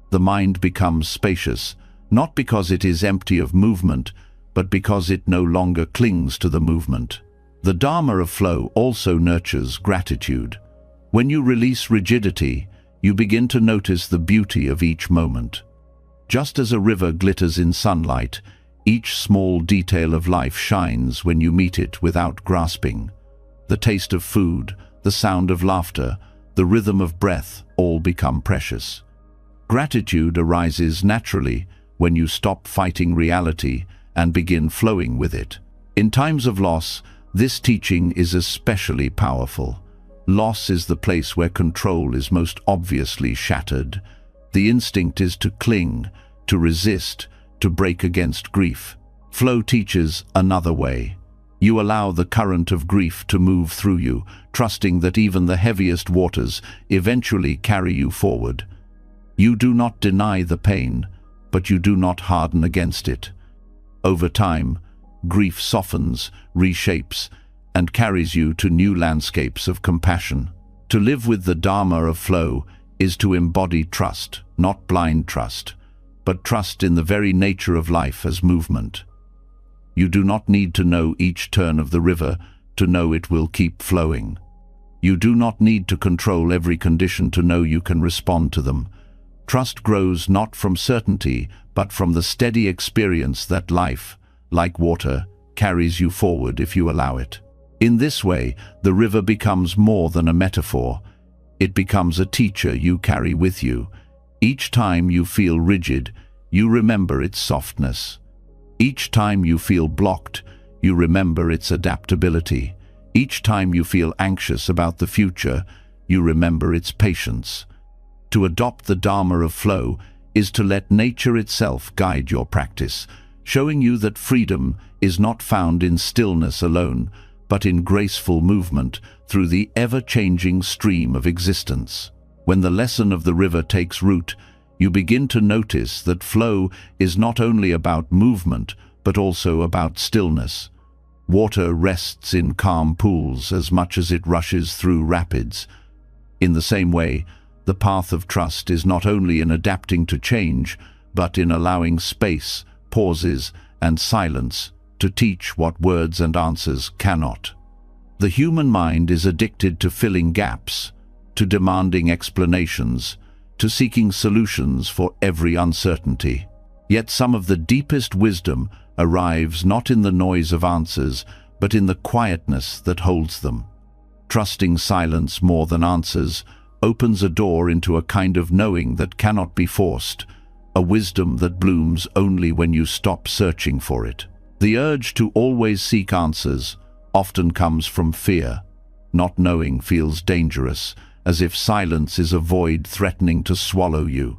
The mind becomes spacious, not because it is empty of movement, but because it no longer clings to the movement. The Dharma of flow also nurtures gratitude. When you release rigidity, you begin to notice the beauty of each moment. Just as a river glitters in sunlight, each small detail of life shines when you meet it without grasping. The taste of food, the sound of laughter, the rhythm of breath all become precious. Gratitude arises naturally when you stop fighting reality and begin flowing with it. In times of loss, this teaching is especially powerful. Loss is the place where control is most obviously shattered. The instinct is to cling, to resist, to break against grief. Flow teaches another way. You allow the current of grief to move through you, trusting that even the heaviest waters eventually carry you forward. You do not deny the pain, but you do not harden against it. Over time, grief softens, reshapes, and carries you to new landscapes of compassion. To live with the Dharma of flow is to embody trust, not blind trust, but trust in the very nature of life as movement. You do not need to know each turn of the river to know it will keep flowing. You do not need to control every condition to know you can respond to them. Trust grows not from certainty, but from the steady experience that life, like water, carries you forward if you allow it. In this way, the river becomes more than a metaphor. It becomes a teacher you carry with you. Each time you feel rigid, you remember its softness. Each time you feel blocked, you remember its adaptability. Each time you feel anxious about the future, you remember its patience. To adopt the Dharma of flow is to let nature itself guide your practice, showing you that freedom is not found in stillness alone, but in graceful movement through the ever-changing stream of existence. When the lesson of the river takes root, you begin to notice that flow is not only about movement, but also about stillness. Water rests in calm pools as much as it rushes through rapids. In the same way, the path of trust is not only in adapting to change, but in allowing space, pauses, and silence to teach what words and answers cannot. The human mind is addicted to filling gaps, to demanding explanations, to seeking solutions for every uncertainty. Yet some of the deepest wisdom arrives not in the noise of answers, but in the quietness that holds them. Trusting silence more than answers opens a door into a kind of knowing that cannot be forced, a wisdom that blooms only when you stop searching for it. The urge to always seek answers often comes from fear. Not knowing feels dangerous, as if silence is a void threatening to swallow you.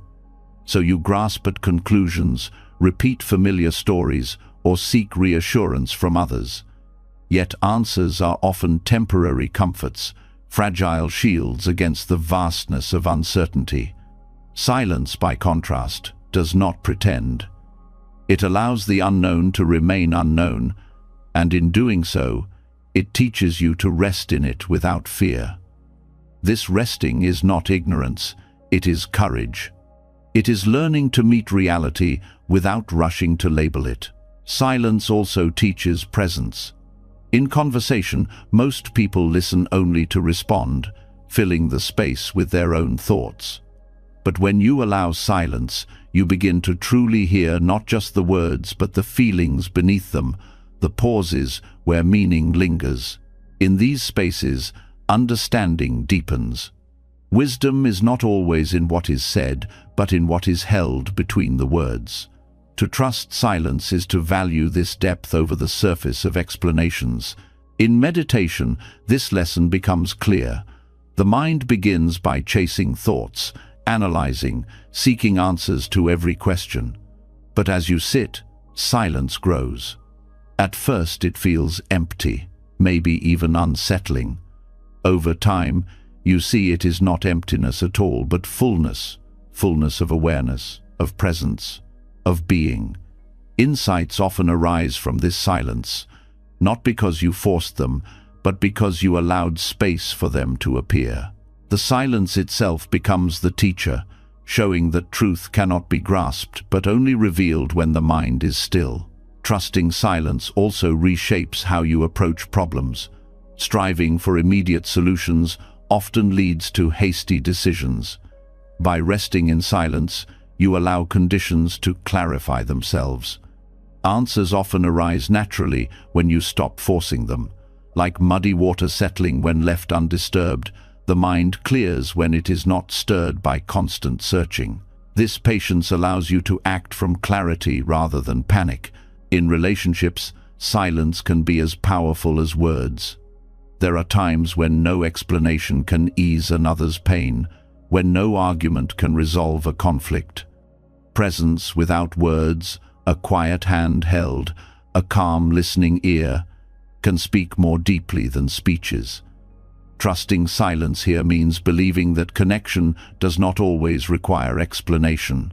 So you grasp at conclusions, repeat familiar stories, or seek reassurance from others. Yet answers are often temporary comforts, fragile shields against the vastness of uncertainty. Silence, by contrast, does not pretend. It allows the unknown to remain unknown, and in doing so, it teaches you to rest in it without fear. This resting is not ignorance, it is courage. It is learning to meet reality without rushing to label it. Silence also teaches presence. In conversation, most people listen only to respond, filling the space with their own thoughts. But when you allow silence, you begin to truly hear not just the words but the feelings beneath them, the pauses where meaning lingers. In these spaces, understanding deepens. Wisdom is not always in what is said, but in what is held between the words. To trust silence is to value this depth over the surface of explanations. In meditation, this lesson becomes clear. The mind begins by chasing thoughts, analyzing, seeking answers to every question. But as you sit, silence grows. At first it feels empty, maybe even unsettling. Over time, you see it is not emptiness at all, but fullness. Fullness of awareness, of presence, of being. Insights often arise from this silence, not because you forced them, but because you allowed space for them to appear. The silence itself becomes the teacher, showing that truth cannot be grasped, but only revealed when the mind is still. Trusting silence also reshapes how you approach problems. Striving for immediate solutions often leads to hasty decisions. By resting in silence, you allow conditions to clarify themselves. Answers often arise naturally when you stop forcing them. Like muddy water settling when left undisturbed, the mind clears when it is not stirred by constant searching. This patience allows you to act from clarity rather than panic. In relationships, silence can be as powerful as words. There are times when no explanation can ease another's pain, when no argument can resolve a conflict. Presence without words, a quiet hand held, a calm listening ear, can speak more deeply than speeches. Trusting silence here means believing that connection does not always require explanation.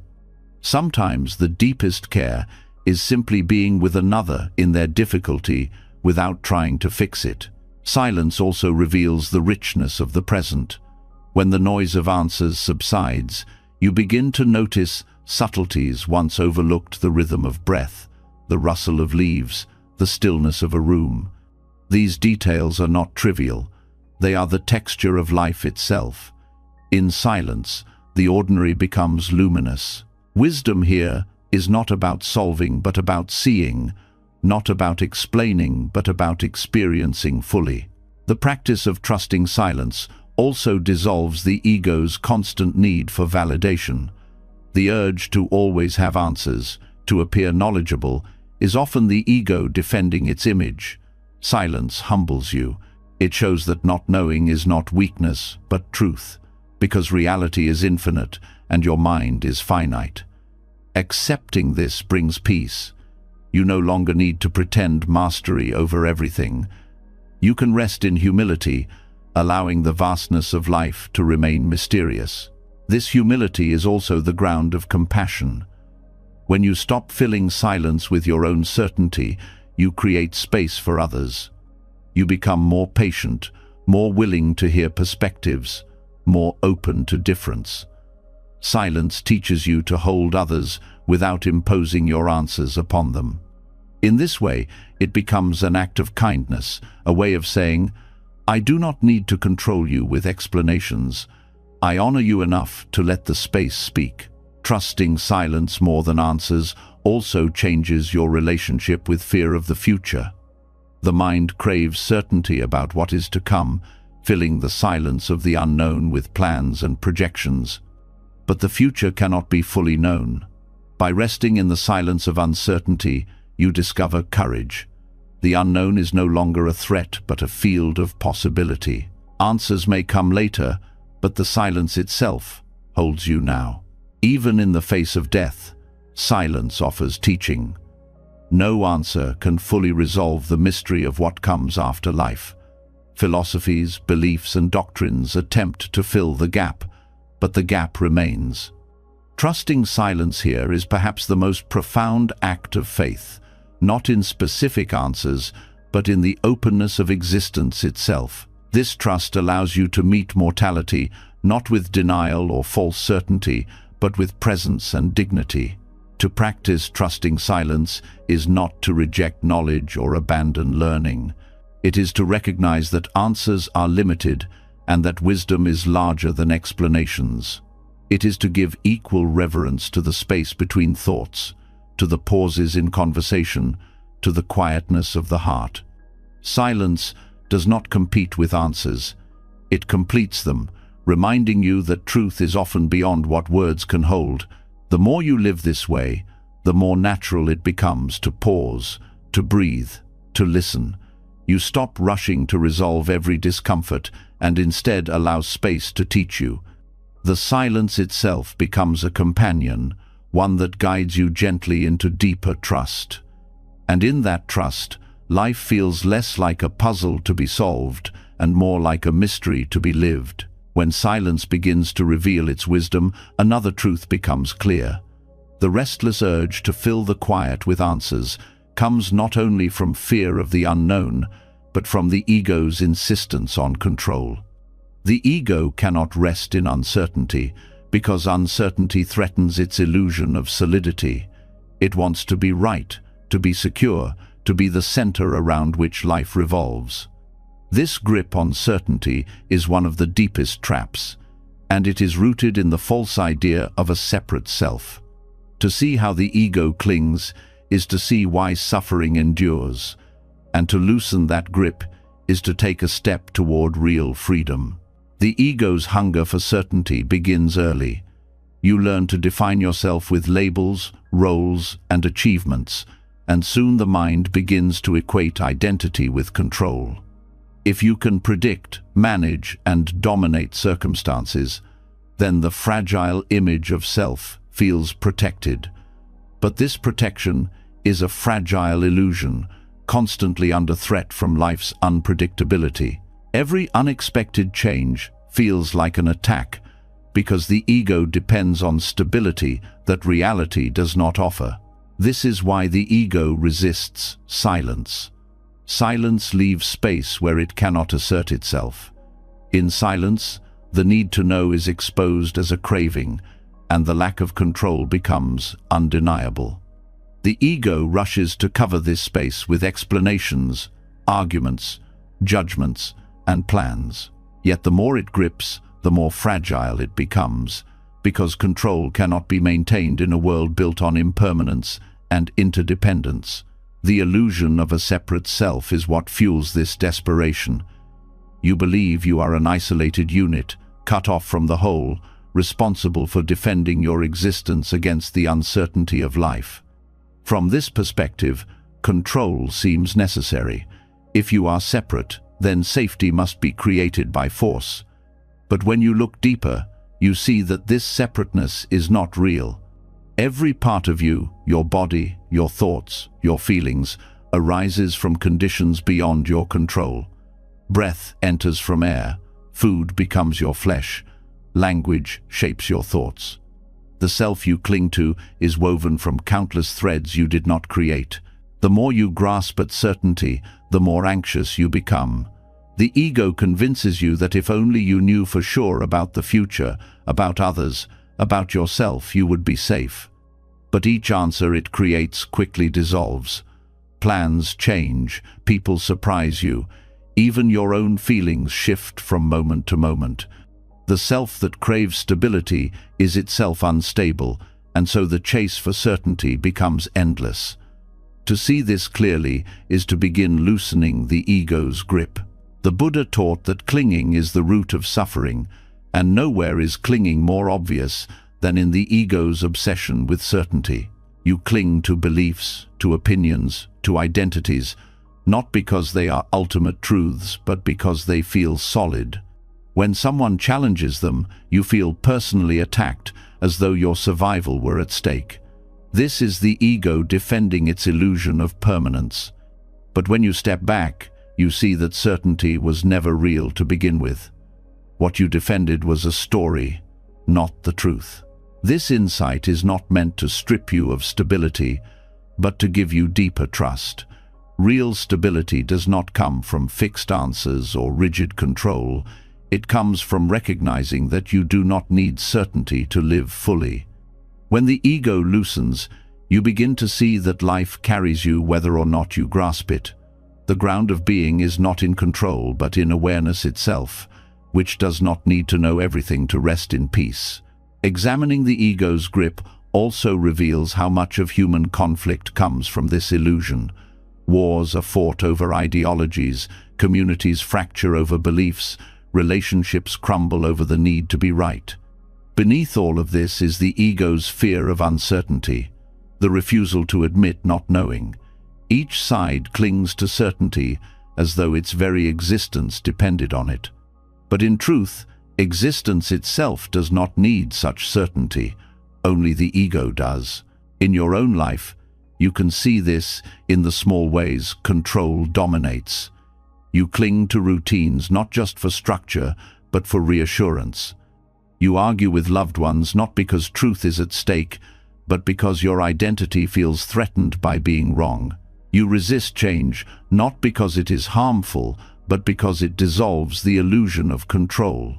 Sometimes the deepest care is simply being with another in their difficulty without trying to fix it. Silence also reveals the richness of the present. When the noise of answers subsides, you begin to notice subtleties once overlooked: the rhythm of breath, the rustle of leaves, the stillness of a room. These details are not trivial. They are the texture of life itself. In silence, the ordinary becomes luminous. Wisdom here is not about solving, but about seeing, not about explaining, but about experiencing fully. The practice of trusting silence also dissolves the ego's constant need for validation. The urge to always have answers, to appear knowledgeable, is often the ego defending its image. Silence humbles you. It shows that not knowing is not weakness, but truth, because reality is infinite and your mind is finite. Accepting this brings peace. You no longer need to pretend mastery over everything. You can rest in humility, allowing the vastness of life to remain mysterious. This humility is also the ground of compassion. When you stop filling silence with your own certainty, you create space for others. You become more patient, more willing to hear perspectives, more open to difference. Silence teaches you to hold others without imposing your answers upon them. In this way, it becomes an act of kindness, a way of saying, "I do not need to control you with explanations. I honor you enough to let the space speak." Trusting silence more than answers also changes your relationship with fear of the future. The mind craves certainty about what is to come, filling the silence of the unknown with plans and projections. But the future cannot be fully known. By resting in the silence of uncertainty, you discover courage. The unknown is no longer a threat, but a field of possibility. Answers may come later, but the silence itself holds you now. Even in the face of death, silence offers teaching. No answer can fully resolve the mystery of what comes after life. Philosophies, beliefs, and doctrines attempt to fill the gap, but the gap remains. Trusting silence here is perhaps the most profound act of faith, not in specific answers, but in the openness of existence itself. This trust allows you to meet mortality, not with denial or false certainty, but with presence and dignity. To practice trusting silence is not to reject knowledge or abandon learning. It is to recognize that answers are limited and that wisdom is larger than explanations. It is to give equal reverence to the space between thoughts, to the pauses in conversation, to the quietness of the heart. Silence does not compete with answers. It completes them, reminding you that truth is often beyond what words can hold. The more you live this way, the more natural it becomes to pause, to breathe, to listen. You stop rushing to resolve every discomfort and instead allow space to teach you. The silence itself becomes a companion, one that guides you gently into deeper trust. And in that trust, life feels less like a puzzle to be solved and more like a mystery to be lived. When silence begins to reveal its wisdom, another truth becomes clear. The restless urge to fill the quiet with answers comes not only from fear of the unknown, but from the ego's insistence on control. The ego cannot rest in uncertainty, because uncertainty threatens its illusion of solidity. It wants to be right, to be secure, to be the center around which life revolves. This grip on certainty is one of the deepest traps, and it is rooted in the false idea of a separate self. To see how the ego clings is to see why suffering endures, and to loosen that grip is to take a step toward real freedom. The ego's hunger for certainty begins early. You learn to define yourself with labels, roles, and achievements, and soon the mind begins to equate identity with control. If you can predict, manage, and dominate circumstances, then the fragile image of self feels protected. But this protection is a fragile illusion, constantly under threat from life's unpredictability. Every unexpected change feels like an attack, because the ego depends on stability that reality does not offer. This is why the ego resists silence. Silence leaves space where it cannot assert itself. In silence, the need to know is exposed as a craving, and the lack of control becomes undeniable. The ego rushes to cover this space with explanations, arguments, judgments, and plans. Yet the more it grips, the more fragile it becomes, because control cannot be maintained in a world built on impermanence and interdependence. The illusion of a separate self is what fuels this desperation. You believe you are an isolated unit, cut off from the whole, responsible for defending your existence against the uncertainty of life. From this perspective, control seems necessary. If you are separate, then safety must be created by force. But when you look deeper, you see that this separateness is not real. Every part of you, your body, your thoughts, your feelings, arises from conditions beyond your control. Breath enters from air, food becomes your flesh, language shapes your thoughts. The self you cling to is woven from countless threads you did not create. The more you grasp at certainty, the more anxious you become. The ego convinces you that if only you knew for sure about the future, about others, about yourself, you would be safe. But each answer it creates quickly dissolves. Plans change, people surprise you. Even your own feelings shift from moment to moment. The self that craves stability is itself unstable, and so the chase for certainty becomes endless. To see this clearly is to begin loosening the ego's grip. The Buddha taught that clinging is the root of suffering, and nowhere is clinging more obvious than in the ego's obsession with certainty. You cling to beliefs, to opinions, to identities, not because they are ultimate truths, but because they feel solid. When someone challenges them, you feel personally attacked, as though your survival were at stake. This is the ego defending its illusion of permanence. But when you step back, you see that certainty was never real to begin with. What you defended was a story, not the truth. This insight is not meant to strip you of stability, but to give you deeper trust. Real stability does not come from fixed answers or rigid control. It comes from recognizing that you do not need certainty to live fully. When the ego loosens, you begin to see that life carries you whether or not you grasp it. The ground of being is not in control, but in awareness itself, which does not need to know everything to rest in peace. Examining the ego's grip also reveals how much of human conflict comes from this illusion. Wars are fought over ideologies, communities fracture over beliefs, relationships crumble over the need to be right. Beneath all of this is the ego's fear of uncertainty, the refusal to admit not knowing. Each side clings to certainty as though its very existence depended on it. But in truth, existence itself does not need such certainty. Only the ego does. In your own life, you can see this in the small ways control dominates. You cling to routines not just for structure, but for reassurance. You argue with loved ones not because truth is at stake, but because your identity feels threatened by being wrong. You resist change not because it is harmful, but because it dissolves the illusion of control.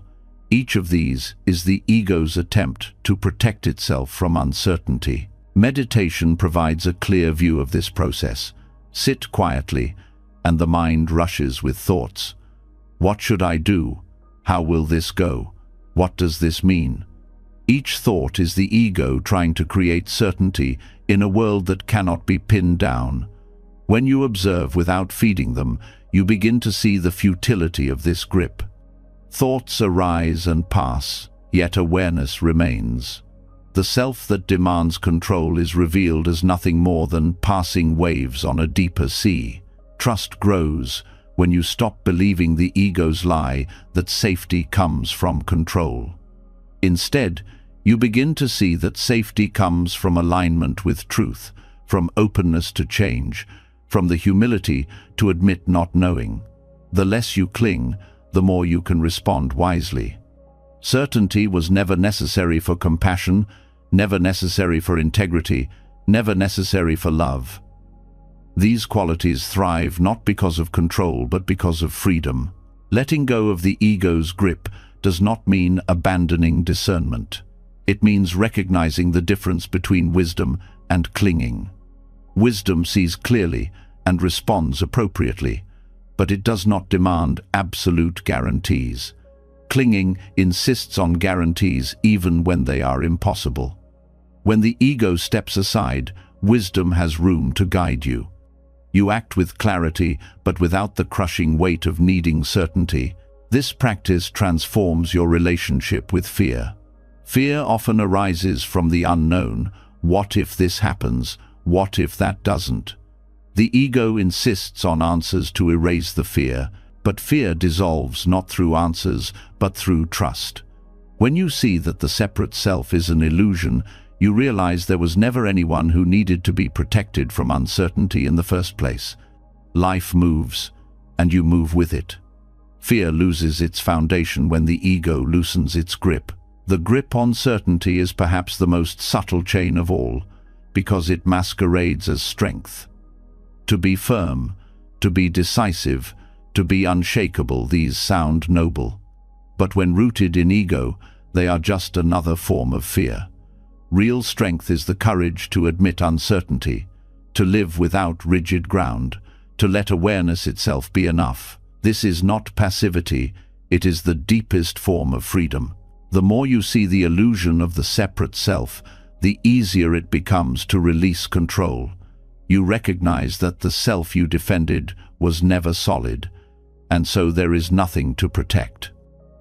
Each of these is the ego's attempt to protect itself from uncertainty. Meditation provides a clear view of this process. Sit quietly, and the mind rushes with thoughts. What should I do? How will this go? What does this mean? Each thought is the ego trying to create certainty in a world that cannot be pinned down. When you observe without feeding them, you begin to see the futility of this grip. Thoughts arise and pass, yet awareness remains. The self that demands control is revealed as nothing more than passing waves on a deeper sea. Trust grows when you stop believing the ego's lie that safety comes from control. Instead, you begin to see that safety comes from alignment with truth, from openness to change, from the humility to admit not knowing. The less you cling, the more you can respond wisely. Certainty was never necessary for compassion, never necessary for integrity, never necessary for love. These qualities thrive not because of control, but because of freedom. Letting go of the ego's grip does not mean abandoning discernment. It means recognizing the difference between wisdom and clinging. Wisdom sees clearly and responds appropriately, but it does not demand absolute guarantees. Clinging insists on guarantees even when they are impossible. When the ego steps aside, wisdom has room to guide you. You act with clarity, but without the crushing weight of needing certainty. This practice transforms your relationship with fear. Fear often arises from the unknown. What if this happens? What if that doesn't? The ego insists on answers to erase the fear, but fear dissolves not through answers, but through trust. When you see that the separate self is an illusion, you realize there was never anyone who needed to be protected from uncertainty in the first place. Life moves, and you move with it. Fear loses its foundation when the ego loosens its grip. The grip on certainty is perhaps the most subtle chain of all, because it masquerades as strength. To be firm, to be decisive, to be unshakable, these sound noble. But when rooted in ego, they are just another form of fear. Real strength is the courage to admit uncertainty, to live without rigid ground, to let awareness itself be enough. This is not passivity, it is the deepest form of freedom. The more you see the illusion of the separate self, the easier it becomes to release control. You recognize that the self you defended was never solid, and so there is nothing to protect.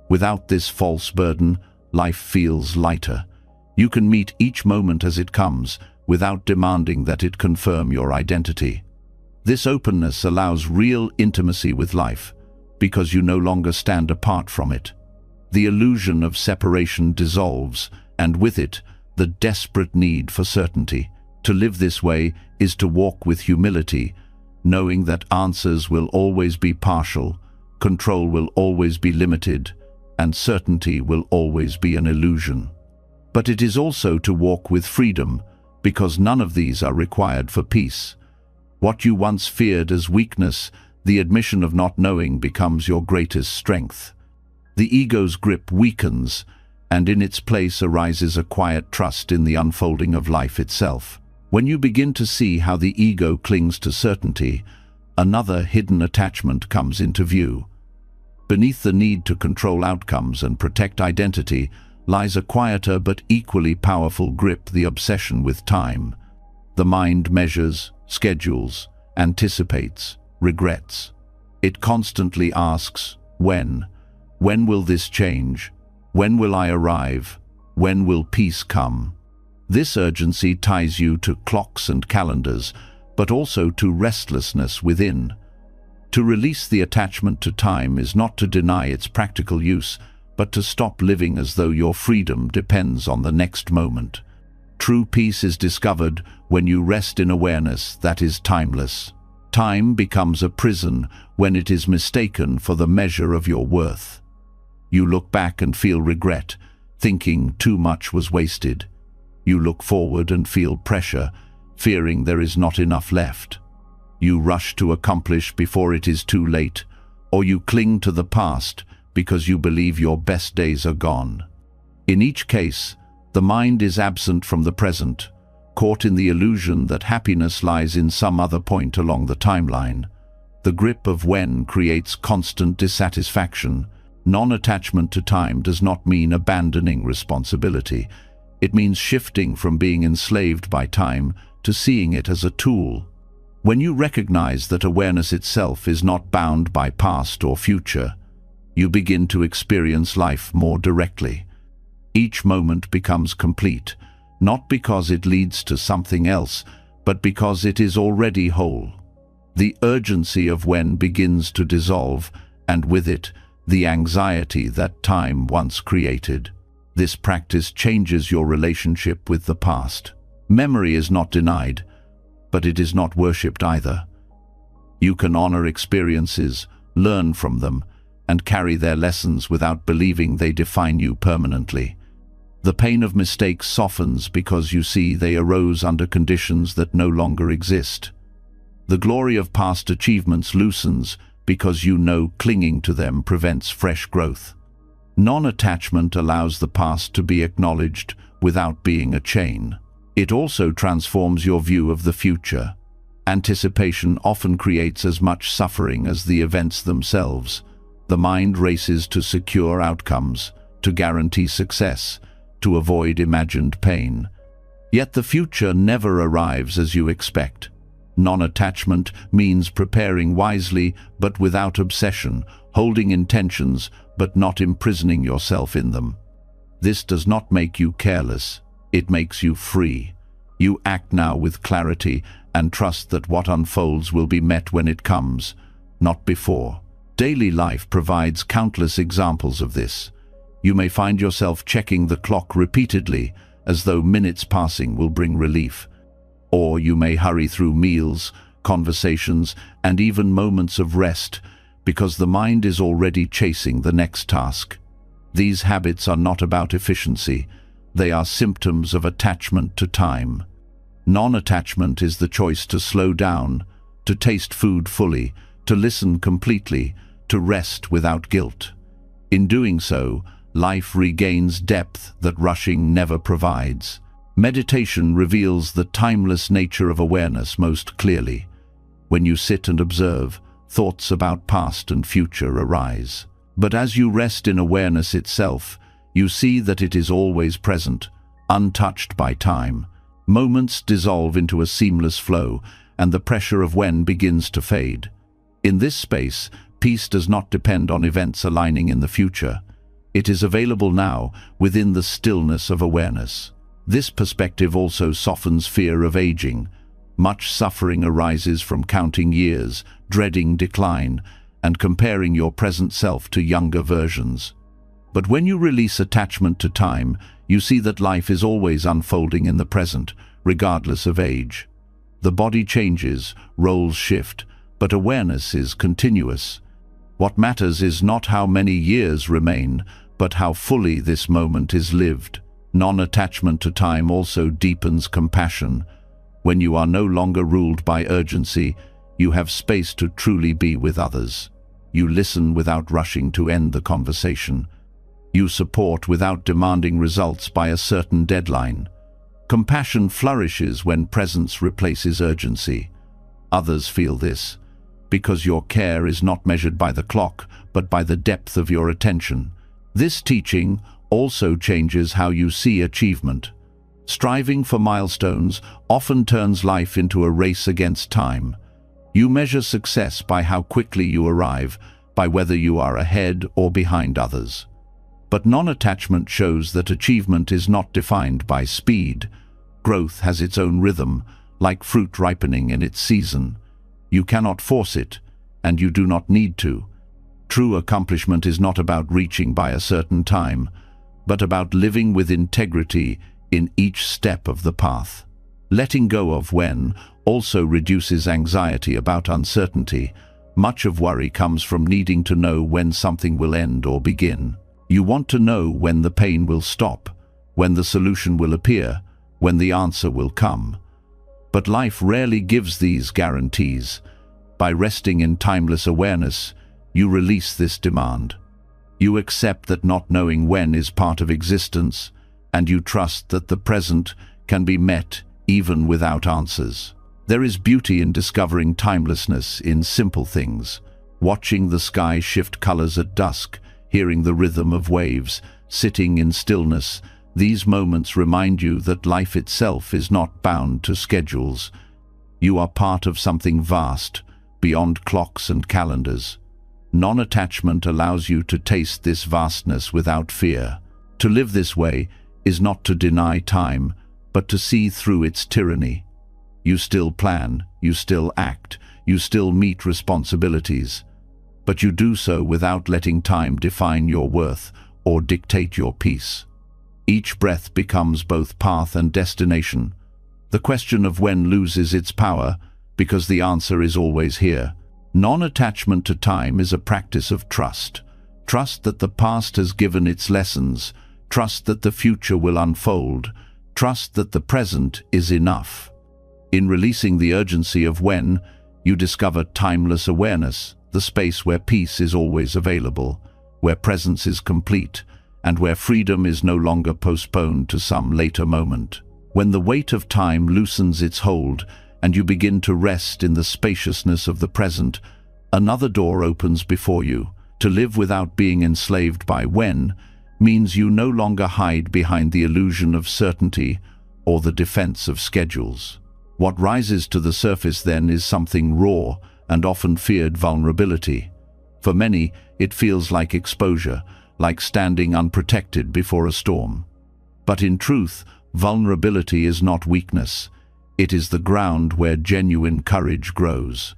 Without this false burden, life feels lighter. You can meet each moment as it comes, without demanding that it confirm your identity. This openness allows real intimacy with life, because you no longer stand apart from it. The illusion of separation dissolves, and with it, the desperate need for certainty. To live this way is to walk with humility, knowing that answers will always be partial, control will always be limited, and certainty will always be an illusion. But it is also to walk with freedom, because none of these are required for peace. What you once feared as weakness, the admission of not knowing becomes your greatest strength. The ego's grip weakens, and in its place arises a quiet trust in the unfolding of life itself. When you begin to see how the ego clings to certainty, another hidden attachment comes into view. Beneath the need to control outcomes and protect identity lies a quieter but equally powerful grip: the obsession with time. The mind measures, schedules, anticipates, regrets. It constantly asks, when? When will this change? When will I arrive? When will peace come? This urgency ties you to clocks and calendars, but also to restlessness within. To release the attachment to time is not to deny its practical use, but to stop living as though your freedom depends on the next moment. True peace is discovered when you rest in awareness that is timeless. Time becomes a prison when it is mistaken for the measure of your worth. You look back and feel regret, thinking too much was wasted. You look forward and feel pressure, fearing there is not enough left. You rush to accomplish before it is too late, or you cling to the past because you believe your best days are gone. In each case, the mind is absent from the present, caught in the illusion that happiness lies in some other point along the timeline. The grip of when creates constant dissatisfaction. Non-attachment to time does not mean abandoning responsibility. It means shifting from being enslaved by time to seeing it as a tool. When you recognize that awareness itself is not bound by past or future, you begin to experience life more directly. Each moment becomes complete, not because it leads to something else, but because it is already whole. The urgency of when begins to dissolve, and with it, the anxiety that time once created. This practice changes your relationship with the past. Memory is not denied, but it is not worshipped either. You can honor experiences, learn from them, and carry their lessons without believing they define you permanently. The pain of mistakes softens because you see they arose under conditions that no longer exist. The glory of past achievements loosens because you know clinging to them prevents fresh growth. Non-attachment allows the past to be acknowledged without being a chain. It also transforms your view of the future. Anticipation often creates as much suffering as the events themselves. The mind races to secure outcomes, to guarantee success, to avoid imagined pain. Yet the future never arrives as you expect. Non-attachment means preparing wisely but without obsession, holding intentions but not imprisoning yourself in them. This does not make you careless, it makes you free. You act now with clarity and trust that what unfolds will be met when it comes, not before. Daily life provides countless examples of this. You may find yourself checking the clock repeatedly as though minutes passing will bring relief. Or you may hurry through meals, conversations, and even moments of rest because the mind is already chasing the next task. These habits are not about efficiency. They are symptoms of attachment to time. Non-attachment is the choice to slow down, to taste food fully, to listen completely, to rest without guilt. In doing so, life regains depth that rushing never provides. Meditation reveals the timeless nature of awareness most clearly. When you sit and observe, thoughts about past and future arise. But as you rest in awareness itself, you see that it is always present, untouched by time. Moments dissolve into a seamless flow, and the pressure of when begins to fade. In this space, peace does not depend on events aligning in the future. It is available now, within the stillness of awareness. This perspective also softens fear of aging. Much suffering arises from counting years, dreading decline, and comparing your present self to younger versions. But when you release attachment to time, you see that life is always unfolding in the present, regardless of age. The body changes, roles shift, but awareness is continuous. What matters is not how many years remain, but how fully this moment is lived. Non-attachment to time also deepens compassion. When you are no longer ruled by urgency, you have space to truly be with others. You listen without rushing to end the conversation. You support without demanding results by a certain deadline. Compassion flourishes when presence replaces urgency. Others feel this, because your care is not measured by the clock, but by the depth of your attention. This teaching also changes how you see achievement. Striving for milestones often turns life into a race against time. You measure success by how quickly you arrive, by whether you are ahead or behind others. But non-attachment shows that achievement is not defined by speed. Growth has its own rhythm, like fruit ripening in its season. You cannot force it, and you do not need to. True accomplishment is not about reaching by a certain time, but about living with integrity in each step of the path. Letting go of when also reduces anxiety about uncertainty. Much of worry comes from needing to know when something will end or begin. You want to know when the pain will stop, when the solution will appear, when the answer will come. But life rarely gives these guarantees. By resting in timeless awareness, you release this demand. You accept that not knowing when is part of existence, and you trust that the present can be met even without answers. There is beauty in discovering timelessness in simple things. Watching the sky shift colors at dusk, hearing the rhythm of waves, sitting in stillness, these moments remind you that life itself is not bound to schedules. You are part of something vast, beyond clocks and calendars. Non-attachment allows you to taste this vastness without fear. To live this way is not to deny time, but to see through its tyranny. You still plan, you still act, you still meet responsibilities, but you do so without letting time define your worth or dictate your peace. Each breath becomes both path and destination. The question of when loses its power, because the answer is always here. Non-attachment to time is a practice of trust. Trust that the past has given its lessons. Trust that the future will unfold. Trust that the present is enough. In releasing the urgency of when, you discover timeless awareness, the space where peace is always available, where presence is complete, and where freedom is no longer postponed to some later moment. When the weight of time loosens its hold, and you begin to rest in the spaciousness of the present, another door opens before you. To live without being enslaved by when means you no longer hide behind the illusion of certainty or the defense of schedules. What rises to the surface then is something raw and often feared vulnerability. For many, it feels like exposure, like standing unprotected before a storm. But in truth, vulnerability is not weakness. It is the ground where genuine courage grows.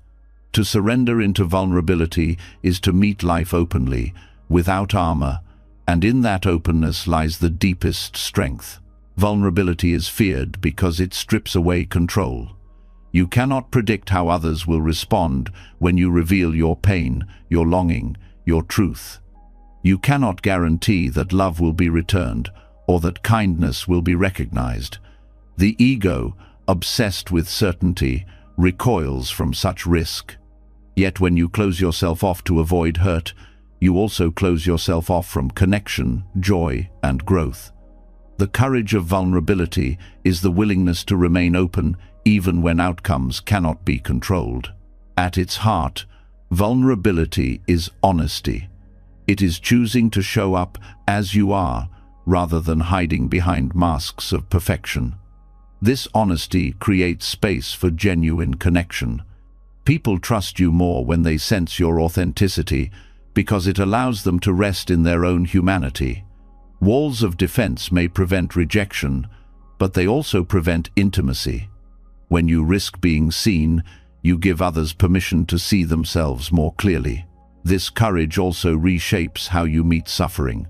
To surrender into vulnerability is to meet life openly, without armor, and in that openness lies the deepest strength. Vulnerability is feared because it strips away control. You cannot predict how others will respond when you reveal your pain, your longing, your truth. You cannot guarantee that love will be returned or that kindness will be recognized. The ego, obsessed with certainty, recoils from such risk. Yet when you close yourself off to avoid hurt, you also close yourself off from connection, joy, and growth. The courage of vulnerability is the willingness to remain open even when outcomes cannot be controlled. At its heart, vulnerability is honesty. It is choosing to show up as you are, rather than hiding behind masks of perfection. This honesty creates space for genuine connection. People trust you more when they sense your authenticity, because it allows them to rest in their own humanity. Walls of defense may prevent rejection, but they also prevent intimacy. When you risk being seen, you give others permission to see themselves more clearly. This courage also reshapes how you meet suffering.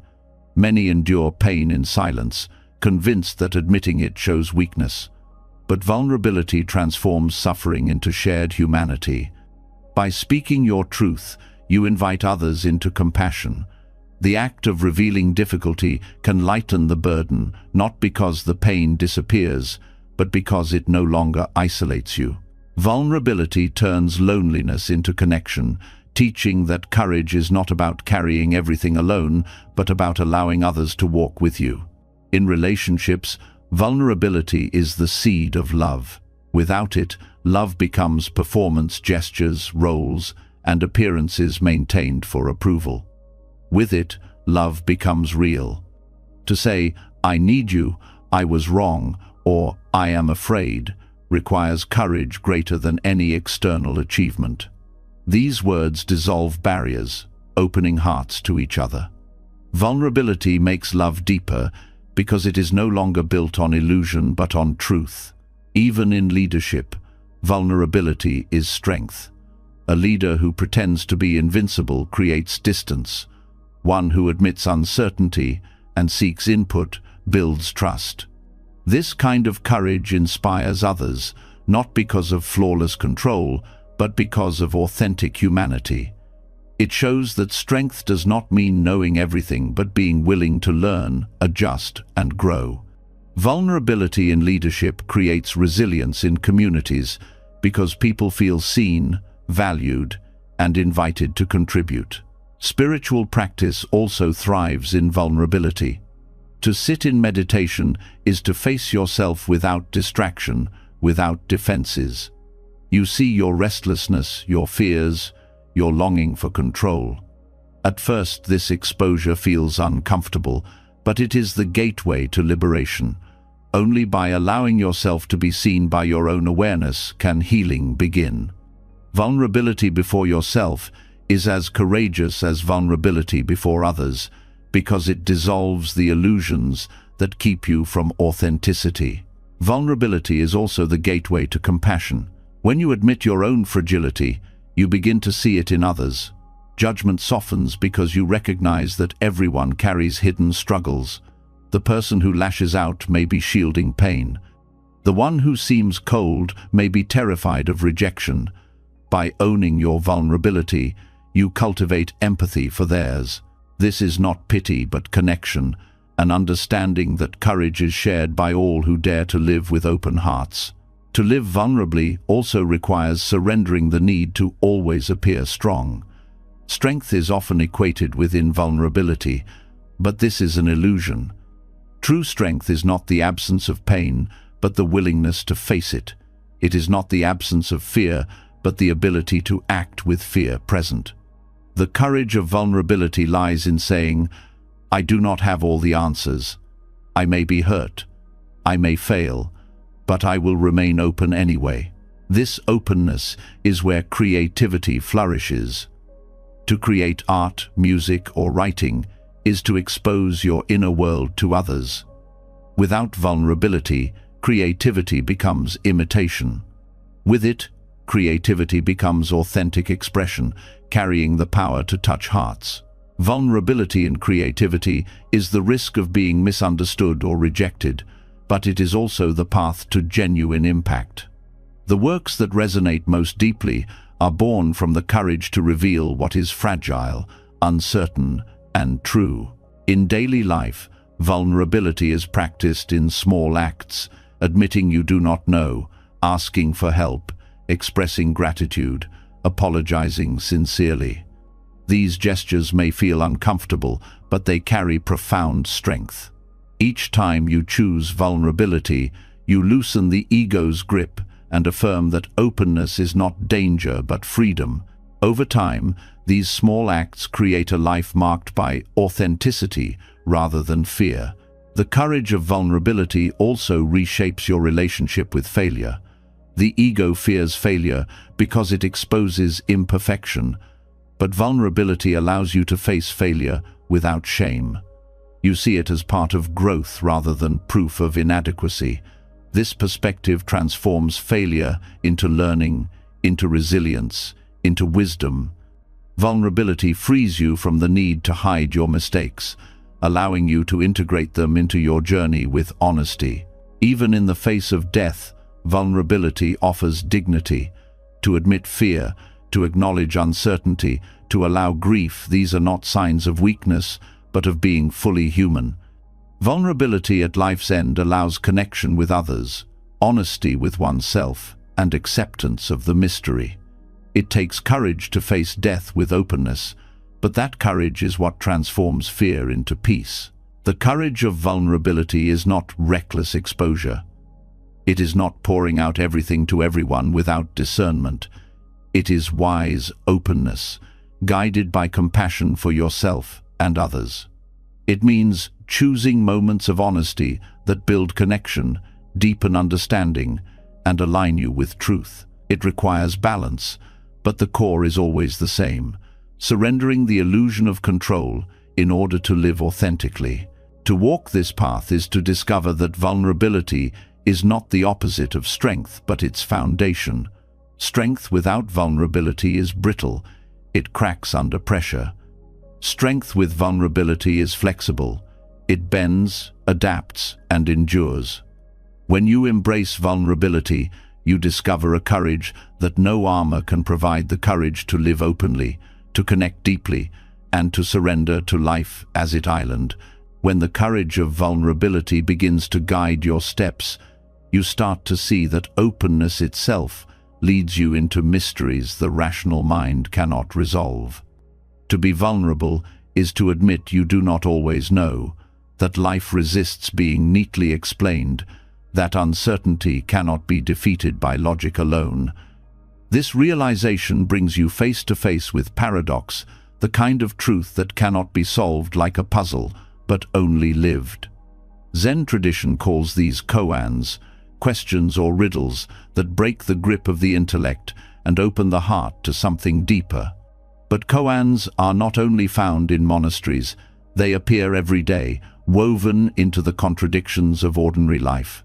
Many endure pain in silence, convinced that admitting it shows weakness. But vulnerability transforms suffering into shared humanity. By speaking your truth, you invite others into compassion. The act of revealing difficulty can lighten the burden, not because the pain disappears, but because it no longer isolates you. Vulnerability turns loneliness into connection, teaching that courage is not about carrying everything alone, but about allowing others to walk with you. In relationships, vulnerability is the seed of love. Without it, love becomes performance gestures, roles, and appearances maintained for approval. With it, love becomes real. To say, "I need you," "I was wrong," or "I am afraid," requires courage greater than any external achievement. These words dissolve barriers, opening hearts to each other. Vulnerability makes love deeper because it is no longer built on illusion but on truth. Even in leadership, vulnerability is strength. A leader who pretends to be invincible creates distance. One who admits uncertainty and seeks input builds trust. This kind of courage inspires others, not because of flawless control, but because of authentic humanity. It shows that strength does not mean knowing everything, but being willing to learn, adjust, and grow. Vulnerability in leadership creates resilience in communities because people feel seen, valued, and invited to contribute. Spiritual practice also thrives in vulnerability. To sit in meditation is to face yourself without distraction, without defenses. You see your restlessness, your fears, your longing for control. At first, this exposure feels uncomfortable, but it is the gateway to liberation. Only by allowing yourself to be seen by your own awareness can healing begin. Vulnerability before yourself is as courageous as vulnerability before others, because it dissolves the illusions that keep you from authenticity. Vulnerability is also the gateway to compassion. When you admit your own fragility, you begin to see it in others. Judgment softens because you recognize that everyone carries hidden struggles. The person who lashes out may be shielding pain. The one who seems cold may be terrified of rejection. By owning your vulnerability, you cultivate empathy for theirs. This is not pity but connection, an understanding that courage is shared by all who dare to live with open hearts. To live vulnerably also requires surrendering the need to always appear strong. Strength is often equated with invulnerability, but this is an illusion. True strength is not the absence of pain, but the willingness to face it. It is not the absence of fear, but the ability to act with fear present. The courage of vulnerability lies in saying, "I do not have all the answers. I may be hurt. I may fail, but I will remain open anyway." This openness is where creativity flourishes. To create art, music, or writing is to expose your inner world to others. Without vulnerability, creativity becomes imitation. With it, creativity becomes authentic expression, carrying the power to touch hearts. Vulnerability in creativity is the risk of being misunderstood or rejected, but it is also the path to genuine impact. The works that resonate most deeply are born from the courage to reveal what is fragile, uncertain, and true. In daily life, vulnerability is practiced in small acts, admitting you do not know, asking for help, expressing gratitude, apologizing sincerely. These gestures may feel uncomfortable, but they carry profound strength. Each time you choose vulnerability, you loosen the ego's grip and affirm that openness is not danger but freedom. Over time, these small acts create a life marked by authenticity rather than fear. The courage of vulnerability also reshapes your relationship with failure. The ego fears failure because it exposes imperfection, but vulnerability allows you to face failure without shame. You see it as part of growth rather than proof of inadequacy. This perspective transforms failure into learning, into resilience, into wisdom. Vulnerability frees you from the need to hide your mistakes, allowing you to integrate them into your journey with honesty. Even in the face of death, vulnerability offers dignity. To admit fear, to acknowledge uncertainty, to allow grief, these are not signs of weakness, but of being fully human. Vulnerability at life's end allows connection with others, honesty with oneself, and acceptance of the mystery. It takes courage to face death with openness, but that courage is what transforms fear into peace. The courage of vulnerability is not reckless exposure. It is not pouring out everything to everyone without discernment. It is wise openness, guided by compassion for yourself and others. It means choosing moments of honesty that build connection, deepen understanding, and align you with truth. It requires balance, but the core is always the same: surrendering the illusion of control in order to live authentically. To walk this path is to discover that vulnerability is not the opposite of strength, but its foundation. Strength without vulnerability is brittle. It cracks under pressure. Strength with vulnerability is flexible. It bends, adapts, and endures. When you embrace vulnerability, you discover a courage that no armor can provide: the courage to live openly, to connect deeply, and to surrender to life as its island. When the courage of vulnerability begins to guide your steps, you start to see that openness itself leads you into mysteries the rational mind cannot resolve. To be vulnerable is to admit you do not always know, that life resists being neatly explained, that uncertainty cannot be defeated by logic alone. This realization brings you face to face with paradox, the kind of truth that cannot be solved like a puzzle, but only lived. Zen tradition calls these koans, questions or riddles that break the grip of the intellect and open the heart to something deeper. But koans are not only found in monasteries, they appear every day, woven into the contradictions of ordinary life.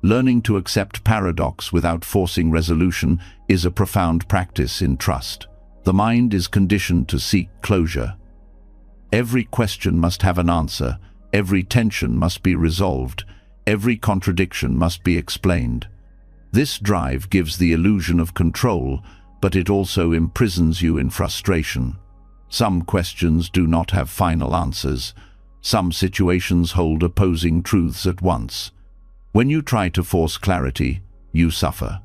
Learning to accept paradox without forcing resolution is a profound practice in trust. The mind is conditioned to seek closure. Every question must have an answer, every tension must be resolved, every contradiction must be explained. This drive gives the illusion of control, but it also imprisons you in frustration. Some questions do not have final answers. Some situations hold opposing truths at once. When you try to force clarity, you suffer.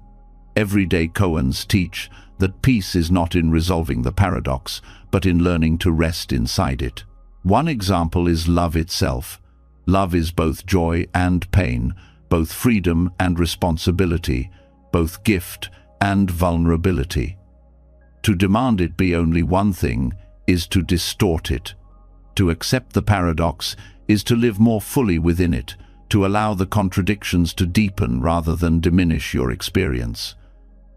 Everyday koans teach that peace is not in resolving the paradox, but in learning to rest inside it. One example is love itself. Love is both joy and pain, both freedom and responsibility, both gift and vulnerability. To demand it be only one thing is to distort it. To accept the paradox is to live more fully within it, to allow the contradictions to deepen rather than diminish your experience.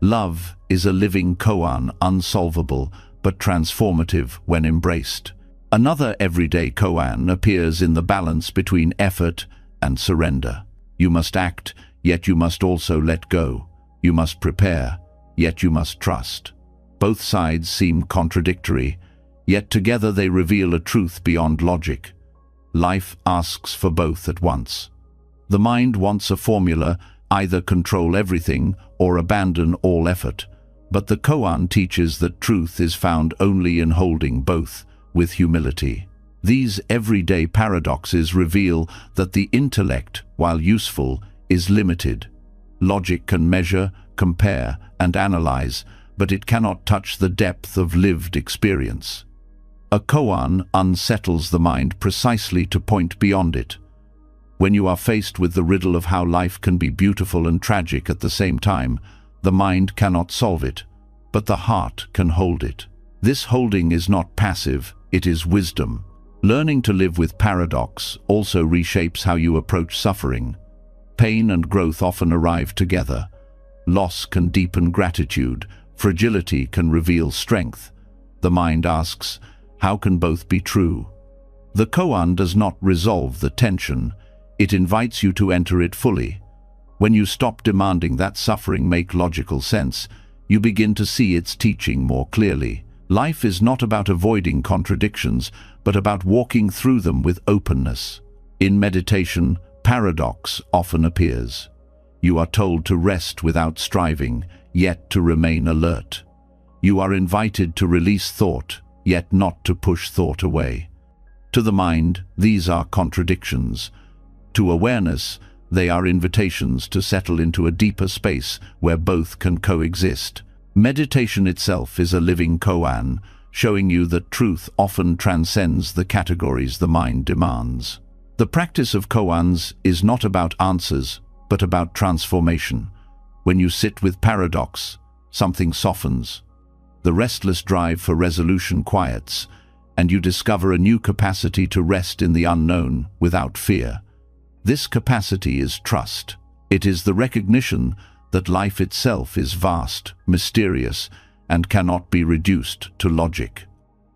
Love is a living koan, unsolvable but transformative when embraced. Another everyday koan appears in the balance between effort and surrender. You must act, yet you must also let go. You must prepare, yet you must trust. Both sides seem contradictory, yet together they reveal a truth beyond logic. Life asks for both at once. The mind wants a formula: either control everything or abandon all effort. But the koan teaches that truth is found only in holding both with humility. These everyday paradoxes reveal that the intellect, while useful, is limited. Logic can measure, compare, and analyze, but it cannot touch the depth of lived experience. A koan unsettles the mind precisely to point beyond it. When you are faced with the riddle of how life can be beautiful and tragic at the same time, the mind cannot solve it, but the heart can hold it. This holding is not passive, it is wisdom. Learning to live with paradox also reshapes how you approach suffering. Pain and growth often arrive together. Loss can deepen gratitude, fragility can reveal strength. The mind asks, how can both be true? The koan does not resolve the tension, it invites you to enter it fully. When you stop demanding that suffering make logical sense, you begin to see its teaching more clearly. Life is not about avoiding contradictions, but about walking through them with openness. In meditation, paradox often appears. You are told to rest without striving, yet to remain alert. You are invited to release thought, yet not to push thought away. To the mind, these are contradictions. To awareness, they are invitations to settle into a deeper space where both can coexist. Meditation itself is a living koan, showing you that truth often transcends the categories the mind demands. The practice of koans is not about answers, but about transformation. When you sit with paradox, something softens. The restless drive for resolution quiets, and you discover a new capacity to rest in the unknown without fear. This capacity is trust. It is the recognition that life itself is vast, mysterious, and cannot be reduced to logic.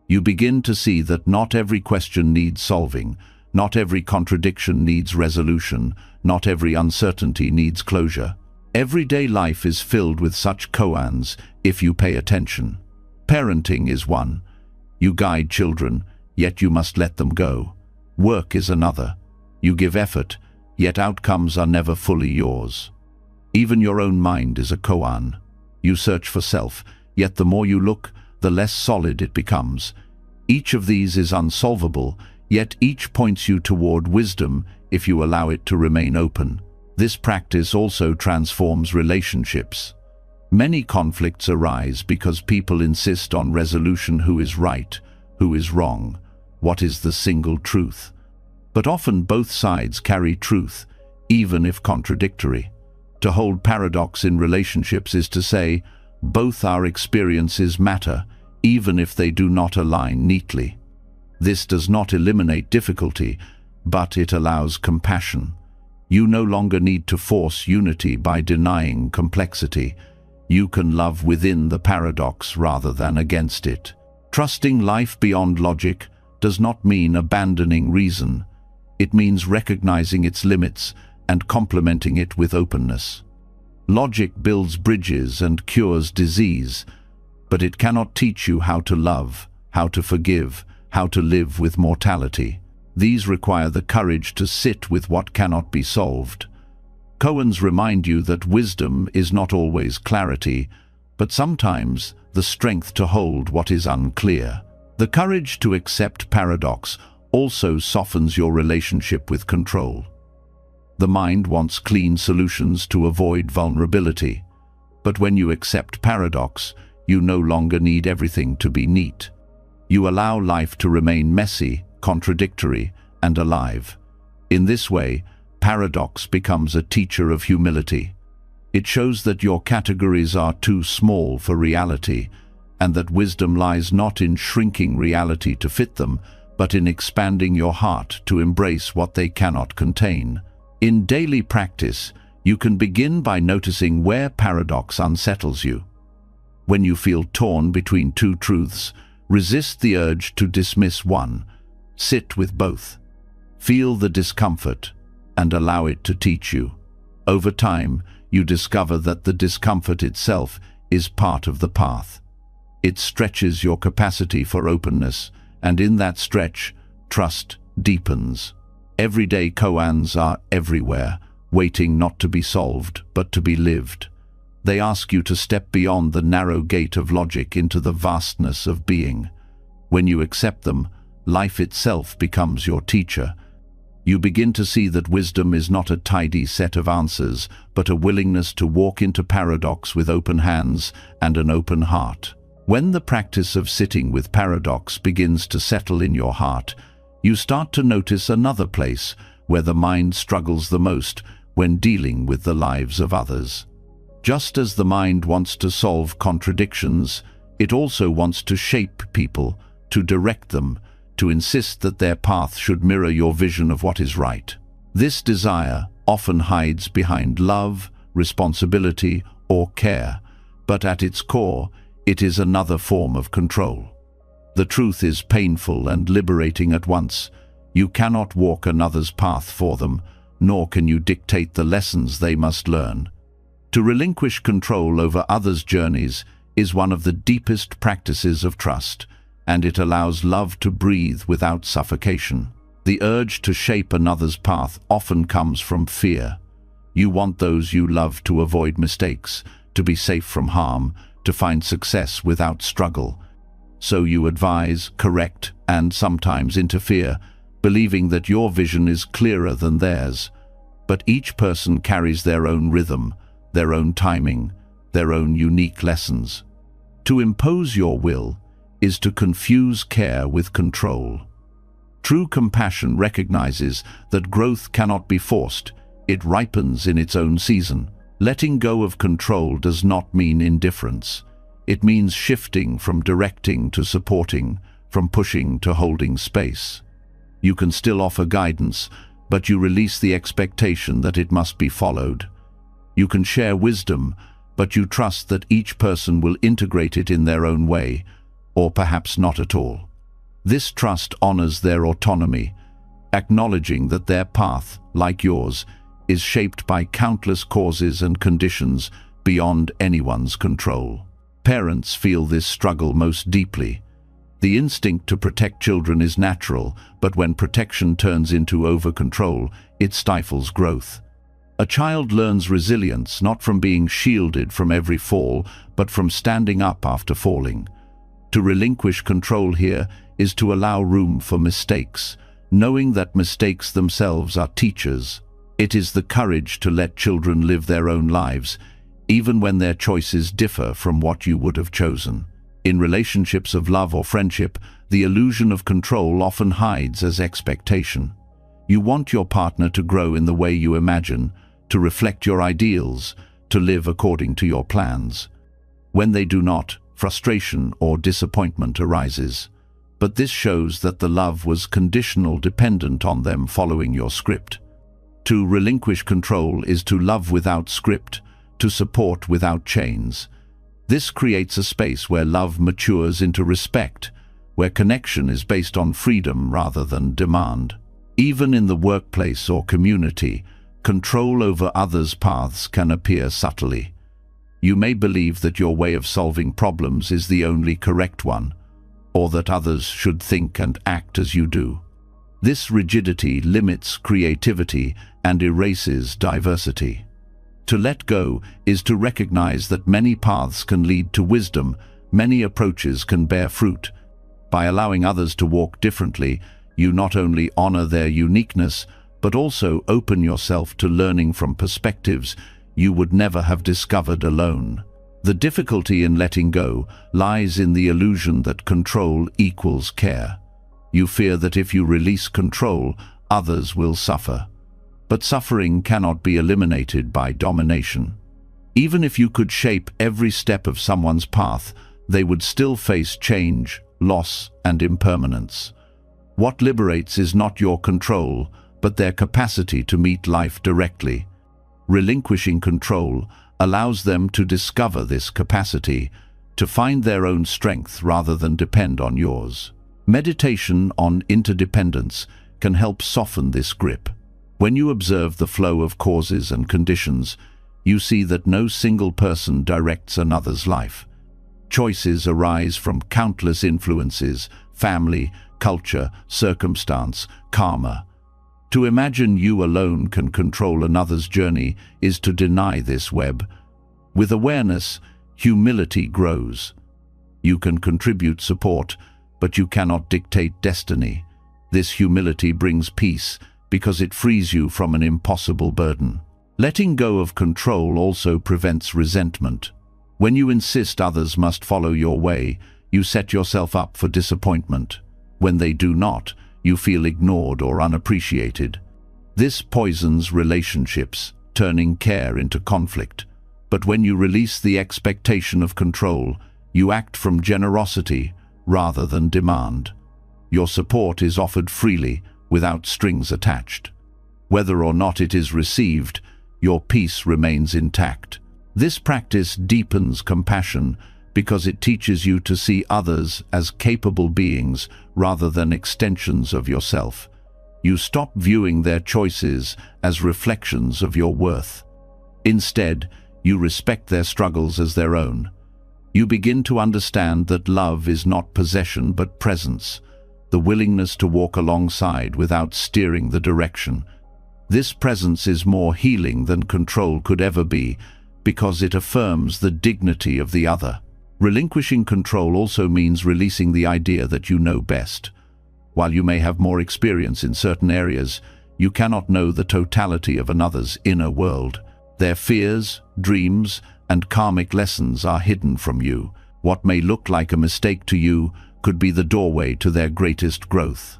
You begin to see that not every question needs solving, not every contradiction needs resolution, not every uncertainty needs closure. Everyday life is filled with such koans if you pay attention. Parenting is one. You guide children, yet you must let them go. Work is another. You give effort, yet outcomes are never fully yours. Even your own mind is a koan. You search for self, yet the more you look, the less solid it becomes. Each of these is unsolvable, yet each points you toward wisdom if you allow it to remain open. This practice also transforms relationships. Many conflicts arise because people insist on resolution: who is right, who is wrong, what is the single truth. But often both sides carry truth, even if contradictory. To hold paradox in relationships is to say, both our experiences matter, even if they do not align neatly. This does not eliminate difficulty, but it allows compassion. You no longer need to force unity by denying complexity. You can love within the paradox rather than against it. Trusting life beyond logic does not mean abandoning reason. It means recognizing its limits and complementing it with openness. Logic builds bridges and cures disease, but it cannot teach you how to love, how to forgive, how to live with mortality. These require the courage to sit with what cannot be solved. Koans remind you that wisdom is not always clarity, but sometimes the strength to hold what is unclear. The courage to accept paradox also softens your relationship with control. The mind wants clean solutions to avoid vulnerability, but when you accept paradox, you no longer need everything to be neat. You allow life to remain messy, contradictory, and alive. In this way, paradox becomes a teacher of humility. It shows that your categories are too small for reality, and that wisdom lies not in shrinking reality to fit them, but in expanding your heart to embrace what they cannot contain. In daily practice, you can begin by noticing where paradox unsettles you. When you feel torn between two truths, resist the urge to dismiss one. Sit with both. Feel the discomfort and allow it to teach you. Over time, you discover that the discomfort itself is part of the path. It stretches your capacity for openness, and in that stretch, trust deepens. Everyday koans are everywhere, waiting not to be solved, but to be lived. They ask you to step beyond the narrow gate of logic into the vastness of being. When you accept them, life itself becomes your teacher. You begin to see that wisdom is not a tidy set of answers, but a willingness to walk into paradox with open hands and an open heart. When the practice of sitting with paradox begins to settle in your heart, you start to notice another place where the mind struggles the most when dealing with the lives of others. Just as the mind wants to solve contradictions, it also wants to shape people, to direct them, to insist that their path should mirror your vision of what is right. This desire often hides behind love, responsibility, or care, but at its core, it is another form of control. The truth is painful and liberating at once. You cannot walk another's path for them, nor can you dictate the lessons they must learn. To relinquish control over others' journeys is one of the deepest practices of trust, and it allows love to breathe without suffocation. The urge to shape another's path often comes from fear. You want those you love to avoid mistakes, to be safe from harm, to find success without struggle. So you advise, correct, and sometimes interfere, believing that your vision is clearer than theirs. But each person carries their own rhythm, their own timing, their own unique lessons. To impose your will is to confuse care with control. True compassion recognizes that growth cannot be forced, it ripens in its own season. Letting go of control does not mean indifference. It means shifting from directing to supporting, from pushing to holding space. You can still offer guidance, but you release the expectation that it must be followed. You can share wisdom, but you trust that each person will integrate it in their own way, or perhaps not at all. This trust honors their autonomy, acknowledging that their path, like yours, is shaped by countless causes and conditions beyond anyone's control. Parents feel this struggle most deeply. The instinct to protect children is natural, but when protection turns into over-control, it stifles growth. A child learns resilience not from being shielded from every fall, but from standing up after falling. To relinquish control here is to allow room for mistakes, knowing that mistakes themselves are teachers. It is the courage to let children live their own lives, even when their choices differ from what you would have chosen. In relationships of love or friendship, the illusion of control often hides as expectation. You want your partner to grow in the way you imagine, to reflect your ideals, to live according to your plans. When they do not, frustration or disappointment arises. But this shows that the love was conditional, dependent on them following your script. To relinquish control is to love without script, to support without chains. This creates a space where love matures into respect, where connection is based on freedom rather than demand. Even in the workplace or community, control over others' paths can appear subtly. You may believe that your way of solving problems is the only correct one, or that others should think and act as you do. This rigidity limits creativity and erases diversity. To let go is to recognize that many paths can lead to wisdom, many approaches can bear fruit. By allowing others to walk differently, you not only honor their uniqueness, but also open yourself to learning from perspectives you would never have discovered alone. The difficulty in letting go lies in the illusion that control equals care. You fear that if you release control, others will suffer. But suffering cannot be eliminated by domination. Even if you could shape every step of someone's path, they would still face change, loss, and impermanence. What liberates is not your control, but their capacity to meet life directly. Relinquishing control allows them to discover this capacity, to find their own strength rather than depend on yours. Meditation on interdependence can help soften this grip. When you observe the flow of causes and conditions, you see that no single person directs another's life. Choices arise from countless influences: family, culture, circumstance, karma. To imagine you alone can control another's journey is to deny this web. With awareness, humility grows. You can contribute support, but you cannot dictate destiny. This humility brings peace because it frees you from an impossible burden. Letting go of control also prevents resentment. When you insist others must follow your way, you set yourself up for disappointment. When they do not, you feel ignored or unappreciated. This poisons relationships, turning care into conflict. But when you release the expectation of control, you act from generosity rather than demand. Your support is offered freely, without strings attached. Whether or not it is received, your peace remains intact. This practice deepens compassion because it teaches you to see others as capable beings rather than extensions of yourself. You stop viewing their choices as reflections of your worth. Instead, you respect their struggles as their own. You begin to understand that love is not possession but presence, the willingness to walk alongside without steering the direction. This presence is more healing than control could ever be, because it affirms the dignity of the other. Relinquishing control also means releasing the idea that you know best. While you may have more experience in certain areas, you cannot know the totality of another's inner world. Their fears, dreams, and karmic lessons are hidden from you. What may look like a mistake to you could be the doorway to their greatest growth.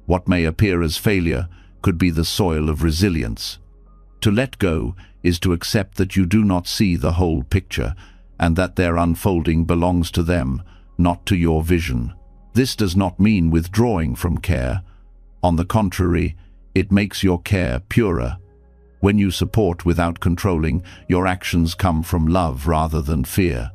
What may appear as failure could be the soil of resilience. To let go is to accept that you do not see the whole picture, and that their unfolding belongs to them, not to your vision. This does not mean withdrawing from care. On the contrary, it makes your care purer. When you support without controlling, your actions come from love rather than fear.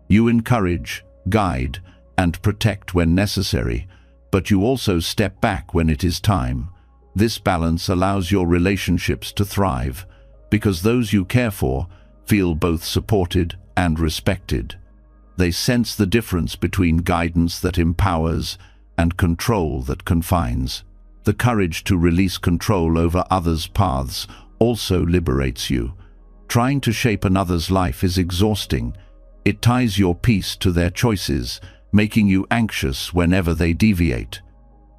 You encourage, guide, and protect when necessary, but you also step back when it is time. This balance allows your relationships to thrive, because those you care for feel both supported and respected. They sense the difference between guidance that empowers and control that confines. The courage to release control over others' paths also liberates you. Trying to shape another's life is exhausting. It ties your peace to their choices, making you anxious whenever they deviate.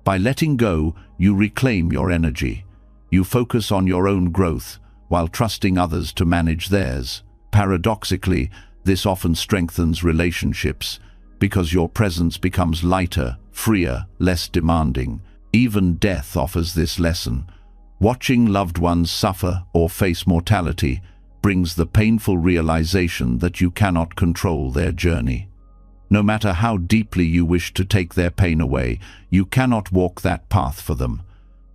By letting go, you reclaim your energy. You focus on your own growth while trusting others to manage theirs. Paradoxically, this often strengthens relationships because your presence becomes lighter, freer, less demanding. Even death offers this lesson. Watching loved ones suffer or face mortality brings the painful realization that you cannot control their journey. No matter how deeply you wish to take their pain away, you cannot walk that path for them.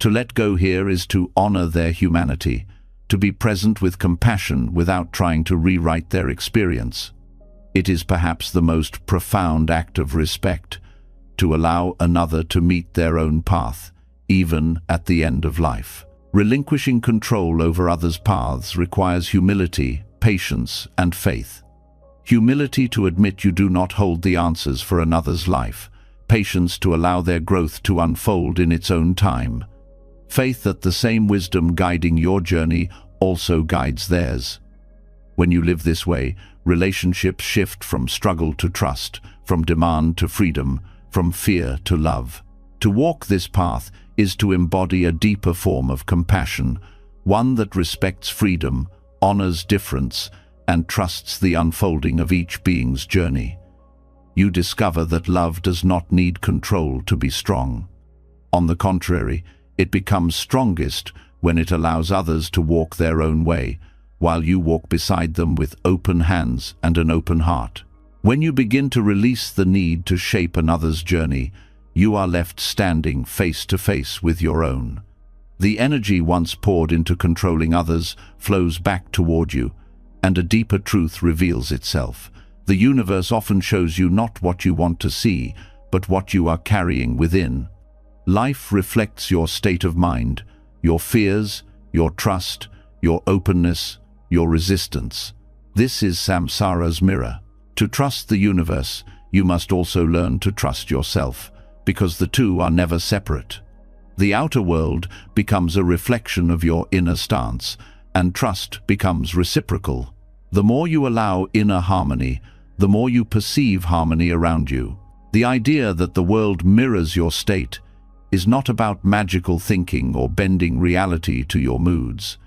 To let go here is to honor their humanity, to be present with compassion without trying to rewrite their experience. It is perhaps the most profound act of respect, to allow another to meet their own path, even at the end of life. Relinquishing control over others' paths requires humility, patience, and faith. Humility to admit you do not hold the answers for another's life, patience to allow their growth to unfold in its own time. Faith that the same wisdom guiding your journey also guides theirs. When you live this way, relationships shift from struggle to trust, from demand to freedom, from fear to love. To walk this path is to embody a deeper form of compassion, one that respects freedom, honors difference, and trusts the unfolding of each being's journey. You discover that love does not need control to be strong. On the contrary, it becomes strongest when it allows others to walk their own way, while you walk beside them with open hands and an open heart. When you begin to release the need to shape another's journey, you are left standing face to face with your own. The energy once poured into controlling others flows back toward you, and a deeper truth reveals itself. The universe often shows you not what you want to see, but what you are carrying within. Life reflects your state of mind, your fears, your trust, your openness, your resistance. This is samsara's mirror. To trust the universe, you must also learn to trust yourself, because the two are never separate. The outer world becomes a reflection of your inner stance, and trust becomes reciprocal. The more you allow inner harmony, the more you perceive harmony around you. The idea that the world mirrors your state is not about magical thinking or bending reality to your moods.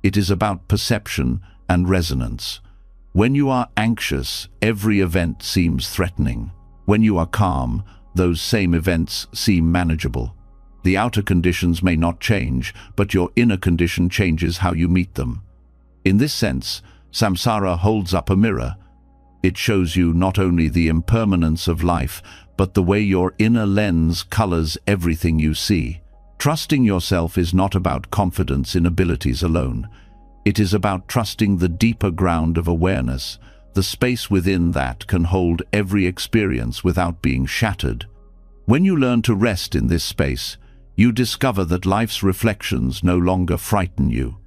It is about perception and resonance. When you are anxious, every event seems threatening. When you are calm, those same events seem manageable. The outer conditions may not change, but your inner condition changes how you meet them. In this sense, samsara holds up a mirror. It shows you not only the impermanence of life, but the way your inner lens colors everything you see. Trusting yourself is not about confidence in abilities alone. It is about trusting the deeper ground of awareness, the space within that can hold every experience without being shattered. When you learn to rest in this space, you discover that life's reflections no longer frighten you.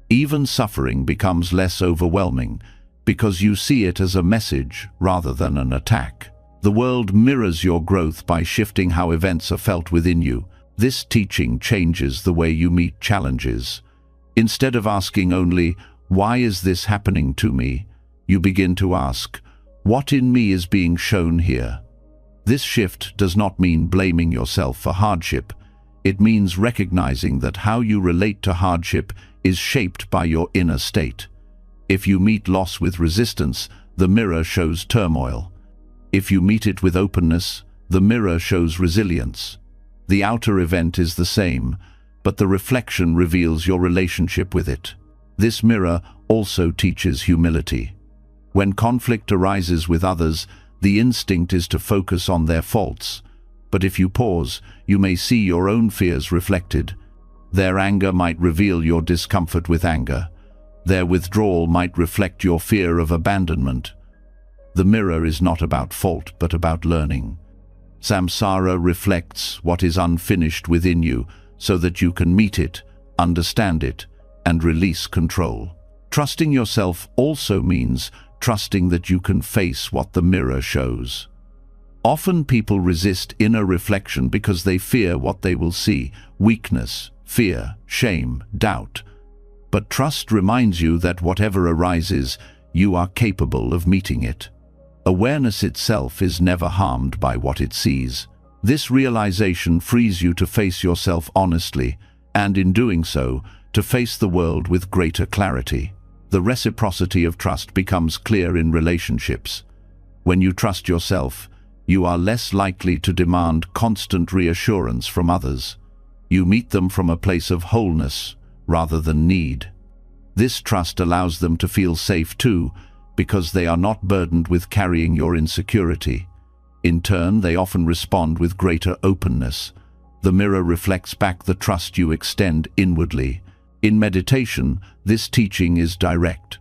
Even suffering becomes less overwhelming because you see it as a message rather than an attack. The world mirrors your growth by shifting how events are felt within you. This teaching changes the way you meet challenges. Instead of asking only, "Why is this happening to me?" you begin to ask, "What in me is being shown here?" This shift does not mean blaming yourself for hardship. It means recognizing that how you relate to hardship is shaped by your inner state. If you meet loss with resistance, the mirror shows turmoil. If you meet it with openness, the mirror shows resilience. The outer event is the same, but the reflection reveals your relationship with it. This mirror also teaches humility. When conflict arises with others, the instinct is to focus on their faults. But if you pause, you may see your own fears reflected. Their anger might reveal your discomfort with anger. Their withdrawal might reflect your fear of abandonment. The mirror is not about fault, but about learning. Samsara reflects what is unfinished within you so that you can meet it, understand it, and release control. Trusting yourself also means trusting that you can face what the mirror shows. Often people resist inner reflection because they fear what they will see: weakness, fear, shame, doubt. But trust reminds you that whatever arises, you are capable of meeting it. Awareness itself is never harmed by what it sees. This realization frees you to face yourself honestly, and in doing so, to face the world with greater clarity. The reciprocity of trust becomes clear in relationships. When you trust yourself, you are less likely to demand constant reassurance from others. You meet them from a place of wholeness rather than need. This trust allows them to feel safe too, because they are not burdened with carrying your insecurity. In turn, they often respond with greater openness. The mirror reflects back the trust you extend inwardly. In meditation, this teaching is direct.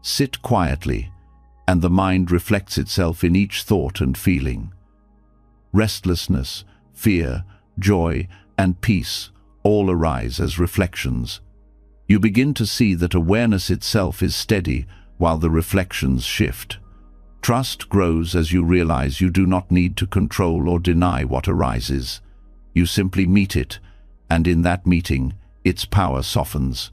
Sit quietly, and the mind reflects itself in each thought and feeling. Restlessness, fear, joy, and peace all arise as reflections. You begin to see that awareness itself is steady while the reflections shift. Trust grows as you realize you do not need to control or deny what arises. You simply meet it, and in that meeting, its power softens.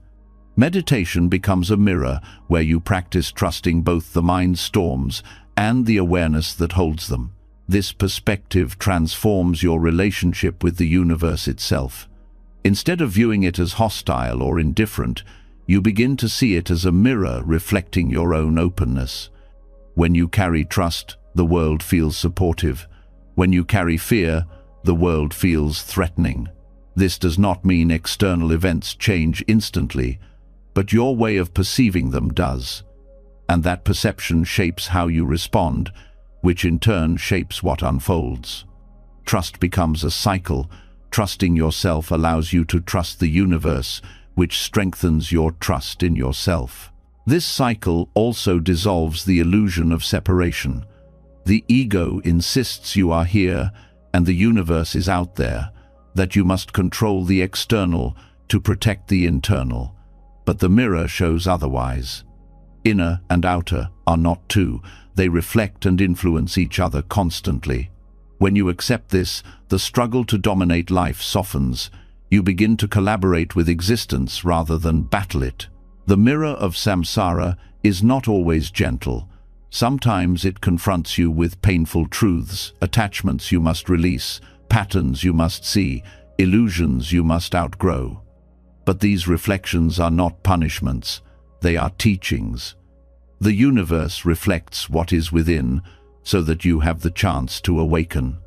Meditation becomes a mirror where you practice trusting both the mind's storms and the awareness that holds them. This perspective transforms your relationship with the universe itself. Instead of viewing it as hostile or indifferent, you begin to see it as a mirror reflecting your own openness. When you carry trust, the world feels supportive. When you carry fear, the world feels threatening. This does not mean external events change instantly, but your way of perceiving them does. And that perception shapes how you respond, which in turn shapes what unfolds. Trust becomes a cycle. Trusting yourself allows you to trust the universe, which strengthens your trust in yourself. This cycle also dissolves the illusion of separation. The ego insists you are here and the universe is out there, that you must control the external to protect the internal. But the mirror shows otherwise. Inner and outer are not two. They reflect and influence each other constantly. When you accept this, the struggle to dominate life softens. You begin to collaborate with existence rather than battle it. The mirror of samsara is not always gentle. Sometimes it confronts you with painful truths, attachments you must release, patterns you must see, illusions you must outgrow. But these reflections are not punishments, they are teachings. The universe reflects what is within so that you have the chance to awaken.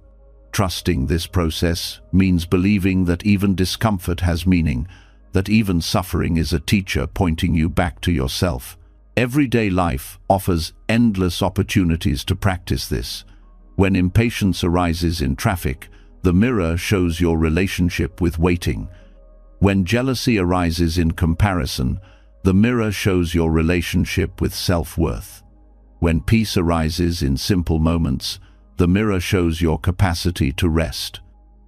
Trusting this process means believing that even discomfort has meaning, that even suffering is a teacher pointing you back to yourself. Everyday life offers endless opportunities to practice this. When impatience arises in traffic, the mirror shows your relationship with waiting. When jealousy arises in comparison, the mirror shows your relationship with self-worth. When peace arises in simple moments, the mirror shows your capacity to rest.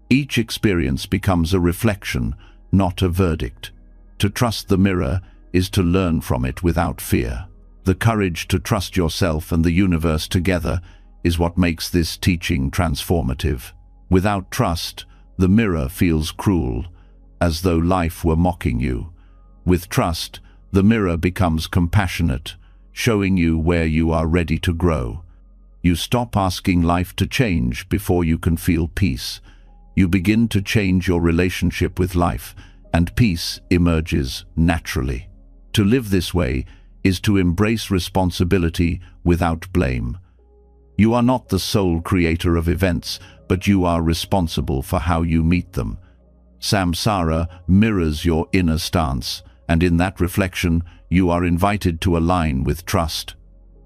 Each experience becomes a reflection, not a verdict. To trust the mirror is to learn from it without fear. The courage to trust yourself and the universe together is what makes this teaching transformative. Without trust, the mirror feels cruel, as though life were mocking you. With trust, the mirror becomes compassionate, showing you where you are ready to grow. You stop asking life to change before you can feel peace. You begin to change your relationship with life, and peace emerges naturally. To live this way is to embrace responsibility without blame. You are not the sole creator of events, but you are responsible for how you meet them. Samsara mirrors your inner stance, and in that reflection, you are invited to align with trust.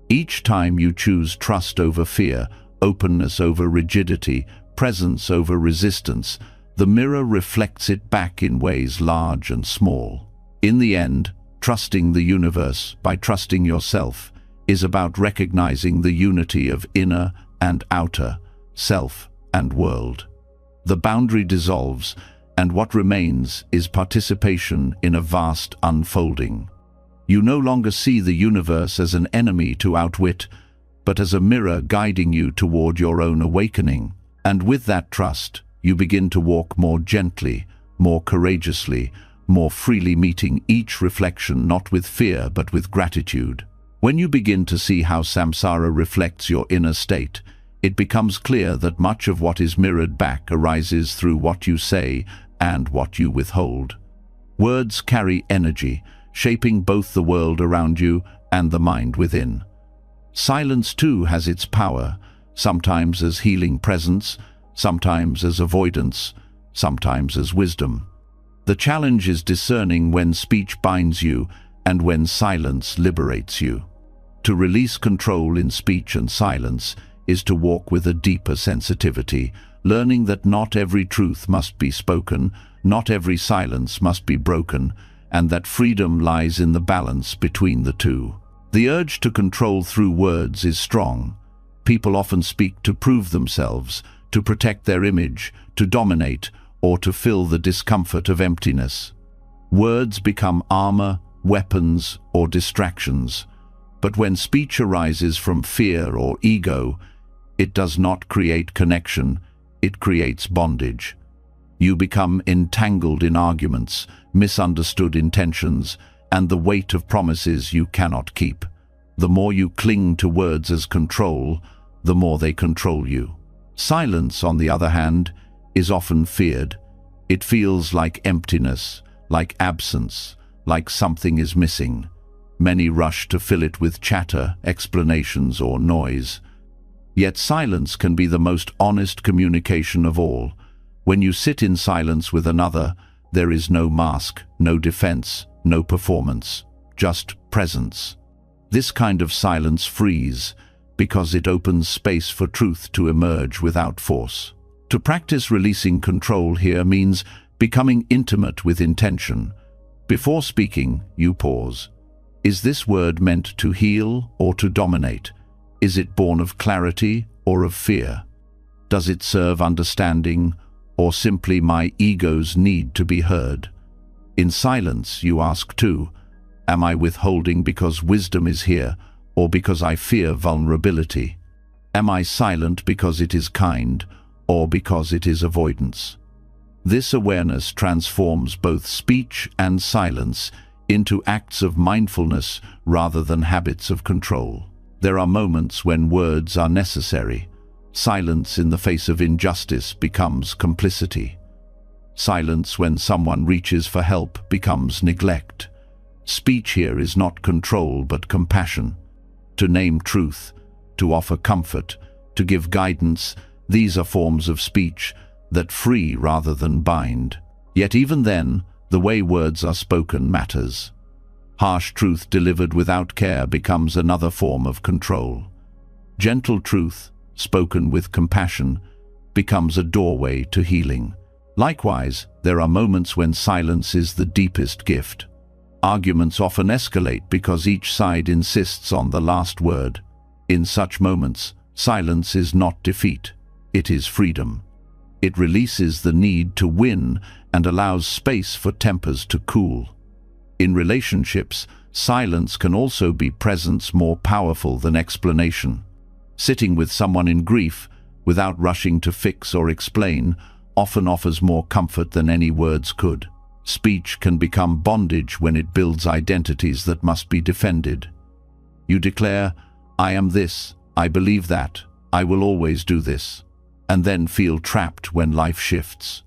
Each time you choose trust over fear, openness over rigidity, presence over resistance, The mirror reflects it back in ways large and small. In the end, trusting the universe by trusting yourself is about recognizing the unity of inner and outer, self and world. The boundary dissolves, and what remains is participation in a vast unfolding. You no longer see the universe as an enemy to outwit, but as a mirror guiding you toward your own awakening. And with that trust, you begin to walk more gently, more courageously, more freely, meeting each reflection not with fear but with gratitude. When you begin to see how samsara reflects your inner state, it becomes clear that much of what is mirrored back arises through what you say and what you withhold. Words carry energy, shaping both the world around you and the mind within. Silence too has its power, sometimes as healing presence, sometimes as avoidance, sometimes as wisdom. The challenge is discerning when speech binds you and when silence liberates you. To release control in speech and silence is to walk with a deeper sensitivity, learning that not every truth must be spoken, not every silence must be broken, and that freedom lies in the balance between the two. The urge to control through words is strong. People often speak to prove themselves, to protect their image, to dominate, or to fill the discomfort of emptiness. Words become armor, weapons, or distractions. But when speech arises from fear or ego, it does not create connection, it creates bondage. You become entangled in arguments, misunderstood intentions, and the weight of promises you cannot keep. The more you cling to words as control, the more they control you. Silence, on the other hand, is often feared. It feels like emptiness, like absence, like something is missing. Many rush to fill it with chatter, explanations, or noise. Yet silence can be the most honest communication of all. When you sit in silence with another, there is no mask, no defense, no performance, just presence. This kind of silence frees, because it opens space for truth to emerge without force. To practice releasing control here means becoming intimate with intention. Before speaking, you pause. Is this word meant to heal or to dominate? Is it born of clarity or of fear? Does it serve understanding or simply my ego's need to be heard? In silence, you ask too, am I withholding because wisdom is here or because I fear vulnerability? Am I silent because it is kind or because it is avoidance? This awareness transforms both speech and silence into acts of mindfulness rather than habits of control. There are moments when words are necessary. Silence in the face of injustice becomes complicity. Silence when someone reaches for help becomes neglect. Speech here is not control but compassion. To name truth, to offer comfort, to give guidance, these are forms of speech that free rather than bind. Yet even then, the way words are spoken matters. Harsh truth delivered without care becomes another form of control. Gentle truth, spoken with compassion, becomes a doorway to healing. Likewise, there are moments when silence is the deepest gift. Arguments often escalate because each side insists on the last word. In such moments, silence is not defeat, it is freedom. It releases the need to win and allows space for tempers to cool. In relationships, silence can also be presence more powerful than explanation. Sitting with someone in grief, without rushing to fix or explain, often offers more comfort than any words could. Speech can become bondage when it builds identities that must be defended. You declare, I am this, I believe that, I will always do this, and then feel trapped when life shifts.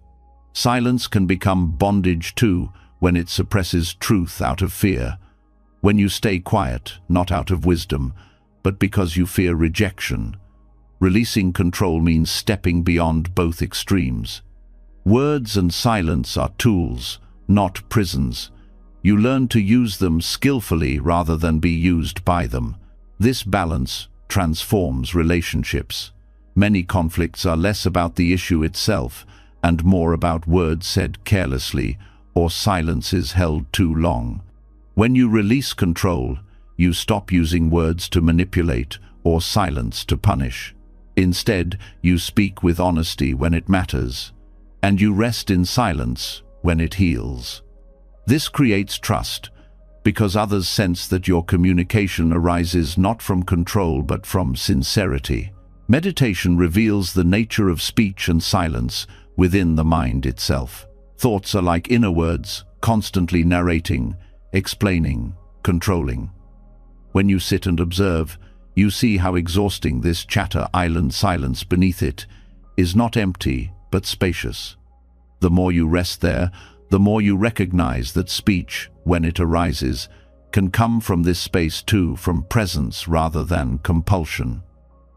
Silence can become bondage too when it suppresses truth out of fear. When you stay quiet, not out of wisdom, but because you fear rejection. Releasing control means stepping beyond both extremes. Words and silence are tools, not prisons. You learn to use them skillfully rather than be used by them. This balance transforms relationships. Many conflicts are less about the issue itself and more about words said carelessly or silences held too long. When you release control, you stop using words to manipulate or silence to punish. Instead, you speak with honesty when it matters, and you rest in silence when it heals. This creates trust, because others sense that your communication arises not from control but from sincerity. Meditation reveals the nature of speech and silence within the mind itself. Thoughts are like inner words, constantly narrating, explaining, controlling. When you sit and observe, you see how exhausting this chatter island silence beneath it is, not empty but spacious. The more you rest there, the more you recognize that speech, when it arises, can come from this space too, from presence rather than compulsion.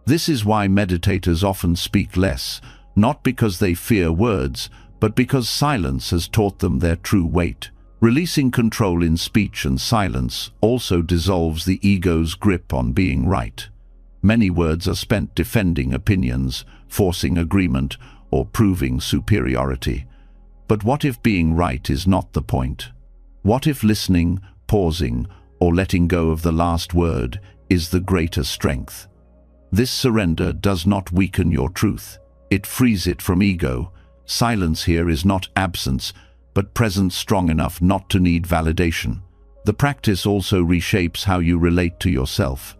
This is why meditators often speak less, not because they fear words, but because silence has taught them their true weight. Releasing control in speech and silence also dissolves the ego's grip on being right. Many words are spent defending opinions, forcing agreement, or proving superiority. But what if being right is not the point? What if listening, pausing, or letting go of the last word is the greater strength? This surrender does not weaken your truth. It frees it from ego. Silence here is not absence, but presence strong enough not to need validation. The practice also reshapes how you relate to yourself.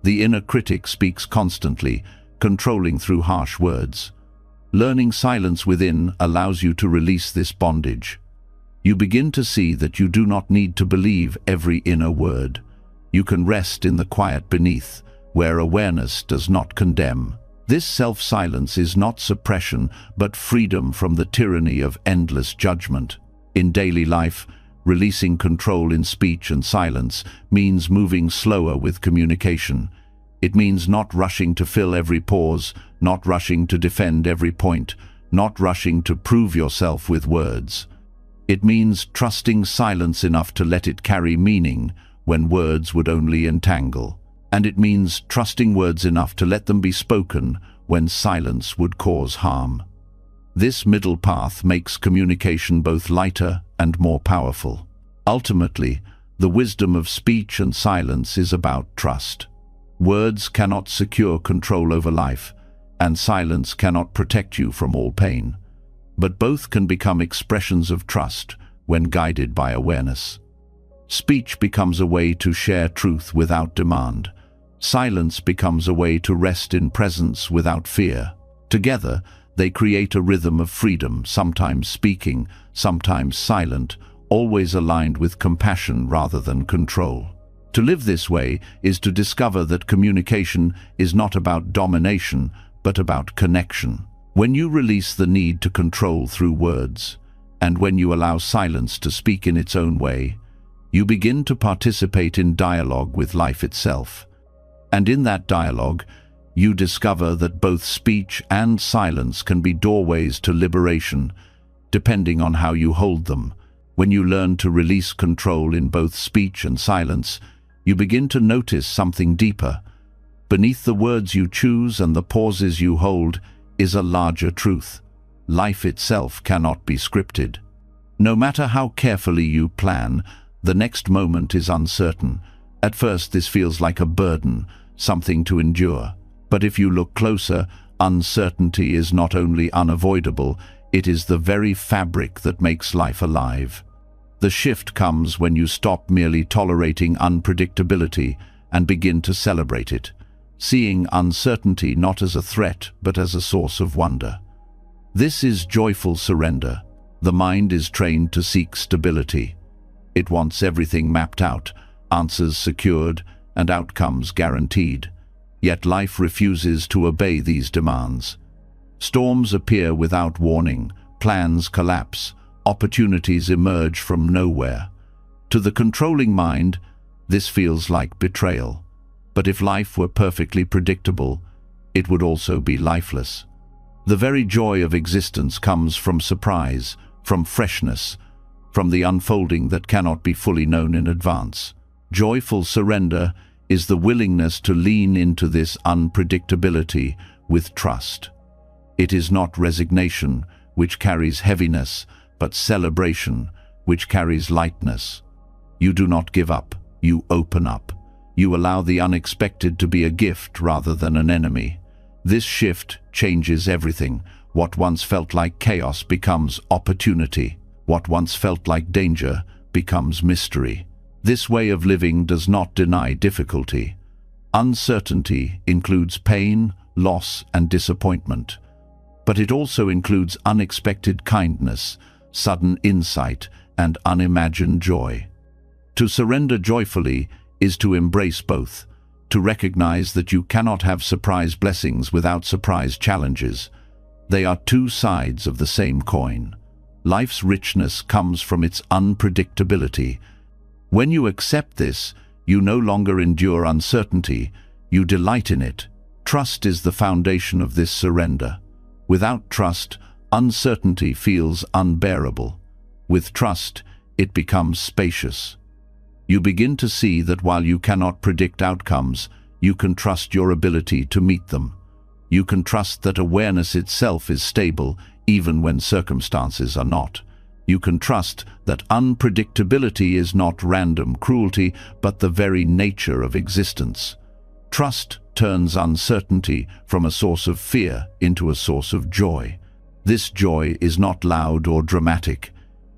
The inner critic speaks constantly, controlling through harsh words. Learning silence within allows you to release this bondage. You begin to see that you do not need to believe every inner word. You can rest in the quiet beneath, where awareness does not condemn. This self-silence is not suppression, but freedom from the tyranny of endless judgment. In daily life, releasing control in speech and silence means moving slower with communication. It means not rushing to fill every pause, not rushing to defend every point, not rushing to prove yourself with words. It means trusting silence enough to let it carry meaning when words would only entangle. And it means trusting words enough to let them be spoken when silence would cause harm. This middle path makes communication both lighter and more powerful. Ultimately, the wisdom of speech and silence is about trust. Words cannot secure control over life, and silence cannot protect you from all pain. But both can become expressions of trust when guided by awareness. Speech becomes a way to share truth without demand. Silence becomes a way to rest in presence without fear. Together, they create a rhythm of freedom, sometimes speaking, sometimes silent, always aligned with compassion rather than control. To live this way is to discover that communication is not about domination, but about connection. When you release the need to control through words, and when you allow silence to speak in its own way, you begin to participate in dialogue with life itself. And in that dialogue, you discover that both speech and silence can be doorways to liberation, depending on how you hold them. When you learn to release control in both speech and silence, you begin to notice something deeper. Beneath the words you choose and the pauses you hold is a larger truth. Life itself cannot be scripted. No matter how carefully you plan, the next moment is uncertain. At first, this feels like a burden, something to endure. But if you look closer, uncertainty is not only unavoidable, it is the very fabric that makes life alive. The shift comes when you stop merely tolerating unpredictability and begin to celebrate it, seeing uncertainty not as a threat but as a source of wonder. This is joyful surrender. The mind is trained to seek stability. It wants everything mapped out, answers secured, and outcomes guaranteed. Yet life refuses to obey these demands. Storms appear without warning, plans collapse, opportunities emerge from nowhere. To the controlling mind, this feels like betrayal. But if life were perfectly predictable, it would also be lifeless. The very joy of existence comes from surprise, from freshness, from the unfolding that cannot be fully known in advance. Joyful surrender is the willingness to lean into this unpredictability with trust. It is not resignation, which carries heaviness, but celebration, which carries lightness. You do not give up, you open up. You allow the unexpected to be a gift rather than an enemy. This shift changes everything. What once felt like chaos becomes opportunity. What once felt like danger becomes mystery. This way of living does not deny difficulty. Uncertainty includes pain, loss, and disappointment. But it also includes unexpected kindness, sudden insight, and unimagined joy. To surrender joyfully is to embrace both, to recognize that you cannot have surprise blessings without surprise challenges. They are two sides of the same coin. Life's richness comes from its unpredictability. When you accept this, you no longer endure uncertainty, you delight in it. Trust is the foundation of this surrender. Without trust, uncertainty feels unbearable. With trust, it becomes spacious. You begin to see that while you cannot predict outcomes, you can trust your ability to meet them. You can trust that awareness itself is stable, even when circumstances are not. You can trust that unpredictability is not random cruelty, but the very nature of existence. Trust turns uncertainty from a source of fear into a source of joy. This joy is not loud or dramatic.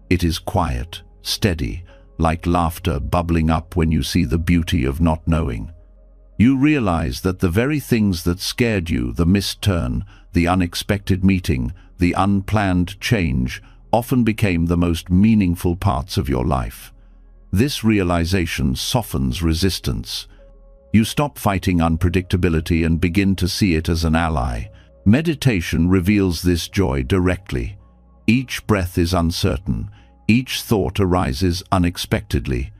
It is quiet, steady, like laughter bubbling up when you see the beauty of not knowing. You realize that the very things that scared you, the missed turn, the unexpected meeting, the unplanned change, often became the most meaningful parts of your life. This realization softens resistance. You stop fighting unpredictability and begin to see it as an ally. Meditation reveals this joy directly. Each breath is uncertain. Each thought arises unexpectedly.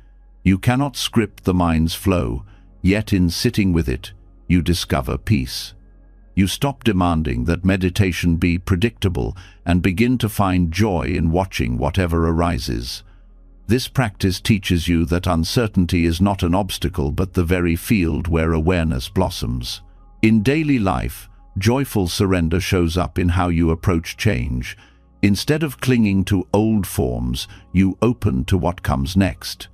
You cannot script the mind's flow, yet in sitting with it, you discover peace. You stop demanding that meditation be predictable and begin to find joy in watching whatever arises. This practice teaches you that uncertainty is not an obstacle but the very field where awareness blossoms. In daily life, joyful surrender shows up in how you approach change. Instead of clinging to old forms, you open to what comes next.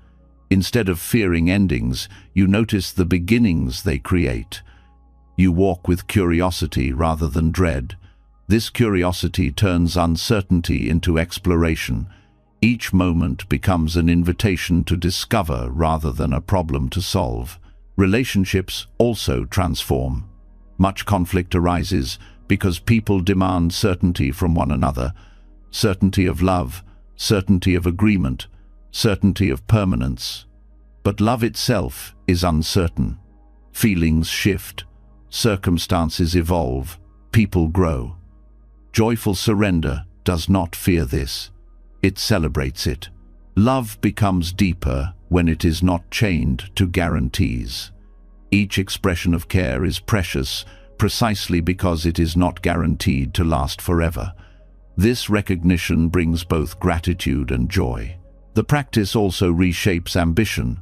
Instead of fearing endings, you notice the beginnings they create. You walk with curiosity rather than dread. This curiosity turns uncertainty into exploration. Each moment becomes an invitation to discover rather than a problem to solve. Relationships also transform. Much conflict arises because people demand certainty from one another. Certainty of love, certainty of agreement, certainty of permanence. But love itself is uncertain. Feelings shift, circumstances evolve, people grow. Joyful surrender does not fear this. It celebrates it. Love becomes deeper when it is not chained to guarantees. Each expression of care is precious precisely because it is not guaranteed to last forever. This recognition brings both gratitude and joy. The practice also reshapes ambition.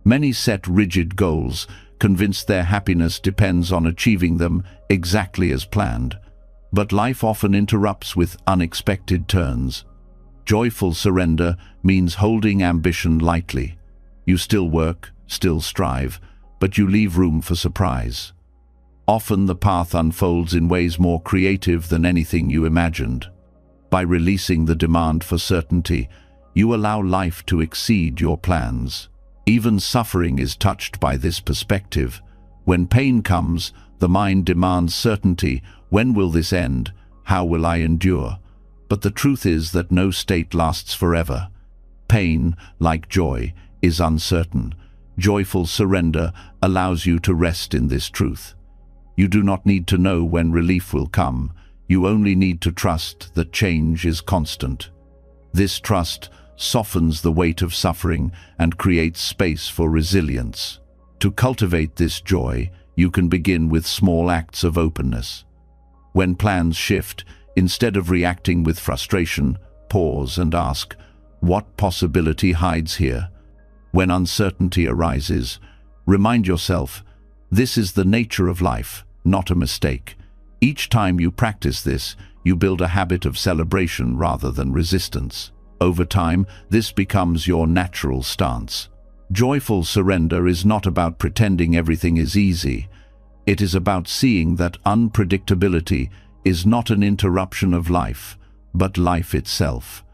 Many set rigid goals, convinced their happiness depends on achieving them exactly as planned. But life often interrupts with unexpected turns. Joyful surrender means holding ambition lightly. You still work, still strive, but you leave room for surprise. Often the path unfolds in ways more creative than anything you imagined. By releasing the demand for certainty, you allow life to exceed your plans. Even suffering is touched by this perspective. When pain comes, the mind demands certainty. When will this end? How will I endure? But the truth is that no state lasts forever. Pain, like joy, is uncertain. Joyful surrender allows you to rest in this truth. You do not need to know when relief will come. You only need to trust that change is constant. This trust softens the weight of suffering and creates space for resilience. To cultivate this joy, you can begin with small acts of openness. When plans shift, instead of reacting with frustration, pause and ask, what possibility hides here? When uncertainty arises, remind yourself, this is the nature of life, not a mistake. Each time you practice this, You build a habit of celebration rather than resistance. Over time, this becomes your natural stance. Joyful surrender is not about pretending everything is easy. It is about seeing that unpredictability is not an interruption of life, but life itself.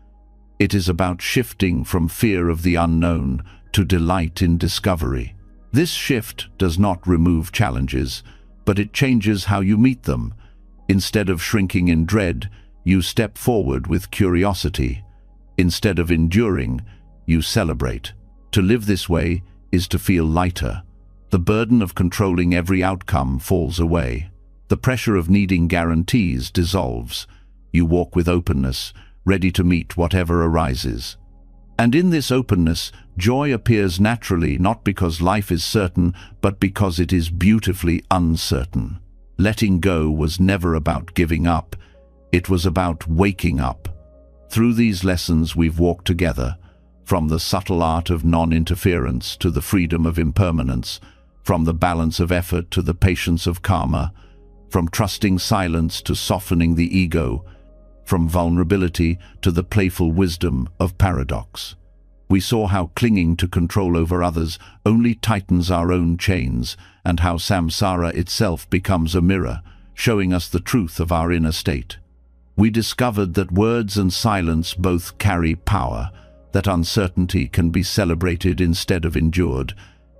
It is about shifting from fear of the unknown to delight in discovery. This shift does not remove challenges, but it changes how you meet them. Instead of shrinking in dread, you step forward with curiosity. Instead of enduring, you celebrate. To live this way is to feel lighter. The burden of controlling every outcome falls away. The pressure of needing guarantees dissolves. You walk with openness, ready to meet whatever arises. And in this openness, joy appears naturally, not because life is certain, but because it is beautifully uncertain. Letting go was never about giving up. It was about waking up. Through these lessons we've walked together, from the subtle art of non-interference to the freedom of impermanence, from the balance of effort to the patience of karma, from trusting silence to softening the ego, from vulnerability to the playful wisdom of paradox. We saw how clinging to control over others only tightens our own chains, and how samsara itself becomes a mirror, showing us the truth of our inner state. We discovered that words and silence both carry power, that uncertainty can be celebrated instead of endured,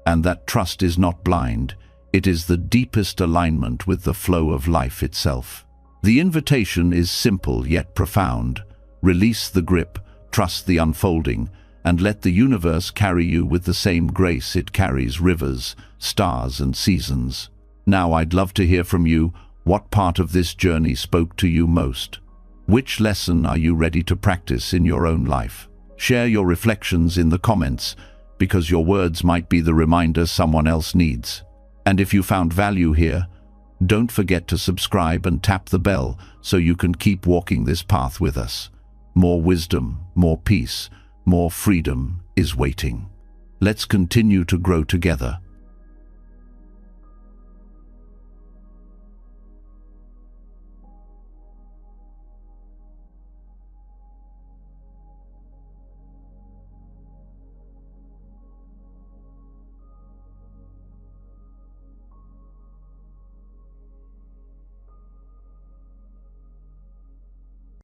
and that trust is not blind. It is the deepest alignment with the flow of life itself. The invitation is simple yet profound. Release the grip, trust the unfolding, and let the universe carry you with the same grace it carries rivers, stars, and seasons. Now I'd love to hear from you. What part of this journey spoke to you most? Which lesson are you ready to practice in your own life? Share your reflections in the comments, because your words might be the reminder someone else needs. And if you found value here, don't forget to subscribe and tap the bell so you can keep walking this path with us. More wisdom, more peace, more freedom is waiting. Let's continue to grow together.